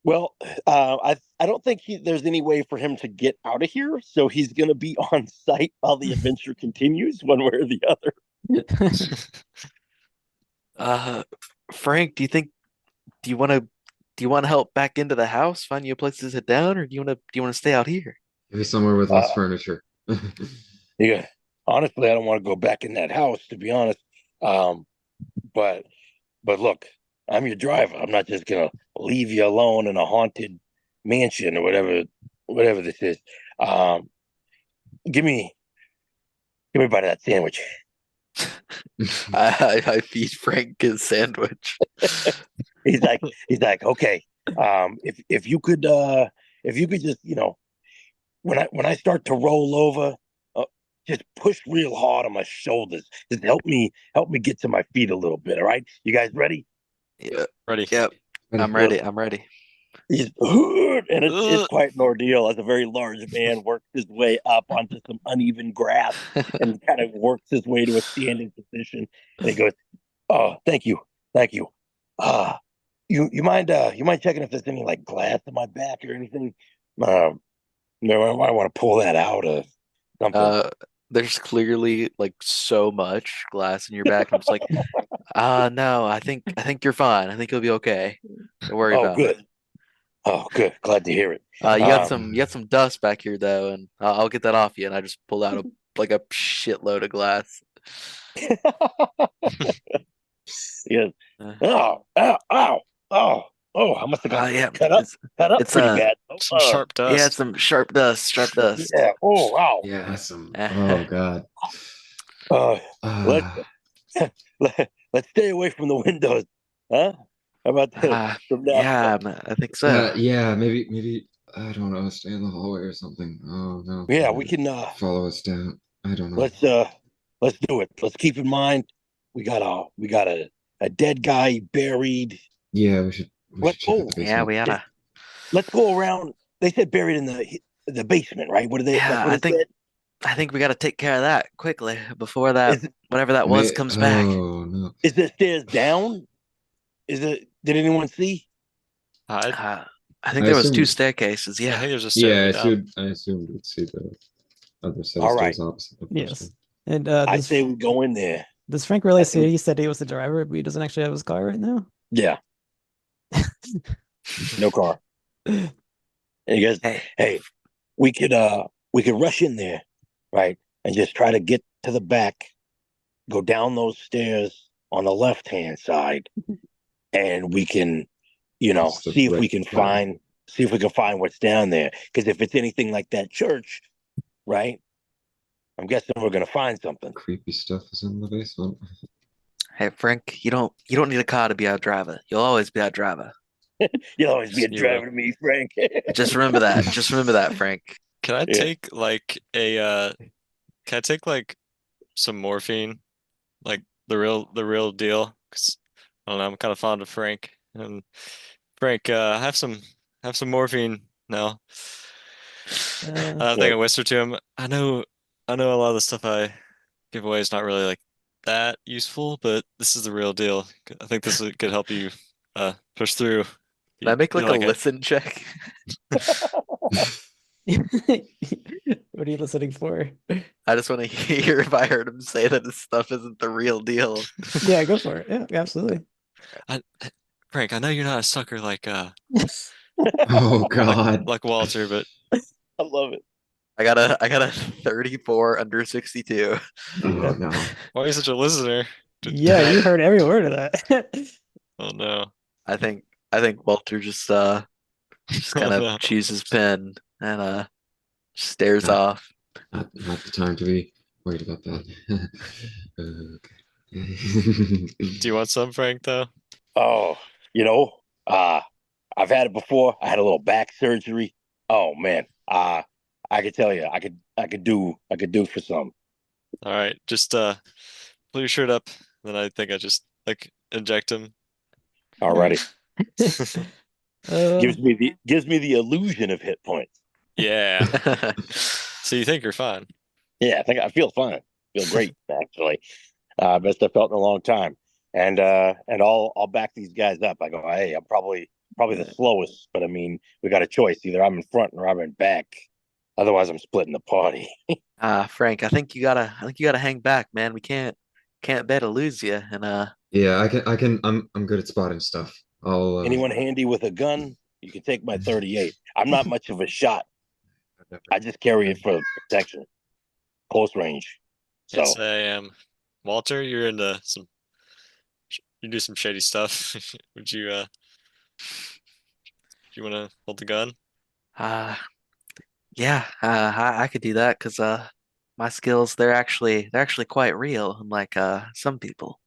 Well, I don't think there's any way for him to get out of here, so he's going to be on site while the adventure continues, one way or the other. Frank, do you want to help back into the house, find you a place to sit down, or do you want to stay out here? Maybe somewhere with less Uh, furniture. Yeah, honestly, I don't want to go back in that house, to be honest. Um, but look, I'm your driver. I'm not just gonna leave you alone in a haunted mansion or whatever this is. Um, give me a bite of that sandwich. I feed Frank his sandwich. He's like, okay. If you could just, when I start to roll over, just push real hard on my shoulders. Just help me get to my feet a little bit. All right, you guys ready? Yeah, Ready? yep. I'm ready. I'm ready. He's and it's quite an ordeal as a very large man works his way up onto some uneven grass and kind of works his way to a standing position. And he goes, "Oh, thank you. Uh you mind checking if there's any like glass in my back or anything? No, I want to pull that out or something." There's clearly like so much glass in your back. I'm just like, no, I think you're fine. I think you'll be okay. Don't worry Oh, about good. it. Oh, good. Glad to hear it. You got some dust back here though, and I'll get that off you. And I just pulled out a shitload of glass. Yeah. Uh, Oh, I must have got yeah, cut up it's pretty bad. Some sharp yeah, dust. some sharp dust. Yeah. Oh, wow. Yeah, some. Oh God. Uh, let's Uh, let's stay away from the windows, huh? How about that? From now yeah, on? I think so. yeah, maybe I don't know, stay in the hallway or something. Oh no. Yeah, we can. Follow us down. I don't know. Let's do it. Let's keep in mind we got a dead guy buried. Yeah, we should check out the Yeah, basement. we oughta. Let's go around. They said buried in the basement, right? What are they? Yeah, That's what it said. I think we got to take care of that quickly before that Is, whatever that was comes back. Oh no. is the stairs down? Is it? Did anyone see? I I think I there was two assume- I staircases. think Yeah. there's a Yeah, stairway down. I assumed we'd see the other set All of right. stairs opposite the first Yes. one. And I does, say we go in there. does Frank really I say think- he said he was the driver, but he doesn't actually have his car right now? Yeah. No car. And he goes, hey, we could rush in there, right? And just try to get to the back, go down those stairs on the left-hand side, and we can, Just the see if we right can way. find what's down there. Because if it's anything like that church, right? I'm guessing we're gonna find something. Creepy stuff is in the basement. Hey Frank, you don't need a car to be our driver. You'll always be our driver. You'll always be a You driver to me, Frank. Just remember that. Just remember that, Frank. Can I Yeah. take like a can I take like some morphine? Like the real deal? 'Cause I don't know, I'm kind of fond of Frank. And Frank, have some morphine now. I think I whispered to him, I know a lot of the stuff I give away is not really like that useful, but this is the real deal. I think this could help you push through. Can I make You like a it? listen check? What are you listening for? I just want to hear if I heard him say that this stuff isn't the real deal. Yeah, go for it. Yeah, absolutely. Frank, I know you're not a sucker like Oh God. like Walter, but I love it. I got a 34 under 62. Oh no. why are you such a listener? Yeah, you heard every word of that. Oh no. I think Walter just kind of No. chews his pen and stares Yeah. off. Not the time to be worried about that. Okay. Do you want some, Frank, though? Oh, I've had it before. I had a little back surgery. Oh man, I could tell you, I could do for some. All right, just pull your shirt up. Then I think I just like inject him. Alrighty, Uh, gives me the illusion of hit points. Yeah. So you think you're fine? Yeah, I feel fine. Feel great actually. Best I felt in a long time. And I'll back these guys up. I go, hey, I'm probably probably the slowest, but I mean, we got a choice. Either I'm in front or I'm in back. Otherwise, I'm splitting the party. Frank, I think you gotta hang back, man. We can't bear to lose you. And Yeah, I'm good at spotting stuff. I'll Anyone handy with a gun? You can take my 38. I'm not much of a shot. I just carry it for protection, close range. So Can't say I am. Walter, you're into some. You do some shady stuff. Would you? Do you want to hold the gun? yeah, I could do that because my skills they're actually quite real, unlike some people.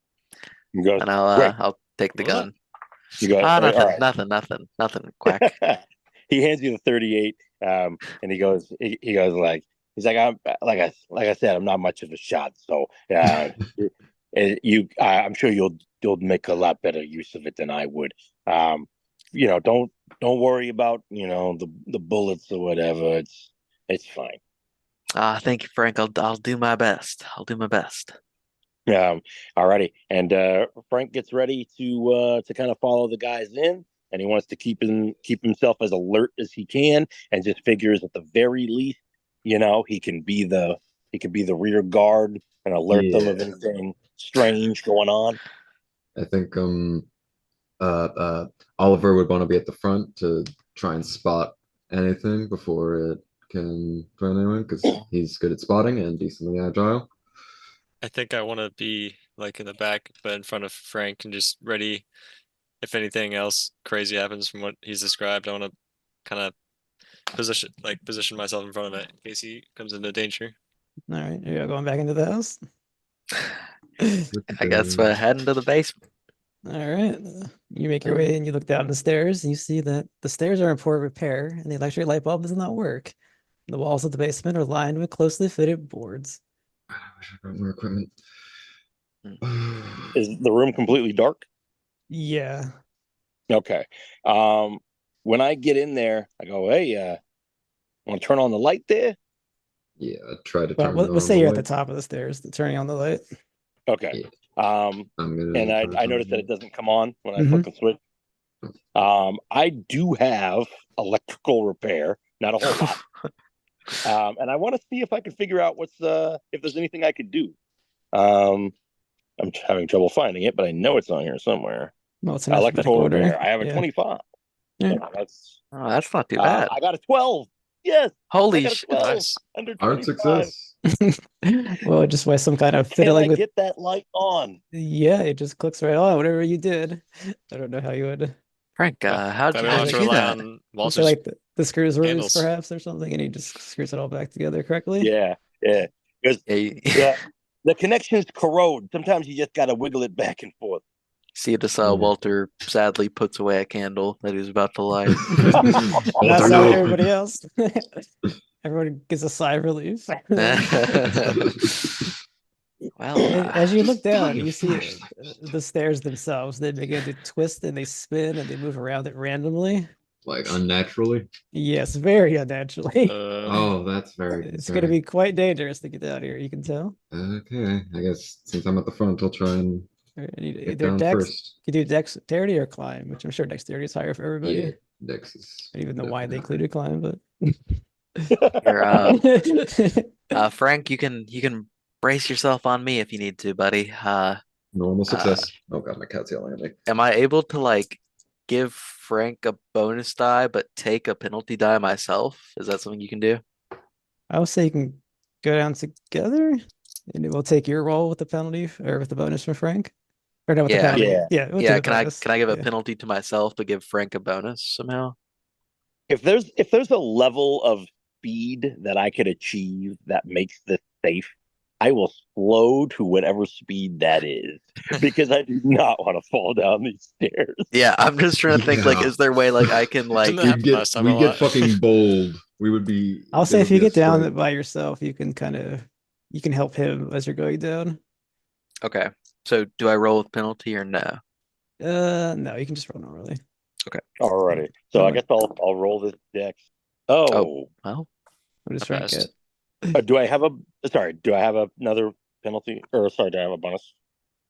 you guys, And great. I'll take the What? gun. You got all Nothing, right. nothing, Quack. He hands you the 38, and he goes, he's like, like I said, I'm not much of a shot, so I'm sure you'll make a lot better use of it than I would. Don't worry about the bullets or whatever. It's fine. Thank you, Frank. I'll do my best. I'll do my best. Alrighty, and Frank gets ready to kind of follow the guys in, and he wants to keep himself as alert as he can, and just figures at the very least, he can be the rear guard and alert them of Yeah. anything strange going on. I think Oliver would want to be at the front to try and spot anything before it can find anyone because he's good at spotting and decently agile. I think I want to be like in the back, but in front of Frank and just ready if anything else crazy happens from what he's described. I want to kind of position myself in front of it in case he comes into danger. All right, you're going back into the house. I guess we're heading to the basement. All right, you make your way and you look down the stairs and you see that the stairs are in poor repair and the electric light bulb does not work. The walls of the basement are lined with closely fitted boards. I wish I brought more equipment. Is the room completely dark? Yeah. Okay. When I get in there, I go, "Hey, want to turn on the light there?" Yeah, I tried to Well, turn let's on say the you're at the light. top of the stairs, turning on the light. Okay. Yeah. Um, I'm gonna and try to I turn noticed that on it doesn't come on when I Mhm. flick the switch. I do have electrical repair, not a whole lot. And I want to see if I can figure out if there's anything I could do. I'm having trouble finding it, but I know it's on here somewhere. Well, it's in alphabetical Electrical order. repair. I have a Yeah. 25. Yeah. So that's That's not too bad. I got a 12. Yes, I Holy got a shit! 12 Nice. under Hard 25. success. Well, just by some kind of Can I fiddling with. get that light on? Yeah, it just clicks right on. Whatever you did, I don't know how you would. Frank, Glad how'd we you don't have to do rely that? on Is Walter's like the screws loose, handles. perhaps, or something, and he just screws it all back together correctly. Yeah. Because Yeah, the connections corrode. Sometimes you just got to wiggle it back and forth. see this Yeah. Walter sadly puts away a candle that he was about to light. That's Walter, how no. everybody else. Everyone gets a sigh of relief. Well, As you look down, Fire, you see fire. the stairs themselves. They begin to twist and they spin and they move around it randomly. Like unnaturally. Yes, very unnaturally. Oh, that's very It's going to concerning. be quite dangerous to get down here, you can tell. Okay, I guess since I'm at the front, I'll try and get Either down dex, first. you can do dexterity or climb, which I'm sure dexterity is higher for everybody. Yeah, Dex is I don't even know why they definitely included climb, but Here, Frank, you can brace yourself on me if you need to, buddy. normal success. Oh god, my cat's yelling at me. Am I able to like give Frank a bonus die but take a penalty die myself? Is that something you can do? I would say you can go down together, and it will take your roll with the penalty or with the bonus from Frank. Or no, with the Yeah. penalty. Yeah. Yeah, we'll do Yeah, the can I bonus. give a Yeah. penalty to myself but give Frank a bonus somehow? If there's a level of speed that I could achieve that makes this safe, I will slow to whatever speed that is because I do not want to fall down these stairs. Yeah, I'm just trying to think like, Yeah. is there a way like I can like Didn't that happen last time a we'd get lot? fucking bold. We would be. I'll say there if would you be a get down straight- by yourself, you can help him as you're going down. Okay. So do I roll with penalty or no? No, you can just roll normally. Alrighty, so I guess I'll roll this dex. Oh, Well, What does I Frank passed. get? do I have another penalty? Or sorry, do I have a bonus?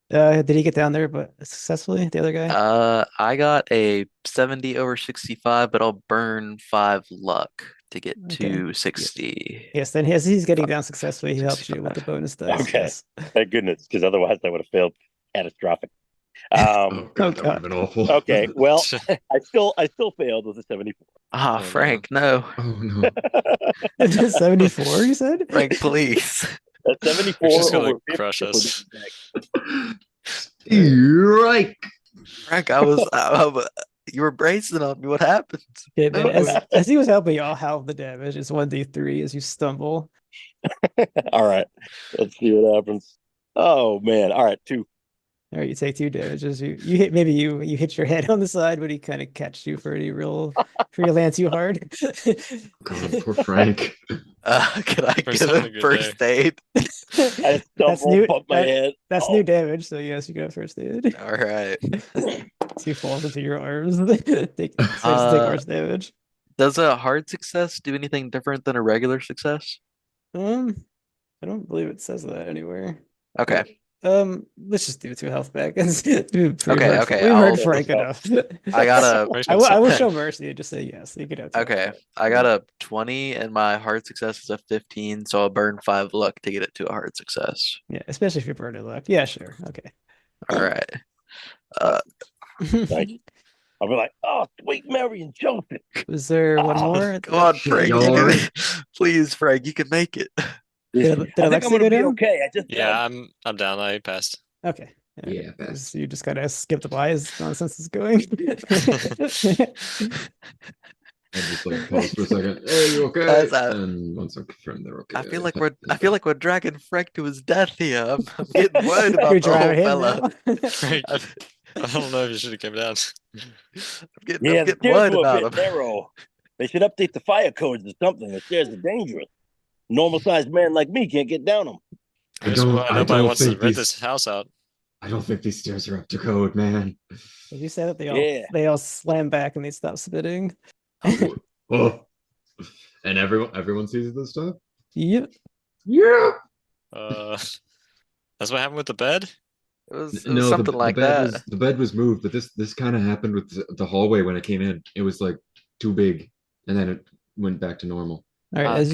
Did he get down there but successfully? The other guy? I got a 70 over 65, but I'll burn 5 luck to get Okay. to 60. Yes, then as he's getting down successfully, he helps you with the 65. bonus dice. Okay. Yes. Thank goodness, because otherwise I would have failed catastrophic. Oh god, that would God. have been awful. Okay, well, I still failed with a 74. Ah, Oh, no. Frank, no. Oh no. 74, you said? Frank, please. A 74 You're just gonna over 50 crush for us. the You're right. Frank, you were bracing on me. What happened? Okay, then Oh. as he was helping you, I'll halve the damage. It's 1d3 as you stumble. All right, let's see what happens. Oh man! All right, 2. All right, you take 2 damages. You hit you hit your head on the side, but he kind of catches you for he lands you hard. God, poor Frank. Can I First get having a a good first aid? I That's stumbled, new. bumped my head. That's Oh. new damage. So yes, you got first aid. All right. He falls into your arms. Starts to take arch damage. Does a hard success do anything different than a regular success? I don't believe it says that anywhere. Okay. Let's just do 2 health back. Okay. Okay, We've heard I'll- Frank enough. I got a I will show mercy and just say yes. You could have 2 health okay. back. I got a 20 and my hard success is a 15, so I'll burn 5 luck to get it to a hard success. Yeah, especially if you're burning luck. Yeah, sure. Okay. All right. Thank you. I'll be like, oh, sweet Mary and Joseph. Was there one more? Come on, Frank. You Lord. Please, Frank, you can make it. Did I think Alexei I'm gonna go be down? okay. I just Yeah, I'm down. I passed. Okay. Yeah, best. So you just kind of skipped by as nonsense is going. I just like pause for a second. Hey, you okay? Guys, I- And once I confirm they're okay. I feel like we're dragging Frank to his death here. I'm getting worried about You're the whole driving him fella. now. Frank, I don't know if you should have came down. I'm the getting stairs worried were a about bit him. narrow. They should update the fire codes or something. The stairs are dangerous. Normal sized man like me can't get down them. I That's don't. why I nobody don't wants to think rent these. this house out. I don't think these stairs are up to code, man. Did you say that Yeah. they all slam back and they stop spitting? Oh. And everyone sees this stuff. Yep. Yeah. That's what happened with the bed. It was No, something like that. the bed was moved, but this kind of happened with the hallway when I came in. It was like too big, and then it went back to normal. All right.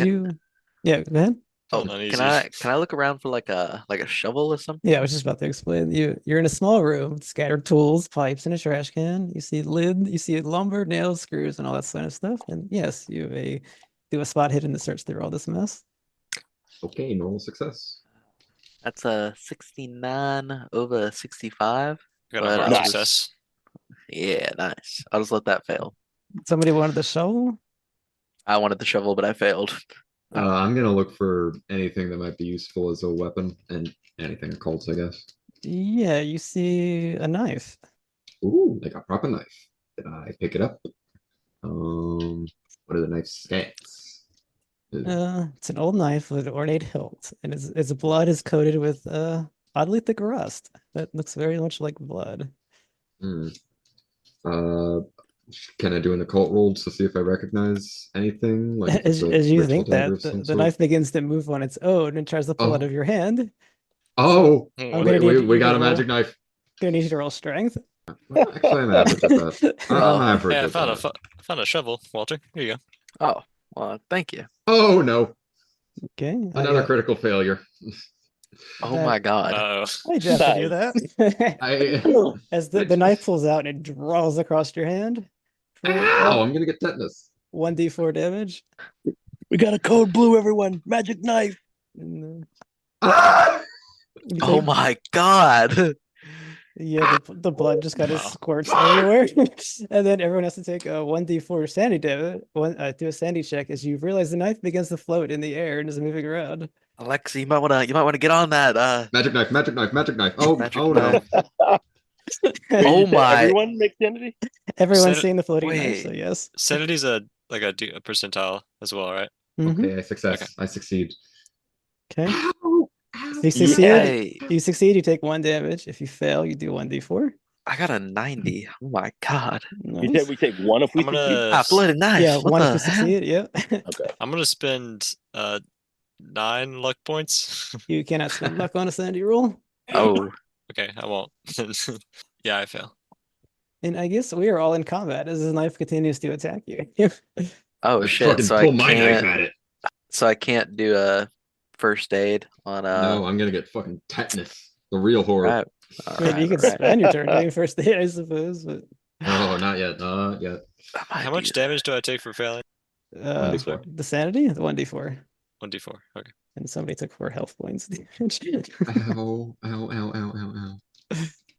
Yeah. Go ahead. Oh, Feeling uneasy. can I look around for like a shovel or something? Yeah, I was just about to explain. You're in a small room with scattered tools, pipes, and a trash can. You see lid, you see lumber, nails, screws, and all that kind of stuff. And yes, you do a spot hidden to search through all this mess. Okay, normal success. That's a 69 over 65. Got But a hard Nice. success. Yeah, nice. I'll just let that fail. Somebody wanted the shovel. I wanted the shovel, but I failed. I'm gonna look for anything that might be useful as a weapon and anything occult, I guess. Yeah, you see a knife. Ooh, like a proper knife. Did I pick it up? What are the knife stats? It's an old knife with an ornate hilt, and its blood is coated with oddly thick rust that looks very much like blood. Hmm. Can I do an occult roll to see if I recognize anything? Like if As it's a you ritual think that, dagger of some the sort? knife begins to move on its own and tries to pull out Oh. of your hand. Oh, I'm gonna need we you got to a roll. magic knife. Gonna need you to roll strength. Well, actually, I'm average at that. I'm average Hey, I at found that. found a shovel, Walter. Here you go. Oh, well, thank you. Oh no, Okay. another critical failure. Oh That- my God. I just have to do that. I As the knife pulls out and it draws across your hand for Ow, I'm gonna get tetanus. 1d4 damage. We got a code blue, everyone. Magic knife. And, Ah! you Oh take- my God. Yeah, the blood just kind of Wow. squirts everywhere, and then everyone has to take a 1d4 sanity damage. Do a sanity check as you realize the knife begins to float in the air and is moving around. Alexei, you might wanna get on that. Magic knife, magic knife, magic knife. Oh, Magic oh no. knife. Wait, Oh you said my- Everyone makes sanity. Everyone's San- seeing the floating knife, so Wait. yes. Sanity's a percentile as well, right? Mhm. Okay, I success. Okay. I succeed. Okay. Ow! You succeed. Yay. You succeed. You take 1 damage. If you fail, you do 1d4. I got a 90. Oh my God. You Nice. said we take one if we I'm succeed? gonna Ah, floating knife. Yeah, What one the if you hell? succeed. Yeah. Okay. I'm gonna spend 9 luck points. You cannot spend luck on a sanity roll. Oh, Okay, I won't. Yeah, I fail. And I guess we are all in combat as his knife continues to attack you. Oh I shit! fucking So pull my knife at it. I can't do a first aid on No, I'm gonna get fucking tetanus. The real horror. Right. I mean, you can spend your turn doing first aid, I suppose, but Oh, not yet. Not yet. How much damage do I take for failing? 1d4. the sanity, the 1d4. 1d4. Okay. And somebody took 4 health points damage. Ow, ow, ow, ow, ow, ow.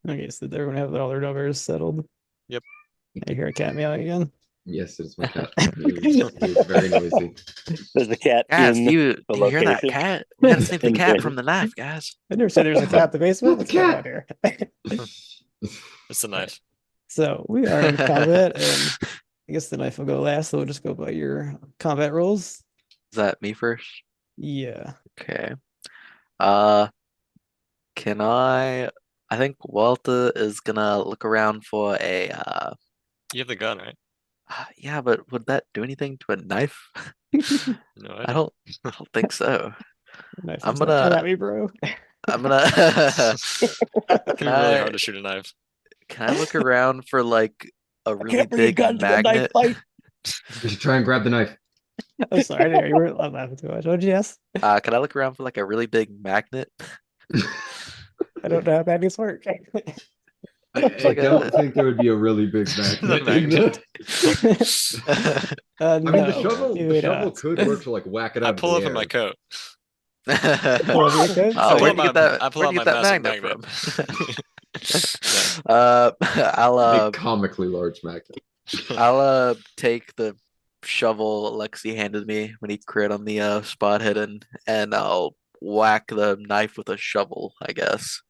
Okay, so they're gonna have all their numbers settled. Yep. I hear a cat meowing again. Yes, it is my cat. He was very noisy. There's a cat Guys, in do you the hear that location. cat? We gotta save the In the cat basement. from the knife, guys. I never said there was a cat in the basement. Not the What's going on cat. here? It's the knife. So we are in combat, and I guess the knife will go last, so we'll just go by your combat rolls. Is that me first? Yeah. Okay. Can I think Walter is gonna look around for a You have the gun, right? yeah, but would that do anything to a knife? No, I don't think so. Knife I'm is like, come gonna- at me, bro. I'm gonna It'd be can really I hard to shoot a knife. can I look around for like a I really can't bring a big gun to a knife magnet? fight. You should try and grab the knife. I'm sorry, there, you weren't laughing too much. What'd you ask? Can I look around for like a really big magnet? I don't know how magnets work. I like don't a- think there would be a really big magnet. in magnet. that. I mean, the No, shovel, you the would shovel not. could work to like whack it I out. pull of up the in my air. coat. Pull over your coat? Oh, I where'd pull you out get that? I pull Where'd out you my get that massive magnet magnet. from? I'll A comically large magnet. I'll take the shovel Alexei handed me when he crit on the spot hidden, and I'll whack the knife with a shovel, I guess.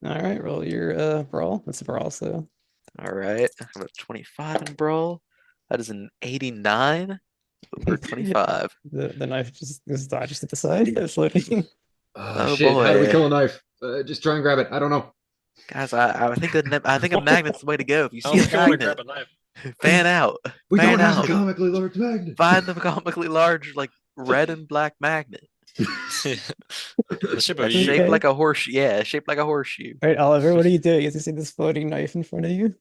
All right, roll your brawl. That's a brawl, so All right, I have a 25 in brawl. That is an 89 over 25. the knife just dodges to the side, floating. Oh, Shit! How do we boy. kill a knife? Just try and grab it. I don't know. Guys, I think a magnet's the way to go. If you I see was a going to grab magnet, a knife. fan out. We Fan don't have out. a comically large magnet. Find the comically large, like red and black magnet. The shape of That's you. Shaped okay. like a horseshoe. Yeah, shaped like a horseshoe. All right, Oliver, what are you doing? Is you see this floating knife in front of you?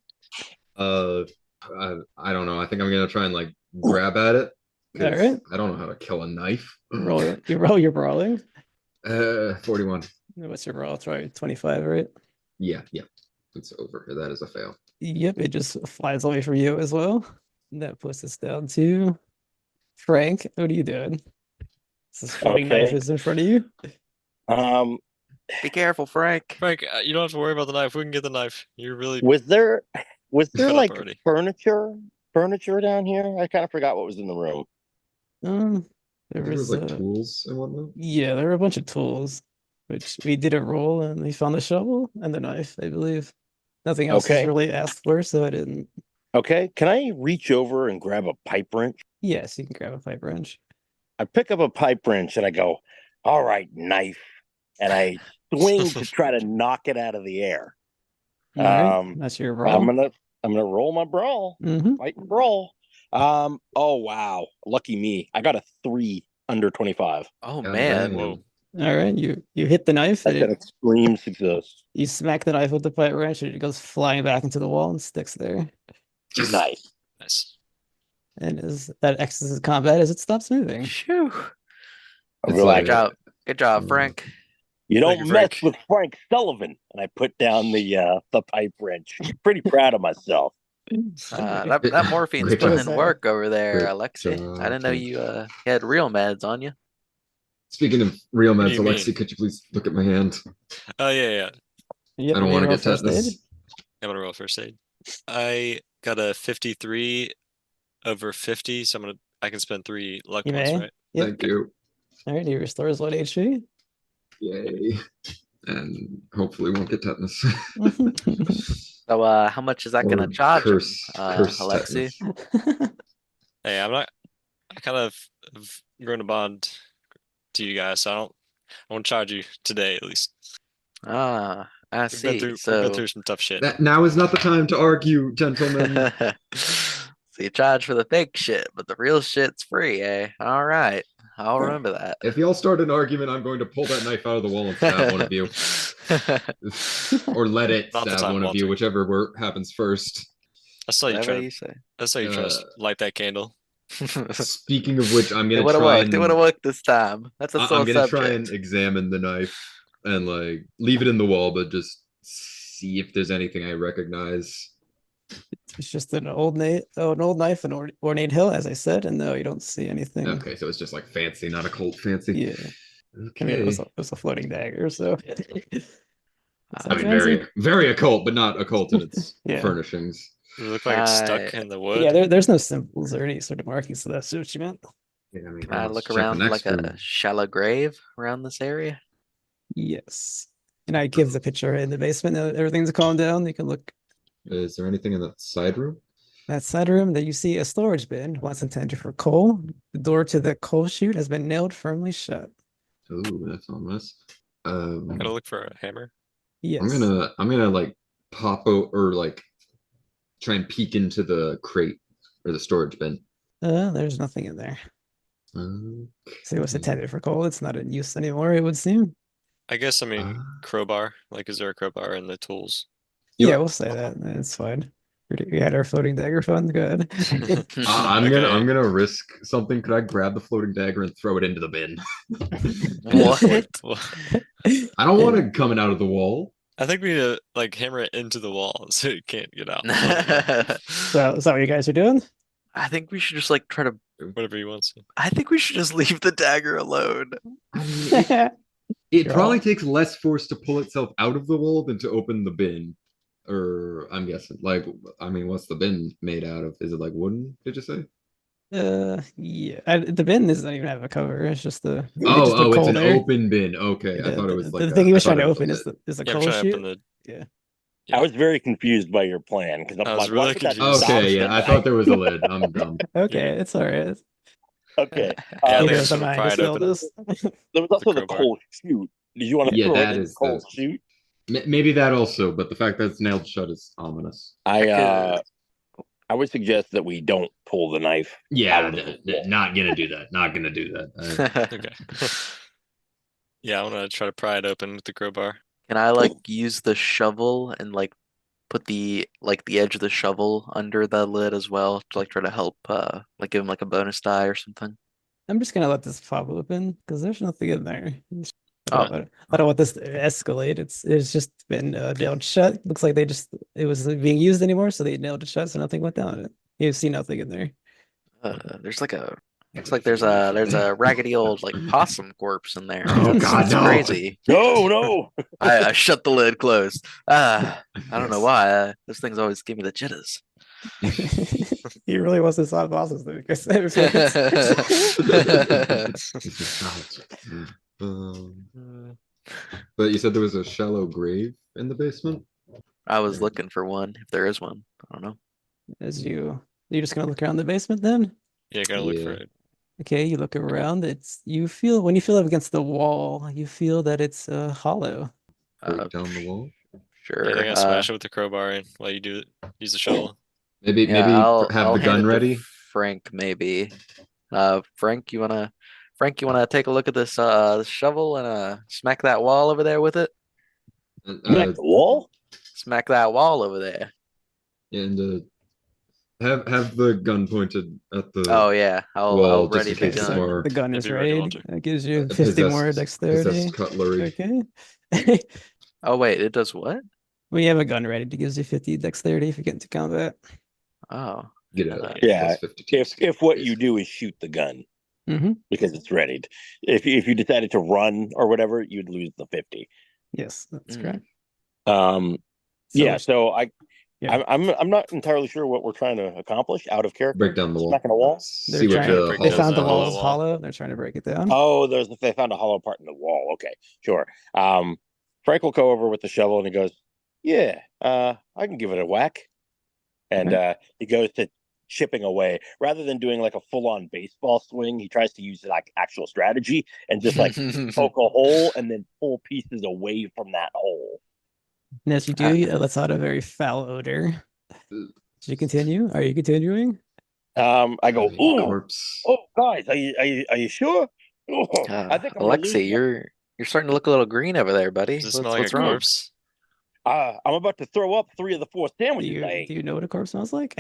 I don't know. I think I'm gonna try and like grab at it. 'Cause All right. I don't know how to kill a knife. Roll it. You roll your brawling. 41. What's your brawl? Try 25, right? Yeah. It's over. That is a fail. Yep, it just flies away from you as well. And that puts us down to Frank. What are you doing? This floating knife Okay. is in front of you. Be careful, Frank. Frank, you don't have to worry about the knife. We can get the knife. You're really Was there Cut up like already. furniture down here? I kind of forgot what was in the room. There There was was like tools and whatnot. yeah, there were a bunch of tools, which we did a roll and we found the shovel and the knife, I believe. Nothing else Okay. was really asked for, so I didn't. Okay, can I reach over and grab a pipe wrench? Yes, you can grab a pipe wrench. I pick up a pipe wrench and I go, "All right, knife," and I swing to try to knock it out of the air. All right, Um, that's your brawl. I'm gonna roll my brawl, Mm-hmm. fight and brawl. Oh wow, lucky me! I got a 3 under 25. Oh God man. damn. Whoa. All right, you hit the knife and That's an extreme success. you smack the knife with the pipe wrench and it goes flying back into the wall and sticks there. Nice. Nice. And as that exits combat as it stops moving. Phew. It's Relax. like- Good job. Good job, Mm. Frank. You Thank don't you, mess Frank. with Frank Sullivan. And I put down the pipe wrench. Pretty proud of myself. That morphine's Great putting job. in work over there, Great Alexei. job, I didn't know Frank. you had real meds on you. Speaking of real What do meds, you Alexei, mean? could you please look at my hand? Oh yeah. Yep, I don't you want to roll get first aid. tetanus. I'm gonna roll first aid. I got a 53 over 50, so I can spend 3 luck You points, may. right? Yep. Thank you. All right, he restores 1 HP. Yay. And hopefully won't get tetanus. So how much is that Or gonna charge him, curse Alexei? tetanus. Hey, I kind of have grown a bond to you guys, so I won't charge you today at least. Ah, I We've see. been So through some tough shit. Now is not the time to argue, gentlemen. so you charge for the fake shit, but the real shit's free, eh? All right. I'll remember that. If y'all start an argument, I'm going to pull that knife out of the wall and stab one of you. Or let it Not the stab time, one of you, Walter. whichever happens first. I saw you Whatever try you to. say. I saw you try to Uh, light that candle. Speaking of which, I'm It gonna would have try worked. It would have and worked this time. That's a sore I'm gonna try and subject. examine the knife and like leave it in the wall, but just see if there's anything I recognize. It's just an old knife, an ornate hill, as I said, and no, you don't see anything. Okay, so it's just like fancy, not occult fancy. Yeah. I mean, Okay. it was a floating dagger, so. I mean, very, very occult, but not occult in its Yeah. furnishings. Does it look like it's stuck in the wood? Yeah, there's no symbols or any sort of markings, so that's what you meant. Yeah, I mean, Can I let's look check the around next like a room. shallow grave around this area? Yes. And I give the picture in the basement. Now everything's calmed down. You can look Is there anything in that side room? that side room. There you see a storage bin, once intended for coal. The door to the coal chute has been nailed firmly shut. Oh, that's ominous. Gotta look for a hammer. Yes. I'm gonna like or like try and peek into the crate or the storage bin. There's nothing in there. So it was Okay. intended for coal. It's not in use anymore, it would seem. I guess, I mean, Uh, crowbar. Like, is there a crowbar in the tools? Yeah, Yep. we'll say that. It's fine. We had our floating dagger fun. Go ahead. I'm Okay. gonna risk something. Could I grab the floating dagger and throw it into the bin? What? Well, I don't want it coming out of the wall. I think we need to like hammer it into the wall so it can't get out. So is that what you guys are doing? I think we should just like try to. Whatever he wants to. I think we should just leave the dagger alone. I mean, it Sure. probably takes less force to pull itself out of the wall than to open the bin. Or I'm guessing, like, I mean, what's the bin made out of? Is it like wooden? Did you say? Yeah. The bin doesn't even have a cover. It's just the Oh, it's coal an there. open bin. Okay, I thought it was like the thing he was I trying thought to it was open a is lid. the Yeah, I'm coal trying to chute. open the. Yeah. I was very confused by your plan because I I'm was like, really why would that confused. stop Okay, the yeah, I thought there guy? was a lid. I'm dumb. Okay, it's all right. Okay. Yeah, I think Neither I'm of just the gonna mind pry is it open. this. There was also the crowbar. coal chute. Did you want to Yeah, throw that it in is the coal the- chute? Maybe that also, but the fact that it's nailed shut is ominous. I would suggest that we don't pull the knife. Yeah, out of the wall. not gonna do that. Not gonna do that. Okay. Yeah, I want to try to pry it open with the crowbar. Can I like use the shovel and like put the edge of the shovel under the lid as well to like try to help like give him like a bonus die or something? I'm just gonna let this pop open because there's nothing in there. Oh. I don't want this to escalate. It's just been nailed shut. Looks like it wasn't being used anymore, so they nailed it shut, so nothing went down it. You see nothing in there. There's like a looks like there's a raggedy old like possum corpse in there. Oh, It's God, no. crazy. No. I shut the lid closed. I don't know why. Those things always give me the jitters. He really wants to solve bosses though. But you said there was a shallow grave in the basement? I was looking for one, if there is one. I don't know. You're just gonna look around the basement then? Yeah, gotta look for Yeah. it. Okay, you look around. When you feel up against the wall, you feel that it's hollow. Break down the wall? Yeah, Sure. they're gonna smash it with the crowbar and while you do it, use the shovel. Maybe I'll have the hand gun it to ready. Frank, maybe. Frank, you wanna take a look at this shovel and smack that wall over there with it? Back the wall? Smack that wall over there. And have the gun pointed at the Oh yeah, wall, I'll just ready in the case it's gun. more The gun is If you're ready, ready. Walter. That gives you 50 more dexterity. possessed cutlery. Okay. Oh wait, it does what? When you have a gun ready, it gives you 50 dexterity if you get into combat. Oh. Get out. Yeah, Plus 52 If what you do is shoot the gun Mm-hmm. because it's readied. If you decided to run or whatever, you'd lose the 50. Yes, that's Mm. correct. So Yeah. I'm not entirely sure what we're trying to accomplish out of character. break down the wall. Smacking a wall. They're See what trying, the break they down found the the wall hollow is wall. hollow. They're trying to break it down. Oh, they found a hollow part in the wall. Okay, sure. Frank will go over with the shovel and he goes, "Yeah, I can give it a whack." And he goes to chipping away rather than doing like a full-on baseball swing. He tries to use like actual strategy and just like poke a hole and then pull pieces away from that hole. And as you do, it lets out a very foul odor. Should you continue? Are you continuing? I go, ooh, corpse. oh guys, are you sure? I think I'm gonna Alexei, lose. you're starting to look a little green over there, buddy. Does it smell like What's a wrong? corpse? I'm about to throw up 3 of the 4 Do sandwiches I you ate. do you know what a corpse smells like?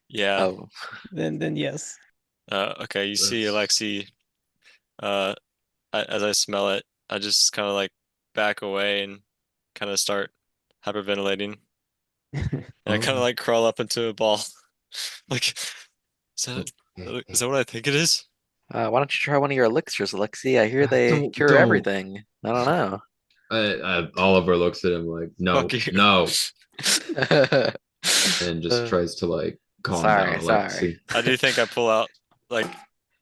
Yeah. Oh, Then yes. Okay, you see That's- Alexei, as I smell it, I just kind of like back away and kind of start hyperventilating. And I kind of like crawl up into a ball. Like, is that what I think it is? why don't you try one of your elixirs, Alexei? I hear they Don't- cure don't. everything. I don't know. Oliver looks at him like, no, Fuck you. no, and just Uh, tries to like calm sorry, down sorry. Alexei. I do think I pull out, like,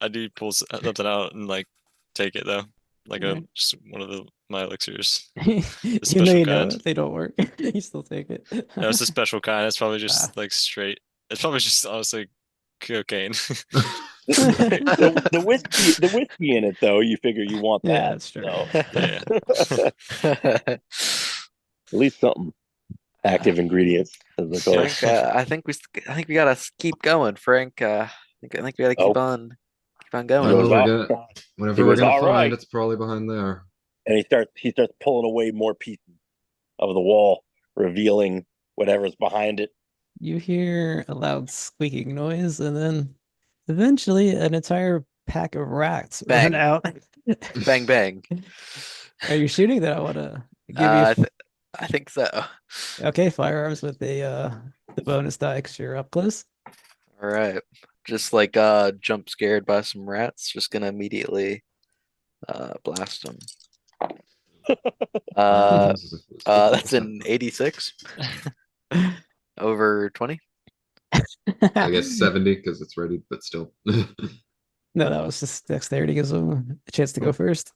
I do pull something out and like take it though, like Alright. just one of my elixirs. Even though special you know kind. it, they don't work. You still take it. No, it's a special kind. It's probably just Ah. like straight. It's probably just honestly cocaine. The whiskey in it though. You figure you want that. Yeah, that's true. So. Yeah. At least something. Active ingredients, as they call it. Frank, I think we gotta keep going, Frank. I think we gotta keep Oh. on He going. goes, Well, "Oh." whatever He we're goes, gonna "All find, right." it's probably behind there. And he starts pulling away more pieces of the wall, revealing whatever's behind it. You hear a loud squeaking noise, and then eventually an entire pack of rats run Bang. out. Bang bang. Are you shooting? Then I want to give you. I think so. Okay, firearms with the bonus die because you're up close. All right. Just like jump scared by some rats, just gonna immediately blast them. That's an 86 over 20. I guess 70 because it's ready, but still. No, that was just dexterity gives them a chance to go first.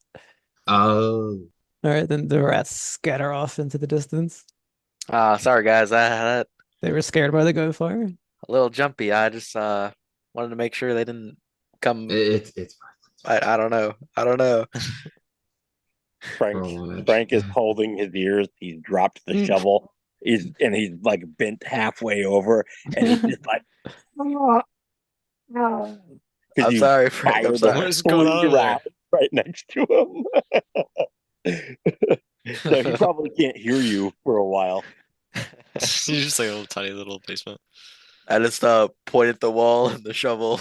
Oh, All right, then the rats scatter off into the distance. Sorry guys, I had They were scared by the gunfire. a little jumpy. I just wanted to make sure they didn't come. it's fine. I don't know. I don't know. We're all on edge. Frank is holding his ears. He's dropped the shovel. He's like bent halfway over, and he's just like. I'm you sorry, Frank. I'm fired the sorry. What is going on over there? right next to him. So he probably can't hear you for a while. You're just like a little tiny little basement. I just point at the wall and the shovel.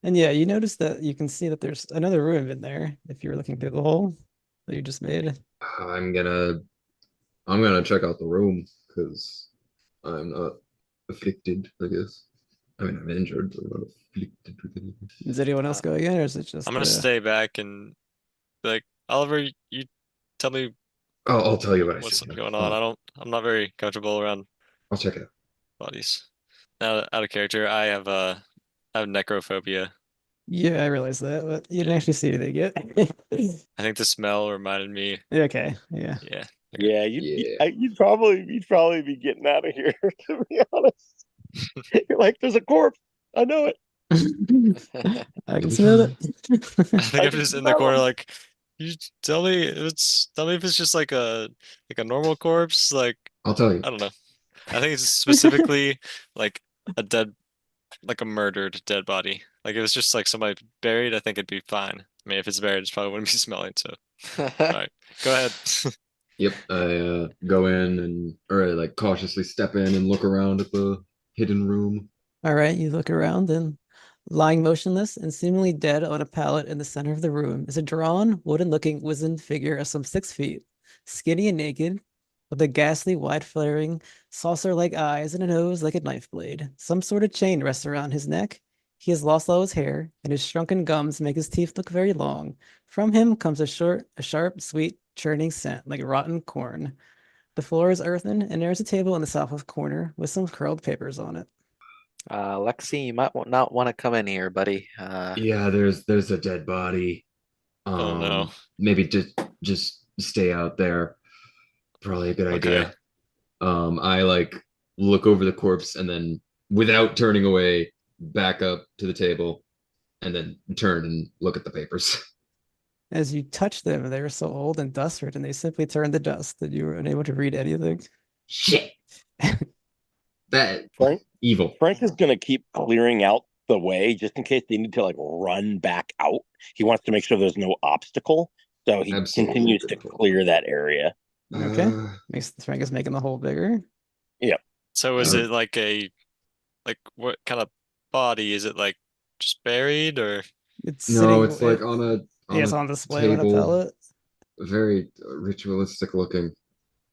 And yeah, you notice that you can see that there's another room in there if you're looking through the hole that you just made. I'm gonna check out the room because I'm not afflicted, I guess. I mean, I'm injured, but I'm not afflicted with anything. Is anyone else going in, or is it just I'm gonna stay back and be like, Oliver, you tell me I'll tell you what I what's see. going on. I'm not very comfortable around I'll check it out. bodies. Now, out of character, I have necrophobia. Yeah, I realized that, but you didn't actually see anything yet. I think the smell reminded me. Okay, yeah. Yeah. Yeah, you'd probably be getting out of here. To be honest, you're like, there's a corpse. I know it. I can smell it. I think I'm just in the corner, like, you tell me if it's just like a normal corpse. Like, I'll tell you. I don't know. I think it's specifically like like a murdered dead body. Like, if it's just like somebody buried, I think it'd be fine. I mean, if it's buried, it probably wouldn't be smelling. So, all right, go ahead. Yep, I go in or like cautiously step in and look around at the hidden room. All right, you look around, and lying motionless and seemingly dead on a pallet in the center of the room is a drawn, wooden-looking, wizened figure of some 6 feet, skinny and naked, with a ghastly, wide-flaring, saucer-like eyes and a nose like a knife blade. Some sort of chain rests around his neck. He has lost all his hair, and his shrunken gums make his teeth look very long. From him comes a sharp, sweet, churning scent like rotten corn. The floor is earthen, and there is a table in the southwest corner with some curled papers on it. Lexi, you might not want to come in here, buddy. Yeah, there's a dead body. Oh, no. Maybe just stay out there. Probably a good idea. I like look over the corpse and then without turning away, back up to the table and then turn and look at the papers. As you touch them, they were so old and dust-ridden, they simply turned to dust that you were unable to read anything. Shit. That Frank evil. is gonna keep clearing out the way just in case they need to like run back out. He wants to make sure there's no obstacle, so he Absolutely. continues to clear that area. Okay. Uh, Makes Frank is making the hole bigger. So is Uh, it like what kind of body? Is it like just buried or? It's no, sitting. it's like on a Yeah, it's a on display on a table, pallet. very ritualistic looking.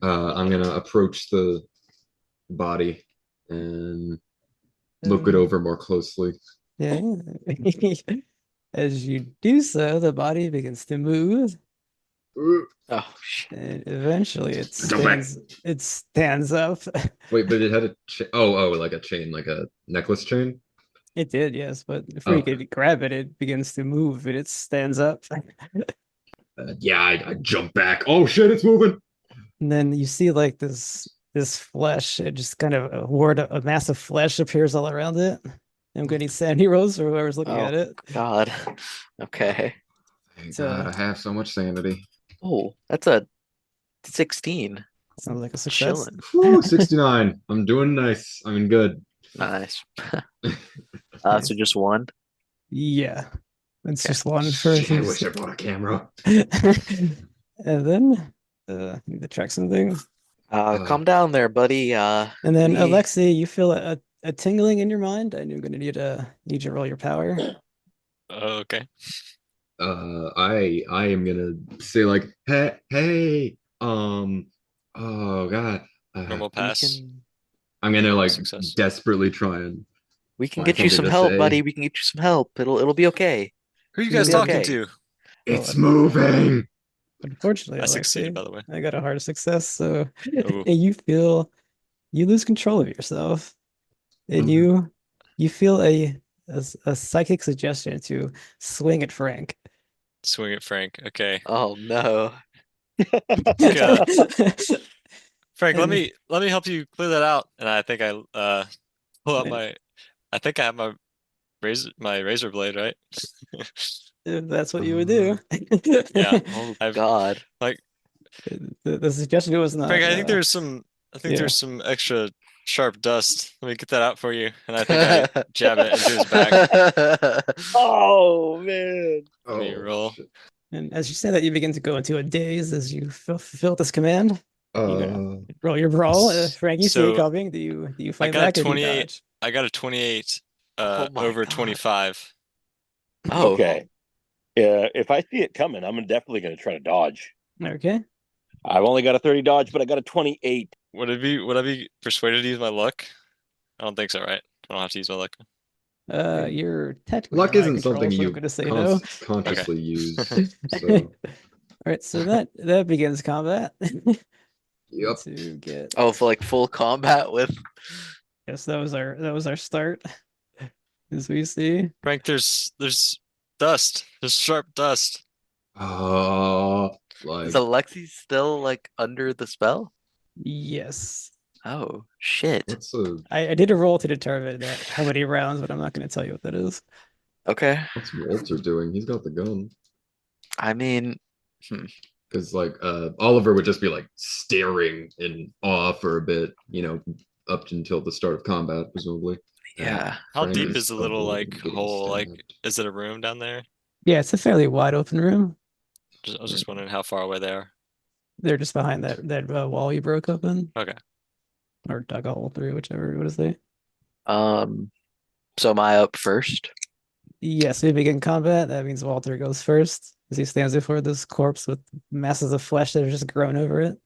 I'm gonna approach the body and look it Um, over more closely. Yeah. As you do so, the body begins to move, Oh shit. and eventually Jump back. it stands up. Wait, but it had a like a chain, like a necklace chain. It did, yes, but before you Okay. could grab it, it begins to move and it stands up. Yeah, I jump back. Oh shit, it's moving. And then you see like this flesh, it just kind of a mass of flesh appears all around it. I'm gonna need sanity rolls for whoever's looking Oh at it. God. Okay. Thank So- God, I have so much sanity. Oh, that's a 16. Sounds like a success. Chilling. Whew, 69. I'm doing nice. I mean, good. Nice. Okay. So just one. Yeah. It's Okay. just one for Shit, I wish I brought a camera. And then need to check something. Calm down there, buddy. And then we- Alexei, you feel a tingling in your mind, and you're gonna need you to roll your power. Oh, okay. I am gonna say like, hey, oh God, Normal we pass. can I'm gonna like Success. desperately try and find get you something some to help, say. buddy. We can get you some help. It'll be okay. Who are you Yeah, guys yeah, talking okay. to? It's Oh, moving. Unfortunately, I Alexei, succeeded, by the way. I got a hard success, so Ooh. and you lose control of yourself, and Mhm. you feel a psychic suggestion to swing at Frank. Swing it, Frank. Okay. Oh no. Frank, let And- me help you clear that out. And I think I pull out Yeah. I think I have my razor blade, right? If that's what you would do. Yeah. Oh I've God. The suggestion was not. Frank, I think there's some yeah. there's some extra sharp dust. Let me get that out for you. And I think I jab it into his back. Oh man! Let me roll. Shit. And as you say that, you begin to go into a daze as you fulfill this command. Roll your brawl. Frank, you see it So, coming. Do you fight got a back or do you 28. dodge? I got a 28 Oh my over God. 25. Oh. Okay. Yeah, if I see it coming, I'm definitely going to try to dodge. Okay. I've only got a 30 dodge, but I got a 28. Would I be persuaded to use my luck? I don't think so, right? I don't have to use my luck. You're technically Luck in isn't control, something so I'm you gonna say no. consciously use. So, All right, so that begins combat. yep. To get Oh, for like full combat with. yes, that was our start. As we see. Frank, there's dust. There's sharp dust. Like Is Alexei still like under the spell? Yes. Oh shit. what's a I did a roll to determine that how many rounds, but I'm not going to tell you what that is. Okay. what's Walter doing? He's got the gun. I mean, Because like Oliver would just be like staring in awe for a bit, up until the start of combat, presumably. yeah. How Frank deep is is the little avoiding like getting hole? Like, stabbed. is it a room down there? Yeah, it's a fairly wide open room. I was just wondering how far away they are. They're just behind that wall you broke open. Okay. Or dug a hole through, whichever. What is it? So am I up first? Yes, we begin combat. That means Walter goes first as he stands before this corpse with masses of flesh that have just grown over it.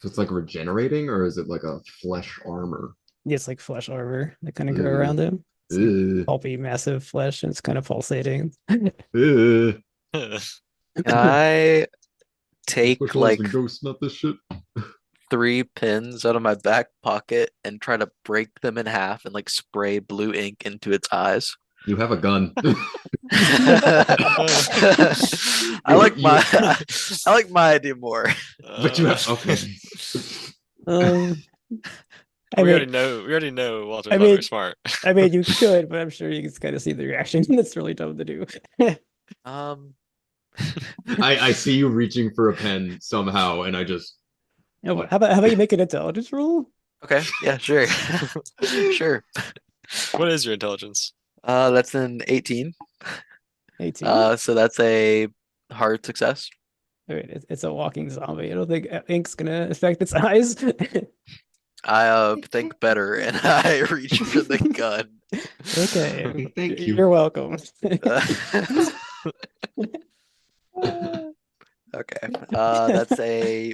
So it's like regenerating, or is it like a flesh armor? It's like flesh armor that kind of grow Ew. around him. It's like Ugh. pulpy, massive flesh, and it's kind of pulsating. Ugh. Can I take Specialized like in ghost, not this shit. 3 pins out of my back pocket and try to break them in half and like spray blue ink into its eyes? You have a gun. I like my idea more. But you have okay. I we mean, already know Walter's I not very mean- smart. I mean, you could, but I'm sure you can kind of see the reaction. That's really dumb to do. Um, I see you reaching for a pen somehow, and I just How about you make an intelligence roll? okay, yeah, sure. Sure. What is your intelligence? That's an 18. 18. So that's a hard success. Wait, it's a walking zombie. I don't think ink's gonna affect its eyes. I think better, and I reach for the gun. Okay, Okay, thank you. you're welcome. Okay. That's a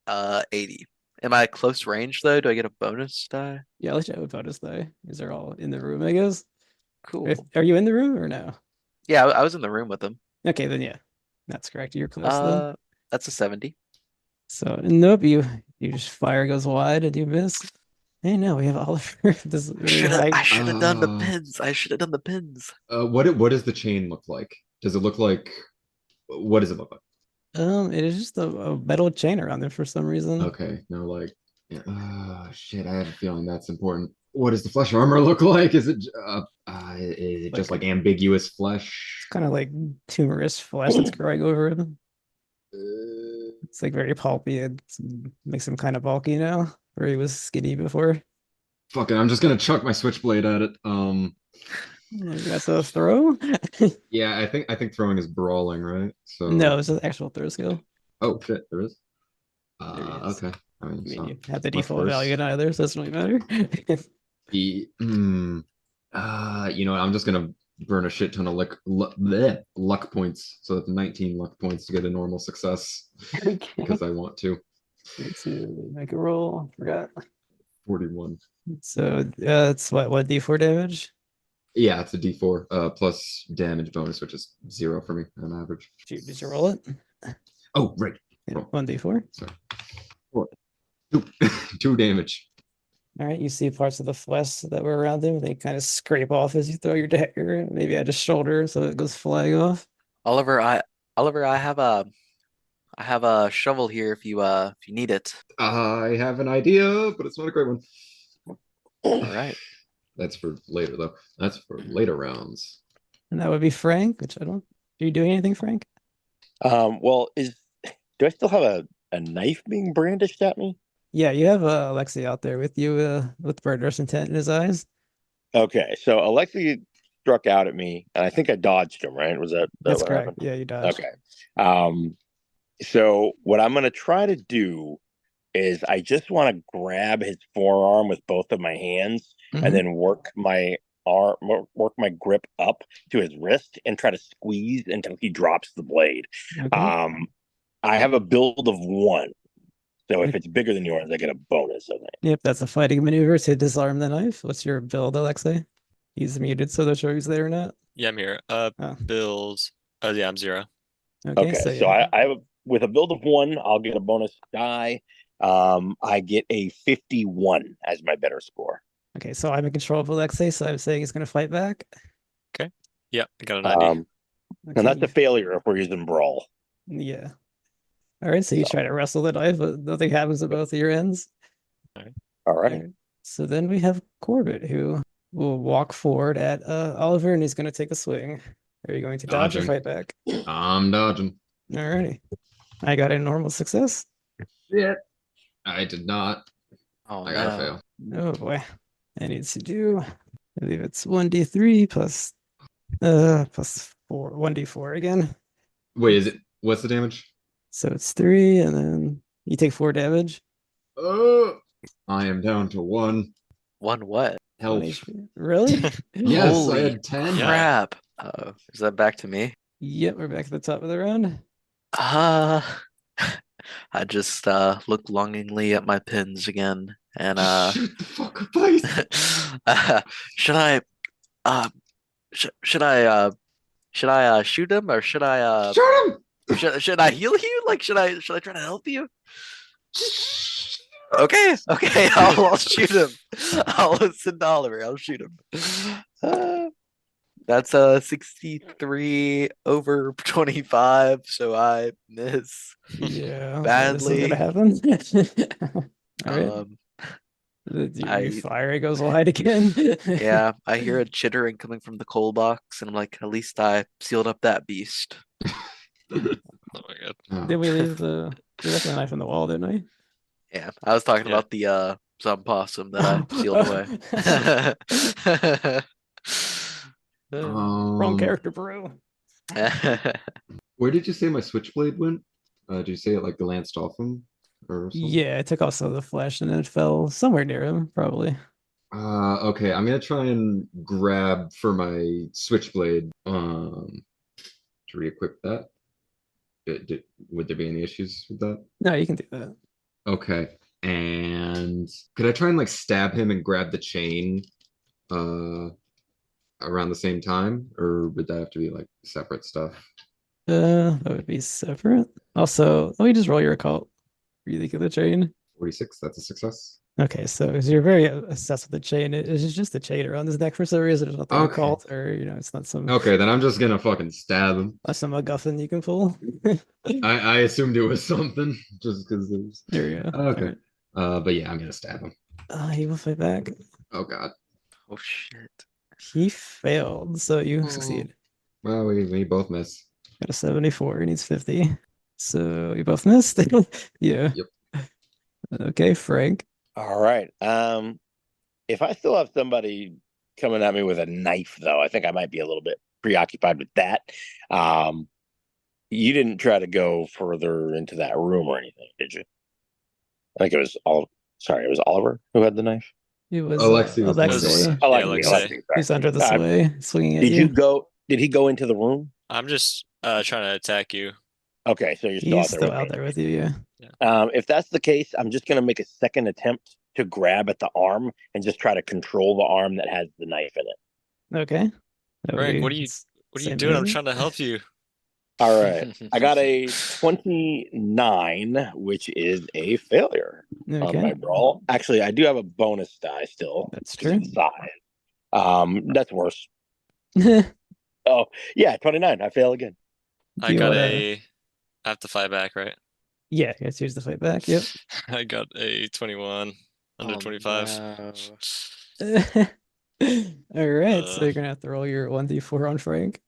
80. Am I close range though? Do I get a bonus die? Yeah, let's have a bonus though. These are all in the room, I guess. Cool. Are you in the room or no? Yeah, I was in the room with them. Okay, then yeah, that's correct. You're close then. That's a 70. So nope, you just fire goes wide and you miss. Hey, no, we have Oliver. This I should have done the Uh, pins. I should have done the pins. What does the chain look like? Does it look like? What does it look like? It is just a metal chain around there for some reason. Okay, no, like, yeah. Shit, I have a feeling that's important. What does the flesh armor look like? Is it just like ambiguous flesh? It's kind of like tumorous flesh that's growing over him. It's like very pulpy. It makes him kind of bulky now, where he was skinny before. Fuck it, I'm just gonna chuck my switchblade at it. That's a throw? Yeah, I think throwing is brawling, right? So No, it's an actual throw skill. Oh shit, there is. There he is. Okay. I mean, I mean, so you have the much default worse. value in either, so it doesn't really matter. You know what? I'm just gonna burn a shit ton of luck points. So that's 19 luck points to get a normal success Okay. because I want to. Need to make a roll. Forgot. 41. So it's what D4 damage? Yeah, it's a D4 plus damage bonus, which is 0 for me on average. Did you roll it? Oh, right. Yeah, Roll. 1d4. Sorry. 4. 2 damage. All right, you see parts of the flesh that were around him. They kind of scrape off as you throw your dagger, maybe at his shoulder, so it goes flying off. Oliver, I have a shovel here if you need it. I have an idea, but it's not a great one. All right. That's for later, though. That's for later rounds. And that would be Frank, which I don't. Are you doing anything, Frank? Well, do I still have a knife being brandished at me? Yeah, you have Alexei out there with you with murderous intent in his eyes. Okay, so Alexei struck out at me, and I think I dodged him. Right? Was that That's what correct. happened? Yeah, you dodged. Okay. So what I'm going to try to do is I just want to grab his forearm with both of my hands Mhm. and then work my grip up to his wrist and try to squeeze until he drops the blade. Okay. I have a build of 1. So if it's bigger than yours, I get a bonus of it. Yep, that's a fighting maneuver to disarm the knife. What's your build, Alexei? He's muted, so they're sure he's there or not. Yeah, I'm here. Oh. Bills. Yeah, I'm 0. Okay, so yeah. I have with a build of 1, I'll get a bonus die. I get a 51 as my better score. Okay, so I'm in control of Alexei, so I'm saying he's going to fight back. Yeah, I got a 90. And that's Okay. a failure if we're using brawl. Yeah. All right, so you try to wrestle the knife, but nothing happens at both of your ends. All right. All right. So then we have Corbett, who will walk forward at Oliver, and he's going to take a swing. Are you going to dodge or Dodging. fight back? I'm dodging. All righty. I got a normal success. Yeah. I did not. Oh I gotta no. fail. Oh boy. I need to do, I believe it's 1d3 plus 4, 1d4 again. Wait, what's the damage? So it's 3, and then you take 4 damage. Oh, I am down to 1 One what? One health. HP. Really? Yes, Holy I had 10. Yeah. crap. Oh, is that back to me? Yep, we're back at the top of the round. I just look longingly at my pins again, and Shoot the fucker, please. should I should I shoot him, or should I Shoot him. should I heal you? Like should I try to help you? Okay, I'll shoot him. I'll listen to Oliver. I'll shoot him. That's 63 over 25, so I miss Yeah. badly. This is gonna happen. All right. Your fire goes wide again. Yeah, I hear a chittering coming from the coal box, and I'm like, at least I sealed up that beast. Oh my god. Oh. Did we leave the knife on the wall, didn't we? Yeah, I was talking Yeah. about the some possum that I sealed away. Wrong Um, character, bro. Where did you say my switchblade went? Did you say it like glanced off him or something? Yeah, I took off some of the flesh and it fell somewhere near him, probably. Okay, I'm gonna try and grab for my switchblade to re-equip that. Would there be any issues with that? No, you can do that. Okay. And could I try and like stab him and grab the chain uh around the same time? Or would that have to be like separate stuff? That would be separate. Also, let me just roll your occult. Really good the chain. 46, that's a success. Okay, so you're very obsessed with the chain. Is it just a chain around his neck for some reason? There's nothing Okay. occult, or it's not some Okay, then I'm just gonna fucking stab him. some MacGuffin you can pull. I assumed it was something just because there's There we go. okay. All right. But yeah, I'm gonna stab him. He will fight back. Oh god. Oh shit. He failed, so you Oh. succeed. Well, we both miss. Got a 74. He needs 50. So you both missed. Yeah. Yep. Okay, Frank. All right. If I still have somebody coming at me with a knife, though, I think I might be a little bit preoccupied with that. You didn't try to go further into that room or anything, did you? I think it was it was Oliver who had the knife. It was Alexei was the one. Alexei. Alexei. sorry. He's under the Uh, sway, swinging at Did you. you go? Did he go into the room? I'm just trying to attack you. Okay, so you're still He's out there. still with out me. there with you, yeah. If that's the case, I'm just gonna make a second attempt to grab at the arm and just try to control the arm that has the knife in it. Okay. That would Frank, be what are you same doing? I'm behavior. trying to help you. All right, I got a 29, which is a failure on Okay. my brawl. Actually, I do have a bonus die still. That's 'cause of true. the size. That's worse. Oh yeah, 29. I fail again. I Do you got wanna- I have to fight back, right? Yeah, let's choose the fight back. Yep. I got a 21 under Oh, 25. no. All right, so Uh, you're gonna have to roll your 1d4 on Frank.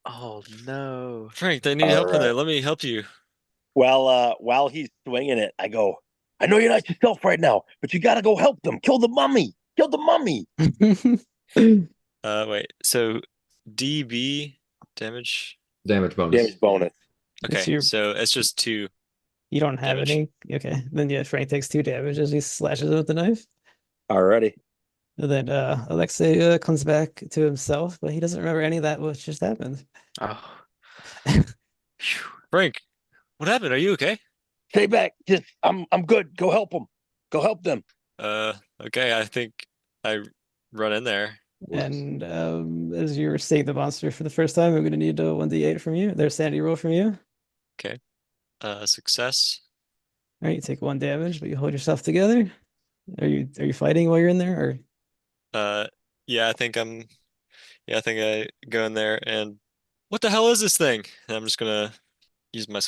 Oh no. Frank, they need All help in there. right. Let me help you. Well, while he's swinging it, I go, I know you're not yourself right now, but you gotta go help them. Kill the mummy. Kill the mummy. Wait. So DB damage. Damage bonus. Damage bonus. It's Okay, your- so it's just 2. You don't have Damage. any. Okay, then yeah, Frank takes 2 damage as he slashes it with the knife. Alrighty. And then Alexei comes back to himself, but he doesn't remember any of that which just happened. Oh. Phew. Frank, what happened? Are you okay? Stay back. Just I'm good. Go help them. Go help them. Okay, I think I run in there. And as you're seeing the monster for the first time, I'm gonna need a 1d8 from you. There's sanity roll from you. Success. All right, you take 1 damage, but you hold yourself together. Are you fighting while you're in there, or Yeah, I think I go in there and what the hell is this thing? And I'm just gonna use my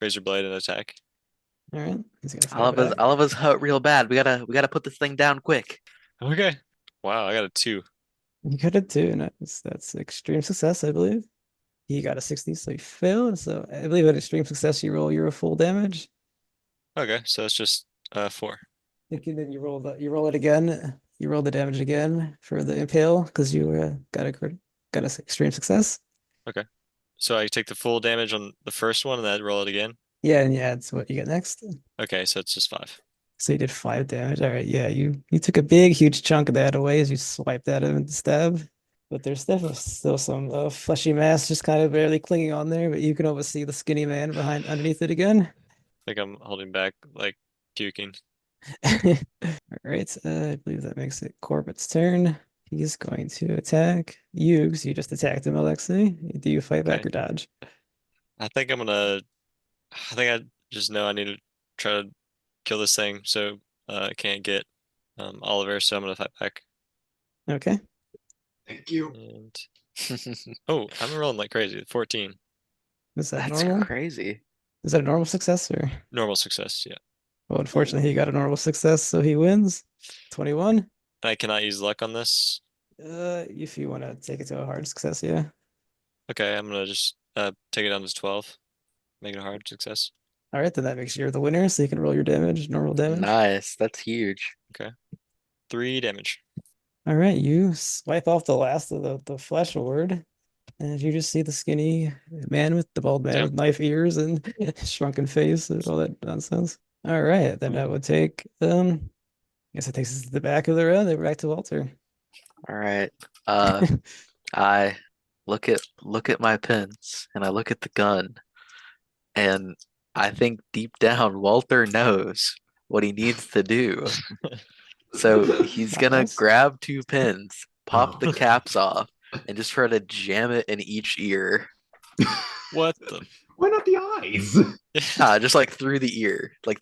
razor blade and attack. all right? He's gonna fight back. Oliver's hurt real bad. We gotta put this thing down quick. Okay. Wow, I got a 2. You got it too. That's extreme success, I believe. He got a 60, so he failed. So I believe at extreme success, you roll your full damage. Okay, so it's just 4. And then you roll it again. You roll the damage again for the impale because you got a extreme success. So I take the full damage on the first one and then roll it again. Yeah, and yeah, it's what you get next. Okay, so it's just 5. So you did 5 damage. All right, yeah, you took a big, huge chunk of that away as you swiped at him and stabbed. But there's definitely still some fleshy mass just kind of barely clinging on there. But you can almost see the skinny man underneath it again. I think I'm holding back, like puking. All right, I believe that makes it Corbett's turn. He's going to attack you because you just attacked him, Alexei. Do you fight back Okay. or dodge? I think I just know I need to try to kill this thing so I can't get Oliver, so I'm gonna fight back. Okay. Thank you. And oh, I'm rolling like crazy. 14. Is that That's normal? crazy. Is that a normal success or? Normal success, yeah. Well, unfortunately, he got a normal success, so he wins. 21. And I cannot use luck on this. If you want to take it to a hard success, yeah. Okay, I'm gonna just take it down to 12. Make it a hard success. All right, then that makes you the winner, so you can roll your damage, normal damage. Nice. That's huge. 3 damage. All right, you swipe off the last of the flesh ward, and you just see the skinny man with the bald man Yeah. with knife ears and shrunken face and all that nonsense. All right, then that would take I guess it takes us to the back of the road. Then we're back to Walter. All right. I look at my pins and I look at the gun, and I think deep down Walter knows what he needs to do. So he's gonna Nice. grab 2 pins, pop the Oh. caps off, and just try to jam it in each ear. What the? Why not the eyes? Just like through the ear Okay.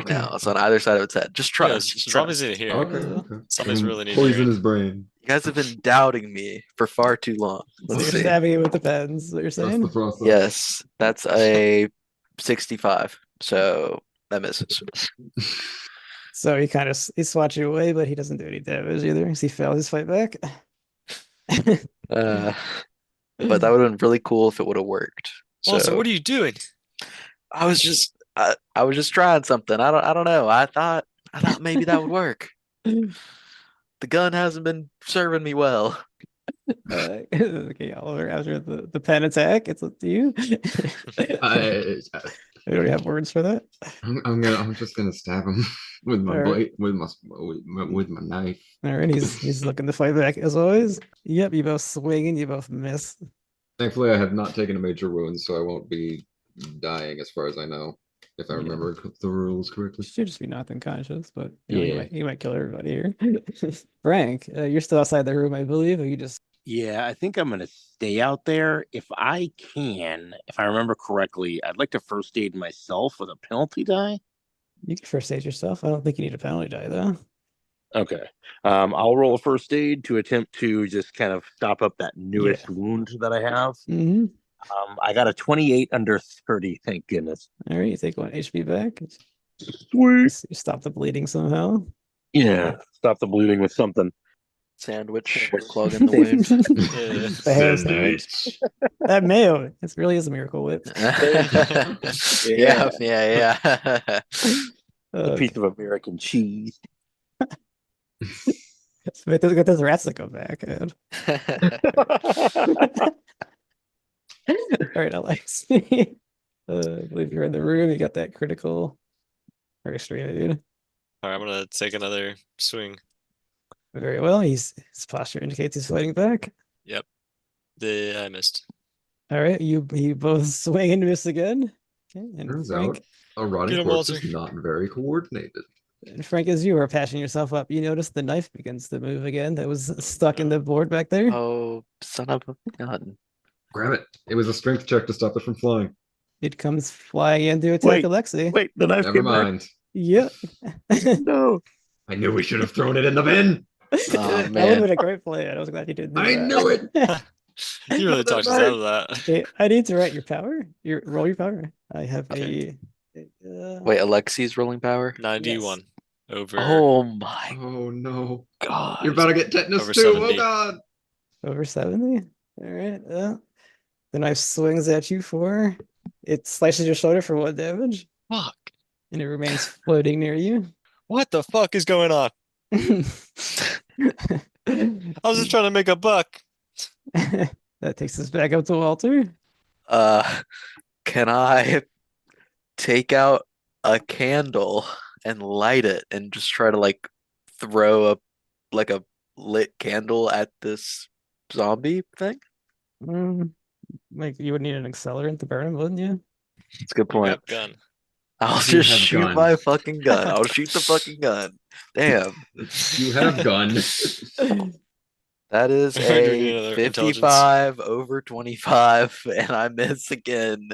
canals on either side of its head. Just Yeah, trust. it's Trust. obviously here. Okay. Somebody's really needing poison your- his brain. You guys have been doubting me for far too long. So Let's you're see. stabbing it with the pens. What you're Trust the saying? process. Yes, that's a 65. So that misses. So he kind of he's swatching away, but he doesn't do any damage either because he failed his fight back. But that would have been really cool if it would have worked. Also, So what are you doing? I was just trying something. I don't know. I thought maybe that would work. The gun hasn't been serving me well. Okay, Oliver, after the pen attack, it's up to you. I, We don't have words for that. I'm just gonna stab him with my Alright. blade, with my knife. All right, he's looking to fight back as always. Yep, you both swing and you both miss. Thankfully, I have not taken a major wound, so I won't be dying as far as I know, if I Yeah. remember the rules correctly. Should just be knocked unconscious, but you know, Yeah. you might kill everybody here. Frank, you're still outside the room, I believe. Or you just Yeah, I think I'm gonna stay out there if I can. If I remember correctly, I'd like to first aid myself with a penalty die. you can first aid yourself. I don't think you need a penalty die though. Okay. I'll roll a first aid to attempt to just kind of stop up that newest wound that I have. Mm-hmm. I got a 28 under 30, thank goodness. All right, you take 1 HP back. Sweet. You stop the bleeding somehow. Yeah, stop the bleeding with something. Sandwich clogging the wound. The hair sandwich. That mayo. It really is a miracle whip. Yeah. A Uh, piece of American cheese. Smith has got those rats that go back. Man. All right, Alex. I believe you're in the room. You got that critical. Very straight, dude. All right, I'm gonna take another swing. Very well. His posture indicates he's fighting back. I missed. All right, you both swing and miss again. Okay, and Turns Frank, out a rotting Get him, corpse Walter. is not very coordinated. As you are patching yourself up, you notice the knife begins to move again. That was stuck in the board back there. Oh, son of a gun. Grab it. It was a strength check to stop it from flying. It comes flying in to attack Wait, Alexei. Wait, the knife Never came back? mind. Yep. No. I knew we should have thrown it in the bin. Oh, That would man. have been a great play. I was glad you didn't do I that. knew it. You really talked us out of that. Okay, I need to write your power. Roll your power. I have Okay. Wait, Alexei's rolling power? 91 over. Oh my Oh no. god. You're about to get tetanus Over too. 70. Oh god. over 70. All right. The knife swings at you for it slices your shoulder for 1 damage, Fuck. and it remains floating near you. What the fuck is going on? I was just trying to make a buck. That takes us back up to Walter. Can I take out a candle and light it and just try to like throw a lit candle at this zombie thing? Like you would need an accelerant to burn him, wouldn't you? That's a good point. Yep, gun. I'll You just have shoot gun. my fucking gun. I'll shoot the fucking gun. Damn. You have gun. That is Do we need a another intelligence? 55 over 25, and I miss again.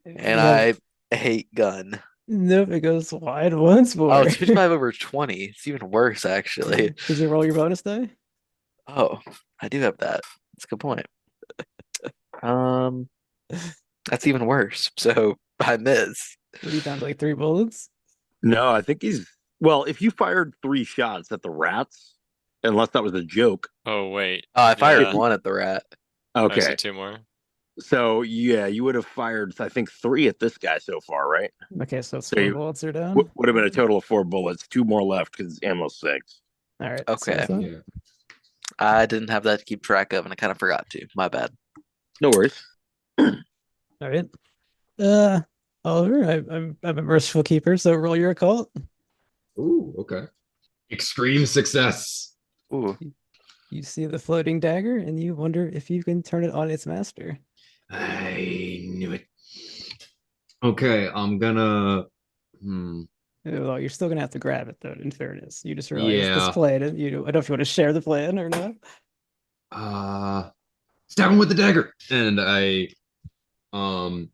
And Nope. I hate gun. Nope, it goes wide once more. Oh, it's 55 over 20. It's even worse, actually. Did you roll your bonus die? Oh, I do have that. That's a good point. That's even worse. So I miss. What are you down to like 3 bullets? No, I think he's well, if you fired 3 shots at the rats, unless that was a joke. Oh, wait. Oh, I fired Yeah. one at the rat. I Okay. see 2 more. So yeah, you would have fired I think 3 at this guy so far, right? Okay, so So 4 you- bullets are down. Would have been a total of 4 bullets, 2 more left because ammo 6. All right. Okay. So, Yeah. I didn't have that to keep track of, and I kind of forgot to. My bad. No worries. All right. Oliver, I'm a merciful keeper, so roll your occult. Ooh, okay. Extreme success. Ooh. You see the floating dagger, and you wonder if you can turn it on its master. I knew it. Okay, I'm gonna. Well, you're still gonna have to grab it, though. In fairness, you just realized this Yeah. plan, and I don't know if you want to share the plan or not. Stab him with the dagger, and um,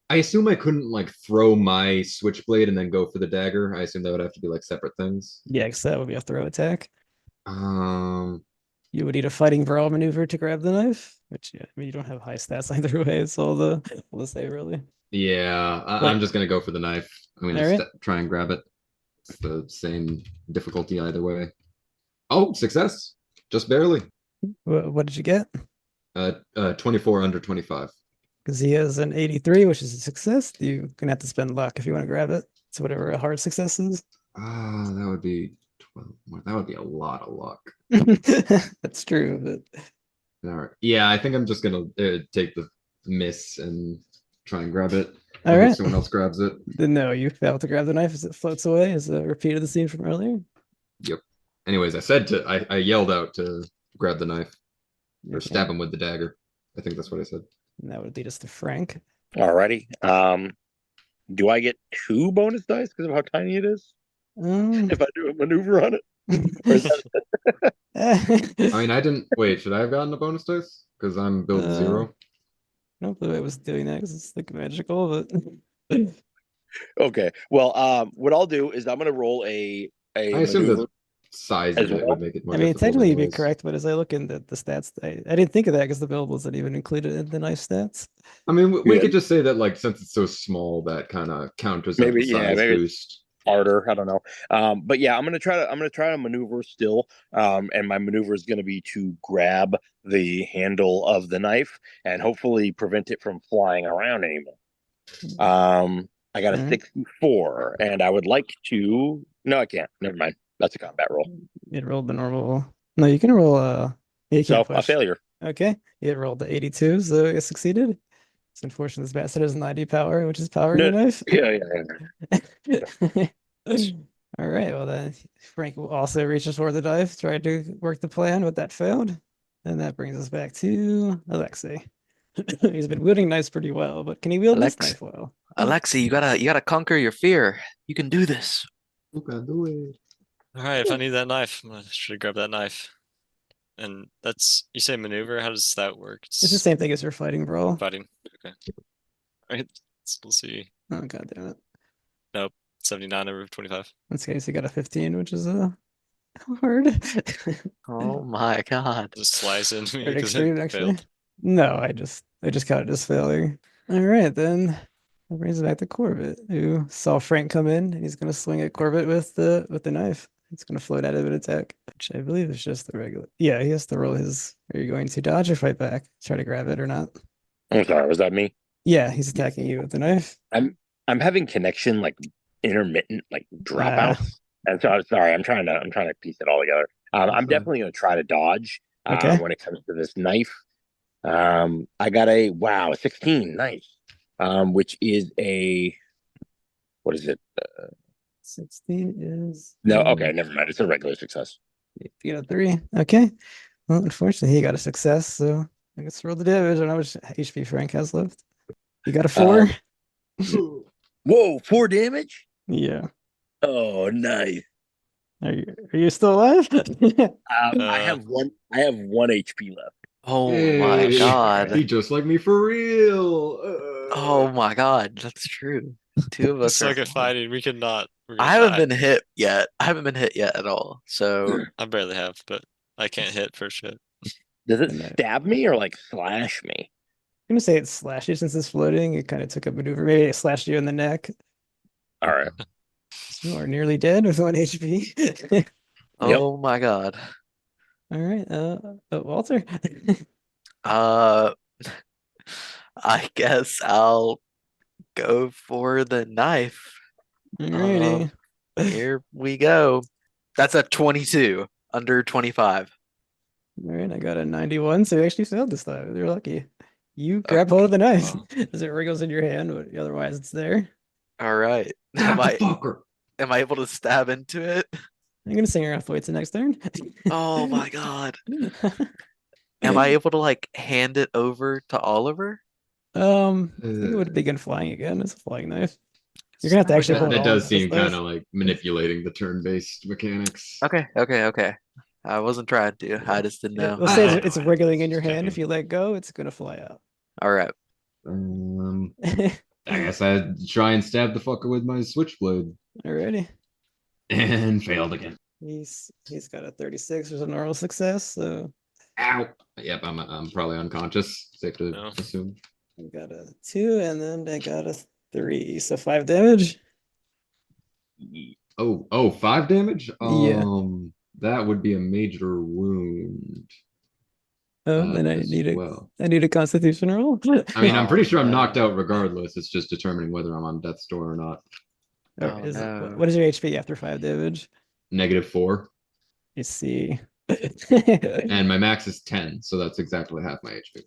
I assume I couldn't like throw my switchblade and then go for the dagger. I assume that would have to be like separate things. Yeah, because that would be a throw attack. Um, You would need a fighting brawl maneuver to grab the knife, which yeah, I mean you don't have high stats either way. It's all the same really. yeah, But- I'm just gonna go for the knife. I'm gonna All right. try and grab it. It's the same difficulty either way. Oh, success! Just barely. What did you get? 24 under 25. Because he has an 83, which is a success. You're gonna have to spend luck if you want to grab it. So whatever a hard success is. That would be 12 more. That would be a lot of luck. That's true, but All right. Yeah, I think I'm just gonna take the miss and try and grab it. all I hope right. someone else grabs it. Then no, you fail to grab the knife as it floats away as a repeat of the scene from earlier. Yep. Anyways, I yelled out to grab the knife or Okay. stab him with the dagger. I think that's what I said. And that would lead us to Frank. Alrighty. Do I get 2 bonus dice because of how tiny it is? If I do a maneuver on it? Or is that- I mean, I didn't wait. Should I have gotten a bonus dice? Because I'm build 0. Nope, the way I was doing that because it's like magical, but Okay. Well, what I'll do is I'm gonna roll a I assume maneuver. the size as of it well. would make it more I mean, difficult technically you'd be anyways. correct, but as I look into the stats, I didn't think of that because the billables not even included in the knife stats. I mean, we Yeah. could just say that, like, since it's so small, that kind of counters out Maybe, the yeah, size maybe it's- boost. Harder, I don't know. But yeah, I'm gonna try to maneuver still. And my maneuver is gonna be to grab the handle of the knife and hopefully prevent it from flying around anymore. I got a Mhm. 64, and I would like to. No, I can't. Never mind. That's a combat roll. It rolled the normal. No, you can roll you So can't a push. failure. Okay, it rolled the 82, so it succeeded. It's unfortunate this bastard has 90 power, which is powering No, a knife. Yeah. All right, well then Frank will also reaches for the knife, tried to work the plan, but that failed. And that brings us back to Alexei. He's been wielding knives pretty well, but can he wield this Alex- knife well? Alexei, you gotta conquer your fear. You can do this. You can do it. All right, if I need that knife, I should grab that knife. And that's you say maneuver. How does that work? It's the same thing as your fighting brawl. fighting. Okay. All right. We'll see. Oh god damn it. 79 over 25. In this case, he got a 15, which is hard. Oh my god. Just slice into me Or because extreme, it actually. failed. No, I just counted as failure. All right, then that brings it back to Corbett, who saw Frank come in, and he's gonna swing at Corbett with the knife. It's gonna float out of an attack, which I believe is just the regular. Yeah, he has to roll his. Are you going to dodge or fight back? Try to grab it or not? I'm sorry. Was that me? Yeah, he's attacking you with the knife. I'm having connection like intermittent like dropouts, and so I'm sorry. I'm trying to piece it all together. I'm Okay. definitely going to try to dodge Okay. when it comes to this knife. I got a 16, nice. Which is a what is it? 16 is No, okay, never mind. It's a regular success. You got a 3. Okay. Well, unfortunately, he got a success, so I guess roll the damage. I don't know how much HP Frank has left. You got a 4? Whoa, 4 damage? Yeah. Oh, nice. Are you still alive? I have one HP left. Oh my Hey, god. He just like me for real. Oh my god, that's true. Two of us Suck are at fighting. We cannot. We're I gonna haven't die. been hit yet. I haven't been hit yet at all. So I barely have, but I can't hit for shit. Does it No. stab me or like slash me? I'm gonna say it slashed you since it's floating. It kind of took a maneuver. Maybe it slashed you in the neck. All right. You are nearly dead with 1 HP. oh my god. All right, Walter. Uh I guess I'll go for the knife. Alrighty. Here we go. That's a 22 under 25. All right, I got a 91, so you actually failed this time. You're lucky. You grab hold of the knife Wow. as it wriggles in your hand, but otherwise it's there. All right. Stab Am the I fucker. am I able to stab into it? I'm gonna sing around Floyd's the next turn. Oh my god. Am I able to like hand it over to Oliver? I think it would begin flying again. It's a flying knife. You're gonna have to Son of a actually gun. hold That on does to this seem kind knife. of like manipulating the turn-based mechanics. Okay. I wasn't trying to. I just didn't know. Let's say I it's know, wriggling in your hand. checking. If you let go, it's gonna fly out. All right. I guess I'd try and stab the fucker with my switchblade. Alrighty. And failed again. He's got a 36, which is a normal success. So Ow. Yep, I'm probably unconscious. Safe to No. assume. I got a 2, and then I got a 3, so 5 damage. Oh, 5 damage? Yeah. That would be a major wound Then as well. I need a Constitution roll. I mean, I'm Oh, pretty sure I'm no. knocked out regardless. It's just determining whether I'm on death's door or not. Or Oh, is it- no. what is your HP after 5 damage? -4. You see. And my max is 10, so that's exactly half my HP.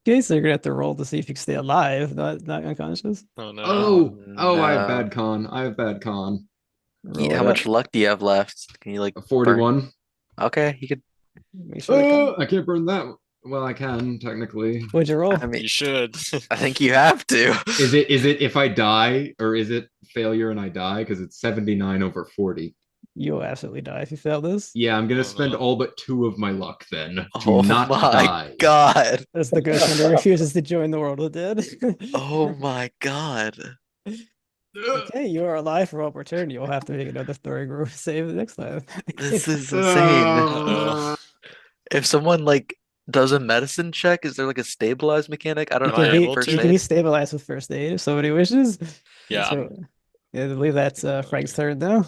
Okay, so you're gonna have to roll to see if you can stay alive, not unconscious. Oh no. I have no. bad con. I have bad con. Roll How it much up. luck do you have left? Can you like A burn- 41. Okay, you could. Make sure to I can't burn that. Well, I can technically. What'd you roll? I mean, You should. I think you have to. Is it if I die, or is it failure and I die? Because it's 79 over 40. You'll absolutely die if you fail this. Yeah, I'm gonna Oh, spend no. all but 2 of my luck then to Oh not my die. god. As the ghost hunter refuses to join the world of the dead. Oh my god. Okay, you are alive for one more turn. You'll have to make another throwing roll save the next time. This is insane. Uh-oh. If someone like does a medicine check, is there like a stabilized mechanic? I don't You know. Am I can be able First you to? can be aid. stabilized with first aid if somebody wishes. Yeah. So, yeah, I believe that's Frank's turn now.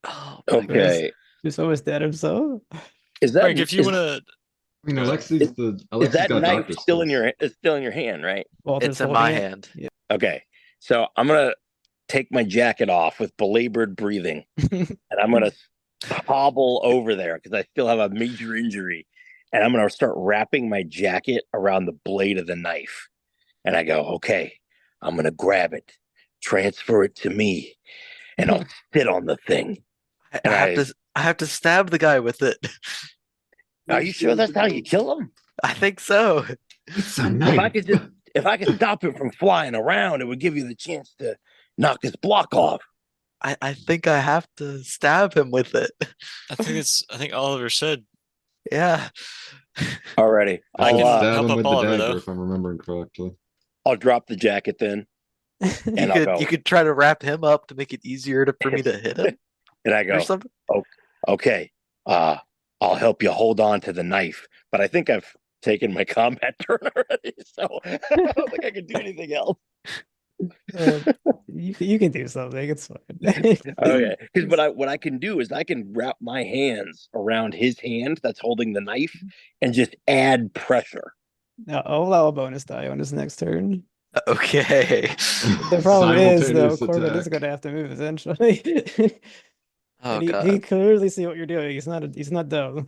Oh my god. Okay. Who's almost dead himself. Is that Frank, if you is, wanna I mean, Go ahead. Alexei's is Alexei's that got knife doctor still in skills. your still in your hand, right? Walter's It's in holding my it. hand. Yeah. Okay. So I'm gonna take my jacket off with belabored breathing, and I'm gonna hobble over there because I still have a major injury, and I'm gonna start wrapping my jacket around the blade of the knife. And I go, okay, I'm gonna grab it, transfer it to me, and I'll sit on the thing. I And have to stab the guy with it. Are you sure that's how you kill him? I think so. It's a If I could stop him from flying around, it would give you the chance to knock his block off. I think I have to stab him with it. I think Oliver said Yeah. Alrighty, I I can can I'll stab help him up with the Oliver, dagger though. if I'm remembering correctly. I'll drop the jacket then, and I'll go. You could try to wrap him up to make it easier for me to hit him And I or go, something. okay, I'll help you hold on to the knife. But I think I've taken my combat turn already, so I don't think I can do anything else. You can do something. It's fine. Okay, because what I can do is I can wrap my hands around his hand that's holding the knife and just add pressure. Now, I'll allow a bonus die on his next turn. Okay. The problem is, though, Simultaneous Corbin is attack. going to have to move eventually. Oh And he god. can clearly see what you're doing. He's not dumb.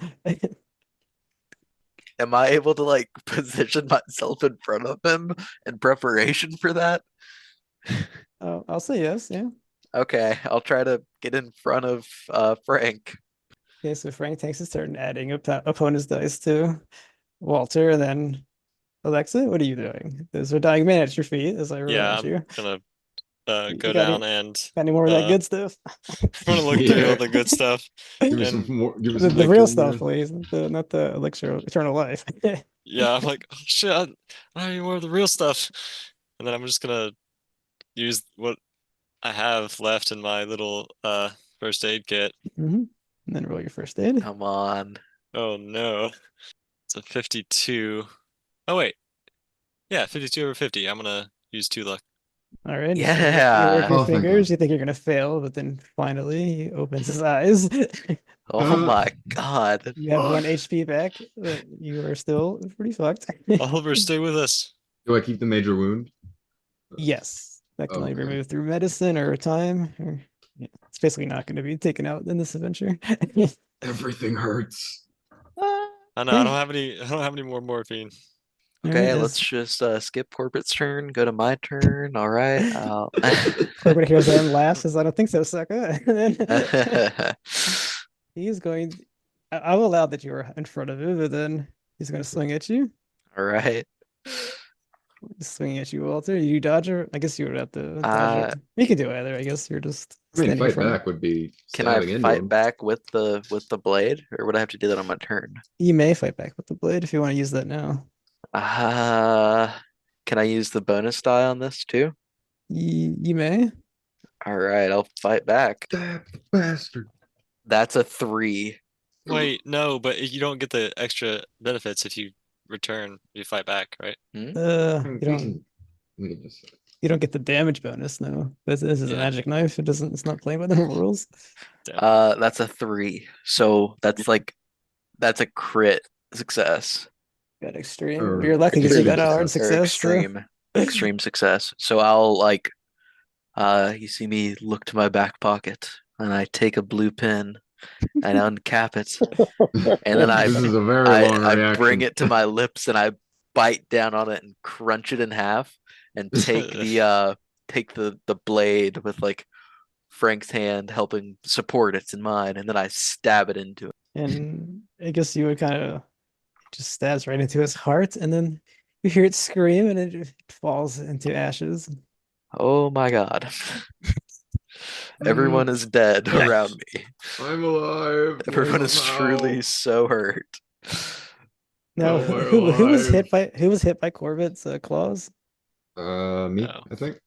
Am I able to like position myself in front of him in preparation for that? Oh, I'll say yes. Yeah. Okay, I'll try to get in front of Frank. Okay, so Frank takes his turn adding opponent's dice to Walter, and then Alexa, what are you doing? There's a dying man at your feet as I Yeah, remind you. I'm gonna You go got down it. and Got any more of that uh, good stuff? I'm gonna look through Yeah. all the good stuff. Give me And some more. Give me The, some the real Vicodin stuff, there. please. Not the elixir of eternal life. Yeah, I'm like, oh shit, I don't have any more of the real stuff. And then I'm just gonna use what I have left in my little first aid kit. Mhm. And then roll your first aid. Come on. Oh no. It's a 52. Oh wait. Yeah, 52 over 50. I'm gonna use 2 luck. All right. You Yeah. work your Oh, thank fingers. God. You think you're gonna fail, but then finally he opens his eyes. Oh my god. You have 1 HP back, but you are still pretty fucked. Oliver, stay with us. Do I keep the major wound? Yes, that can only be Okay. removed through medicine or time. Or, yeah, it's basically not going to be taken out in this adventure. Everything hurts. I know I don't have any. I don't have any more morphine. Okay, Alright, let's just skip Corbett's turn, go to my turn. All right. Corbett hears that and laughs, says, "I don't think so, sucker." And then All he's going. I'll allow that you were in front of him, but then he's going to swing at you. right. Swinging at you, Walter. You dodge her? I guess you would have to dodge Uh, her. You can do either. I guess you're just I mean, standing in fight front. back would be Can I stabbing into fight him. back with the blade, or would I have to do that on my turn? You may fight back with the blade if you want to use that now. Uh, can I use the bonus die on this too? You may. All right, I'll fight back. Stab the bastard. That's a 3. Wait, no, but you don't get the extra benefits if you return, you fight back, right? Hmm? You don't get the damage bonus, no. This is a Yeah. magic knife. It's not playing by the rules. That's a 3. So that's a crit success. Got extreme. Or You're lucky because you got a hard extreme Or success. so- extreme success. So I'll you see me look to my back pocket and I take a blue pin and uncap it, and then This is a very long I reaction. bring it to my lips and I bite down on it and crunch it in half and take the blade with like Frank's hand helping support it in mine, and then I stab it into it. And I guess you would kind of just stabs right into his heart, and then you hear it scream, and it falls into ashes. Oh my God. Everyone is dead around me. I'm alive. Everyone is truly so hurt. Now, Oh my who was life. hit by Corbett's claws? Me, No. I think.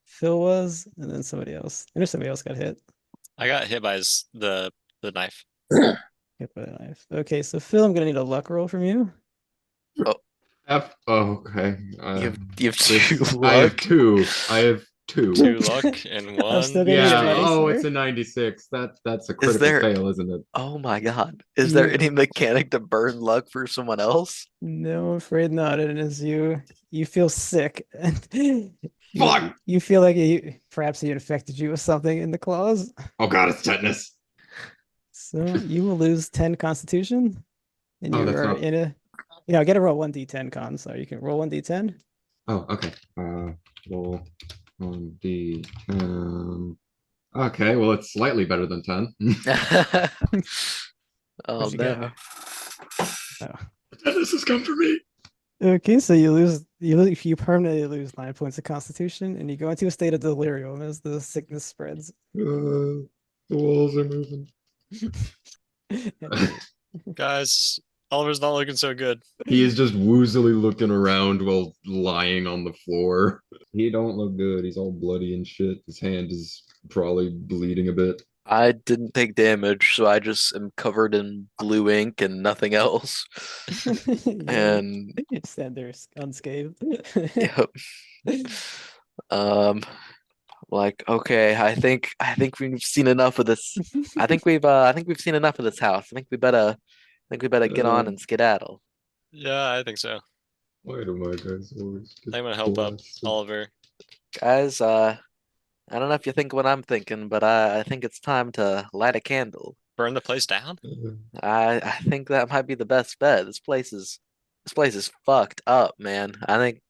Phil was, and then somebody else. I know somebody else got hit. I got hit by the knife. Hit by the knife. Okay, so Phil, I'm gonna need a luck roll from you. Okay. You have 2 I have luck. 2. I have 2. 2 luck and I'm still one. gonna need a Yeah. minus Oh, here. it's a 96. That's a critical there- fail, isn't it? Oh my God. Is there You- any mechanic to burn luck for someone else? No, I'm afraid not. And as you feel sick, and Fuck! you feel like perhaps he infected you with something in the claws. Oh god, it's tetanus. So you will lose 10 Constitution, and Oh, you that's are not- in a. Yeah, get a roll 1d10 con. So you can roll 1d10. Oh, okay. Roll 1d10. Okay, well, it's slightly better than 10. Oh What'd you get? no. Tetanus has come for me. Okay, so you permanently lose 9 points of Constitution, and you go into a state of delirium as the sickness spreads. The walls are moving. Guys, Oliver's not looking so good. He is just woozily looking around while lying on the floor. He don't look good. He's all bloody and shit. His hand is probably bleeding a bit. I didn't take damage, so I just am covered in blue ink and nothing else. And you stand there unscathed. yep. Okay, I think we've seen enough of this. I think we've seen enough of this house. I think we better get on and skedaddle. Yeah, I think so. Why do my guys always get I'm gonna help up blasted? Oliver. Guys, I don't know if you think what I'm thinking, but I think it's time to light a candle. Burn the place down? I think that might be the best bet. This place is fucked up, man. I think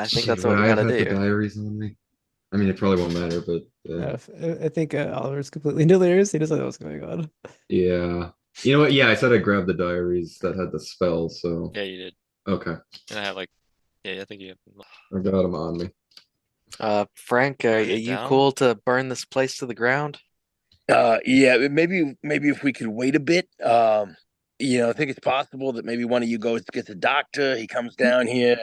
Shit, that's would what we I have gotta had the do. diaries on me? I mean, it probably won't matter, but I think Oliver's completely delirious. He doesn't know what's going on. yeah. You know what? Yeah, I said I grabbed the diaries that had the spell, so Yeah, you did. okay. And I have I think you have. I got them on me. Frank, are Burn it you down? cool to burn this place to the ground? Yeah, maybe if we could wait a bit. I think it's possible that maybe one of you goes to get the doctor. He comes down here,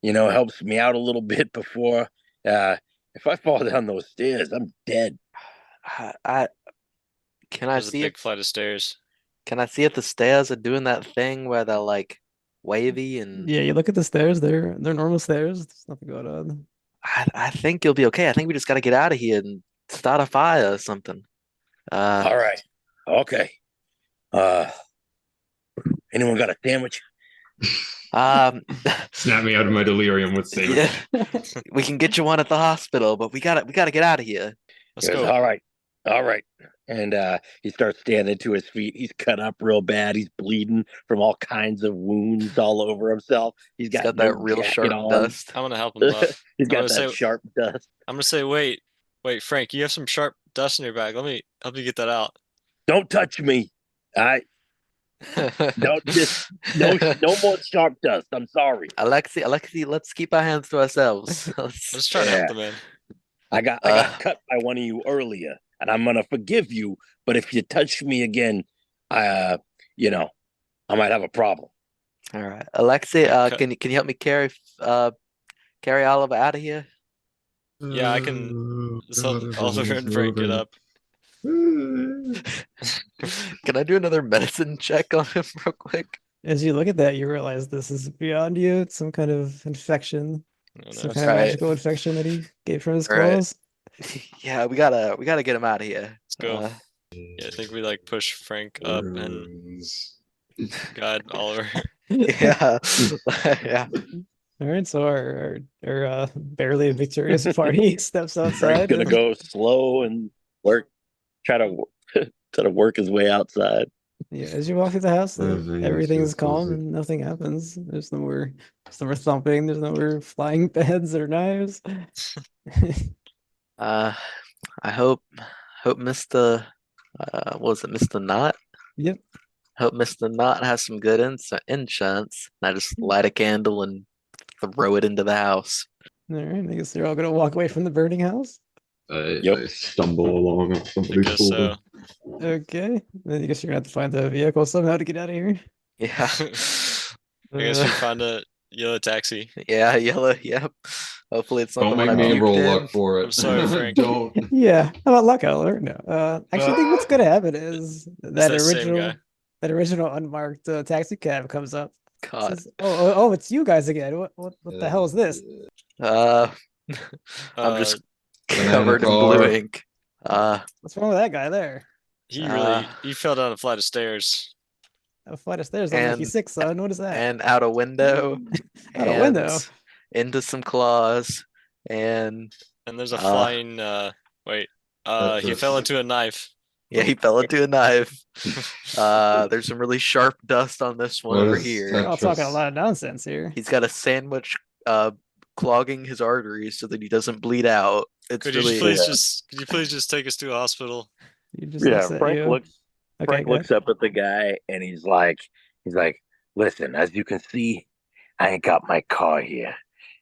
helps me out a little bit before. If I fall down those stairs, I'm dead. Can I There's a see big it? flight of stairs. Can I see if the stairs are doing that thing where they're like wavy and Yeah, you look at the stairs. They're normal stairs. There's nothing going on. I think you'll be okay. I think we just got to get out of here and start a fire or something. All right. Okay. Anyone got a sandwich? Um, Snap me out of my delirium with sandwich. yeah, we can get you one at the hospital, but we gotta get out of here. Let's Yes, go. all right. All right. And he starts standing to his feet. He's cut up real bad. He's bleeding from all kinds of wounds all over himself. He's He's got no that real jacket sharp on. dust. I'm gonna help him up. He's got gonna that say- sharp dust. I'm gonna say, wait, Frank, you have some sharp dust in your bag. Let me help you get that out. Don't touch me. I don't just no more sharp dust. I'm sorry. Alexei, let's keep our hands to ourselves. I'm just trying to help the man. I got cut by one of you earlier, and I'm gonna forgive you. But if you touch me again, I might have a problem. All right, Alexei, Okay. can you help me carry Oliver out of here? Yeah, I can help Oliver and Frank get up. Can I do another medicine check on him real quick? As you look at that, you realize this is beyond you. It's some kind of infection, Oh, some no. kind of Right. magical infection that he gave from his All right. claws. Yeah, we gotta get him out of here. Let's go. Yeah, I think we like push Frank up and guide Oliver. Yeah, yeah. All right, so our barely victorious party steps Frank's outside. gonna and- go slow and try to work his way outside. Yeah, as you walk through the house, Everything is everything is so calm cozy. and nothing happens. There's no more thumping. There's no more flying beds or knives. I hope Mr. What was it, Mr. Knott? Yep. Hope Mr. Knott has some good insurance. And I just light a candle and throw it into the house. All right, I guess they're all gonna walk away from the burning house. I stumble along I somebody's guess shoulder. so. Okay, then I guess you're gonna have to find the vehicle somehow to get out of here. Yeah. I guess we find a yellow taxi. Yeah, yellow. Yep. Hopefully it's not Don't the one make I me puked roll in. luck for it. I'm sorry, Frank. Don't. Yeah, how about luck, Eller? No. Actually, I think what's gonna happen is that that same guy. original unmarked taxi cab comes up. God. Says, oh, it's you guys again. What the hell is this? I'm just covered in car. blue ink. What's wrong with that guy there? He fell down a flight of stairs. A flight of stairs don't make you And- sick, son. What is that? And out a window. Out a window. and Into some claws. And And there's a Uh, flying he fell into a knife. yeah, he fell into a knife. There's some really sharp dust on this one What over is here. that? We're all talking a lot of nonsense here. He's got a sandwich clogging his arteries so that he doesn't bleed out. It's Could really you please just take us to a hospital? He just Yeah, looks at Frank you. looks Okay, Frank go looks up at the guy and he's like, listen, as you can see, I ain't got my car here.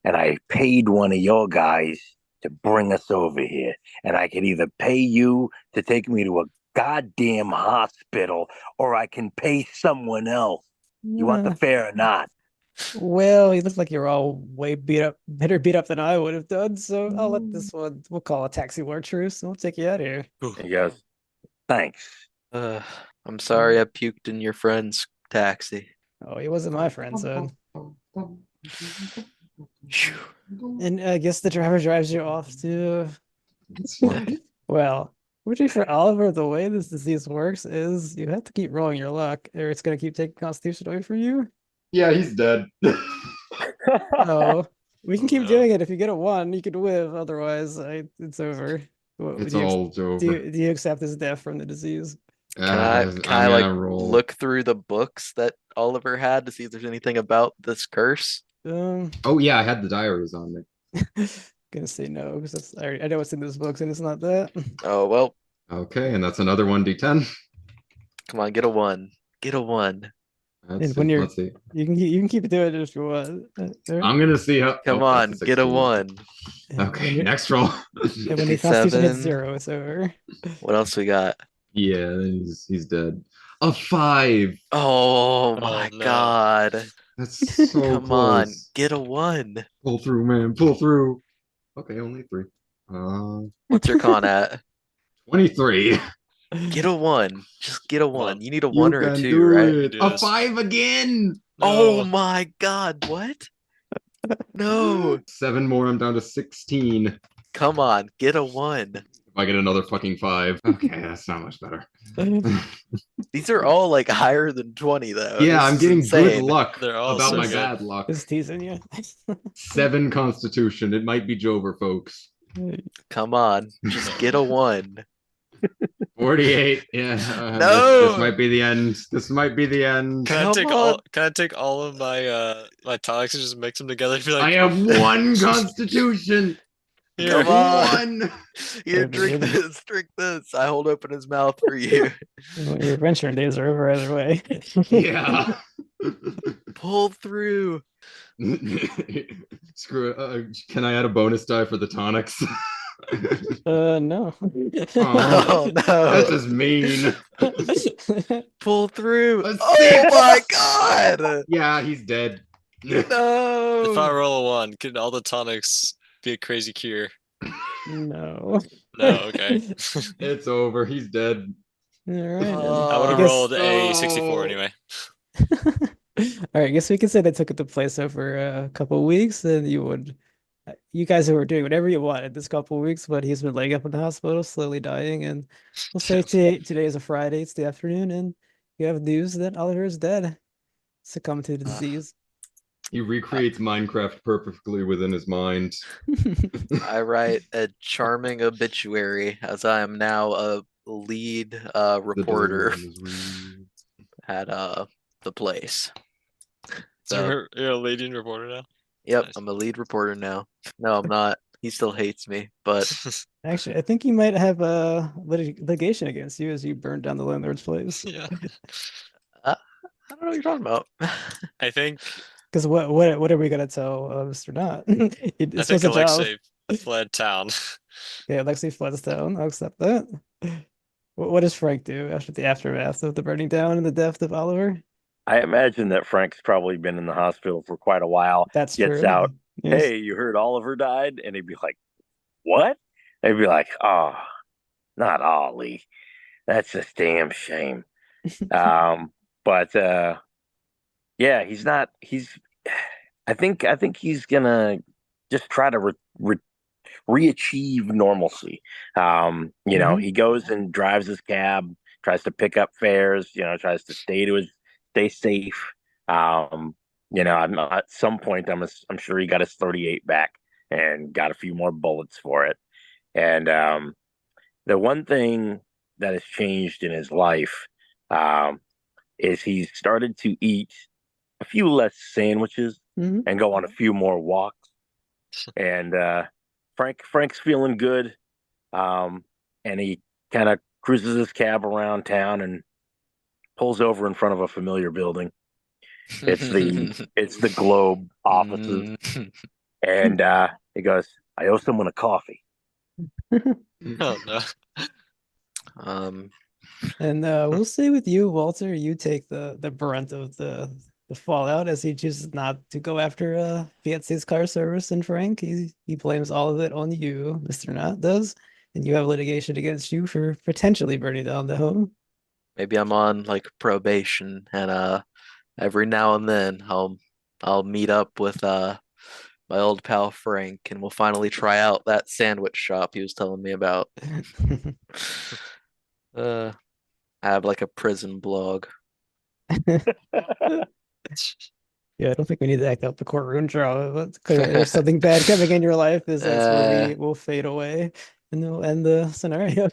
And I paid one of your guys to bring us over here. And I can either pay you to take me to a goddamn hospital or I can pay someone else. You want the fare or not? Well, you look like you're all way better beat up than I would have done. So I'll let this one. We'll call a taxi war truce, and we'll take you out of here. He goes, thanks. I'm sorry I puked in your friend's taxi. Oh, he wasn't my friend, son. And I guess the driver drives you off to. Well, fortunately for Oliver, the way this disease works is you have to keep rolling your luck, or it's gonna keep taking Constitution away from you. Yeah, he's dead. Oh, we can keep no. doing it. If you get a 1, you could live. Otherwise, it's over. It's do you, all over. do you accept his death from the disease? Can I I'm like gonna roll. look through the books that Oliver had to see if there's anything about this curse? Oh yeah, I had the diaries on me. Gonna say no because I know what's in those books and it's not that. Oh well, Okay, and that's another 1d10. come on, get a 1. Get a 1. Let's when see, you're- let's see. You can keep doing it if you want. I'm gonna see how. Come oh, on, that's a get a 16. 1. Okay, next roll. And when your Constitution hits 57. 0, it's over. What else we got? Yeah, he's dead. A 5. Oh my no. god. That's so Come on, close. get a 1. Pull through, man. Pull through. Okay, only 3. What's your con at? 23. Get a 1. Just get a 1. You need a You 1 or a can 2, do right? it. Do A this. 5 again. Oh No. my god, what? No. 7 more. I'm down to 16. Come on, get a 1. If I get another fucking 5. Okay, that's not much better. These are all like higher than 20 though. Yeah, This I'm is getting good insane. luck They're all about so my good. bad luck. Just teasing you. 7 Constitution. It might be Jover, folks. Come on, just get a 1. 48. Yeah. This No! might be the end. This might be the end. Come on. Can I take all of my my tonics and just mix them together and be I like, have one constitution. here. Come on. One. Here, Okay, drink then. this, drink this. I hold open his mouth for you. Well, your adventuring days are over either way. Yeah. Pull through. Screw it. Can I add a bonus die for the tonics? No. Oh That's no. just mean. Pull through. A Oh six! my god. Yeah, he's dead. If I No. roll a 1, can all the tonics be a crazy cure? No. No, okay. It's over. He's dead. All right. Then. I would I have guess. rolled a 64 Oh. anyway. All right. I guess we could say they took the place over a couple of weeks, and you guys were doing whatever you wanted this couple of weeks, but he's been laying up in the hospital, slowly dying, and we'll say today is a Friday. It's the afternoon, and you have news that Oliver is dead, succumbed to the disease. He recreates Minecraft perfectly within his mind. I write a charming obituary as I am now a lead The reporter dawn is real. at the place. So So you're a leading reporter now? yep, Nice. I'm a lead reporter now. No, I'm not. He still hates me, but Actually, I think he might have a litigation against you as you burned down the landlord's place. Yeah. I don't know what you're talking about. I think Because what are we gonna tell Mr. Knott? This think was a job. Alexei fled town. Yeah, Alexei floods down. I'll accept that. What does Frank do after the aftermath of the burning down and the death of Oliver? I imagine that Frank's probably been in the hospital for quite a while. That's Gets true. out. Yes. Hey, you heard Oliver died? And he'd be like, what? They'd be like, oh, not Ollie. That's a damn shame. But yeah, he's not. I think he's gonna just try to re-achieve normalcy. You know, he goes and drives his cab, tries to pick up fares. You know, tries to stay safe. You know, at some point, I'm sure he got his 38 back and got a few more bullets for it. And the one thing that has changed in his life is he's started to eat a few less sandwiches Mhm. and go on a few more walks. And Frank's feeling good, and he kind of cruises his cab around town and pulls over in front of a familiar building. It's the Globe offices, and he goes, "I owe someone a coffee." Oh no. And we'll say with you, Walter, you take the brunt of the fallout as he chooses not to go after Fiatzi's car service and Frank. He blames all of it on you, Mr. Knott does, and you have litigation against you for potentially burning down the home. Maybe I'm on like probation, and every now and then I'll meet up with my old pal Frank, and we'll finally try out that sandwich shop he was telling me about. I have like a prison blog. Yeah, I don't think we need to act out the courtroom drama, but clearly there's something bad coming in your life. That's where we will fade away and we'll end the scenario.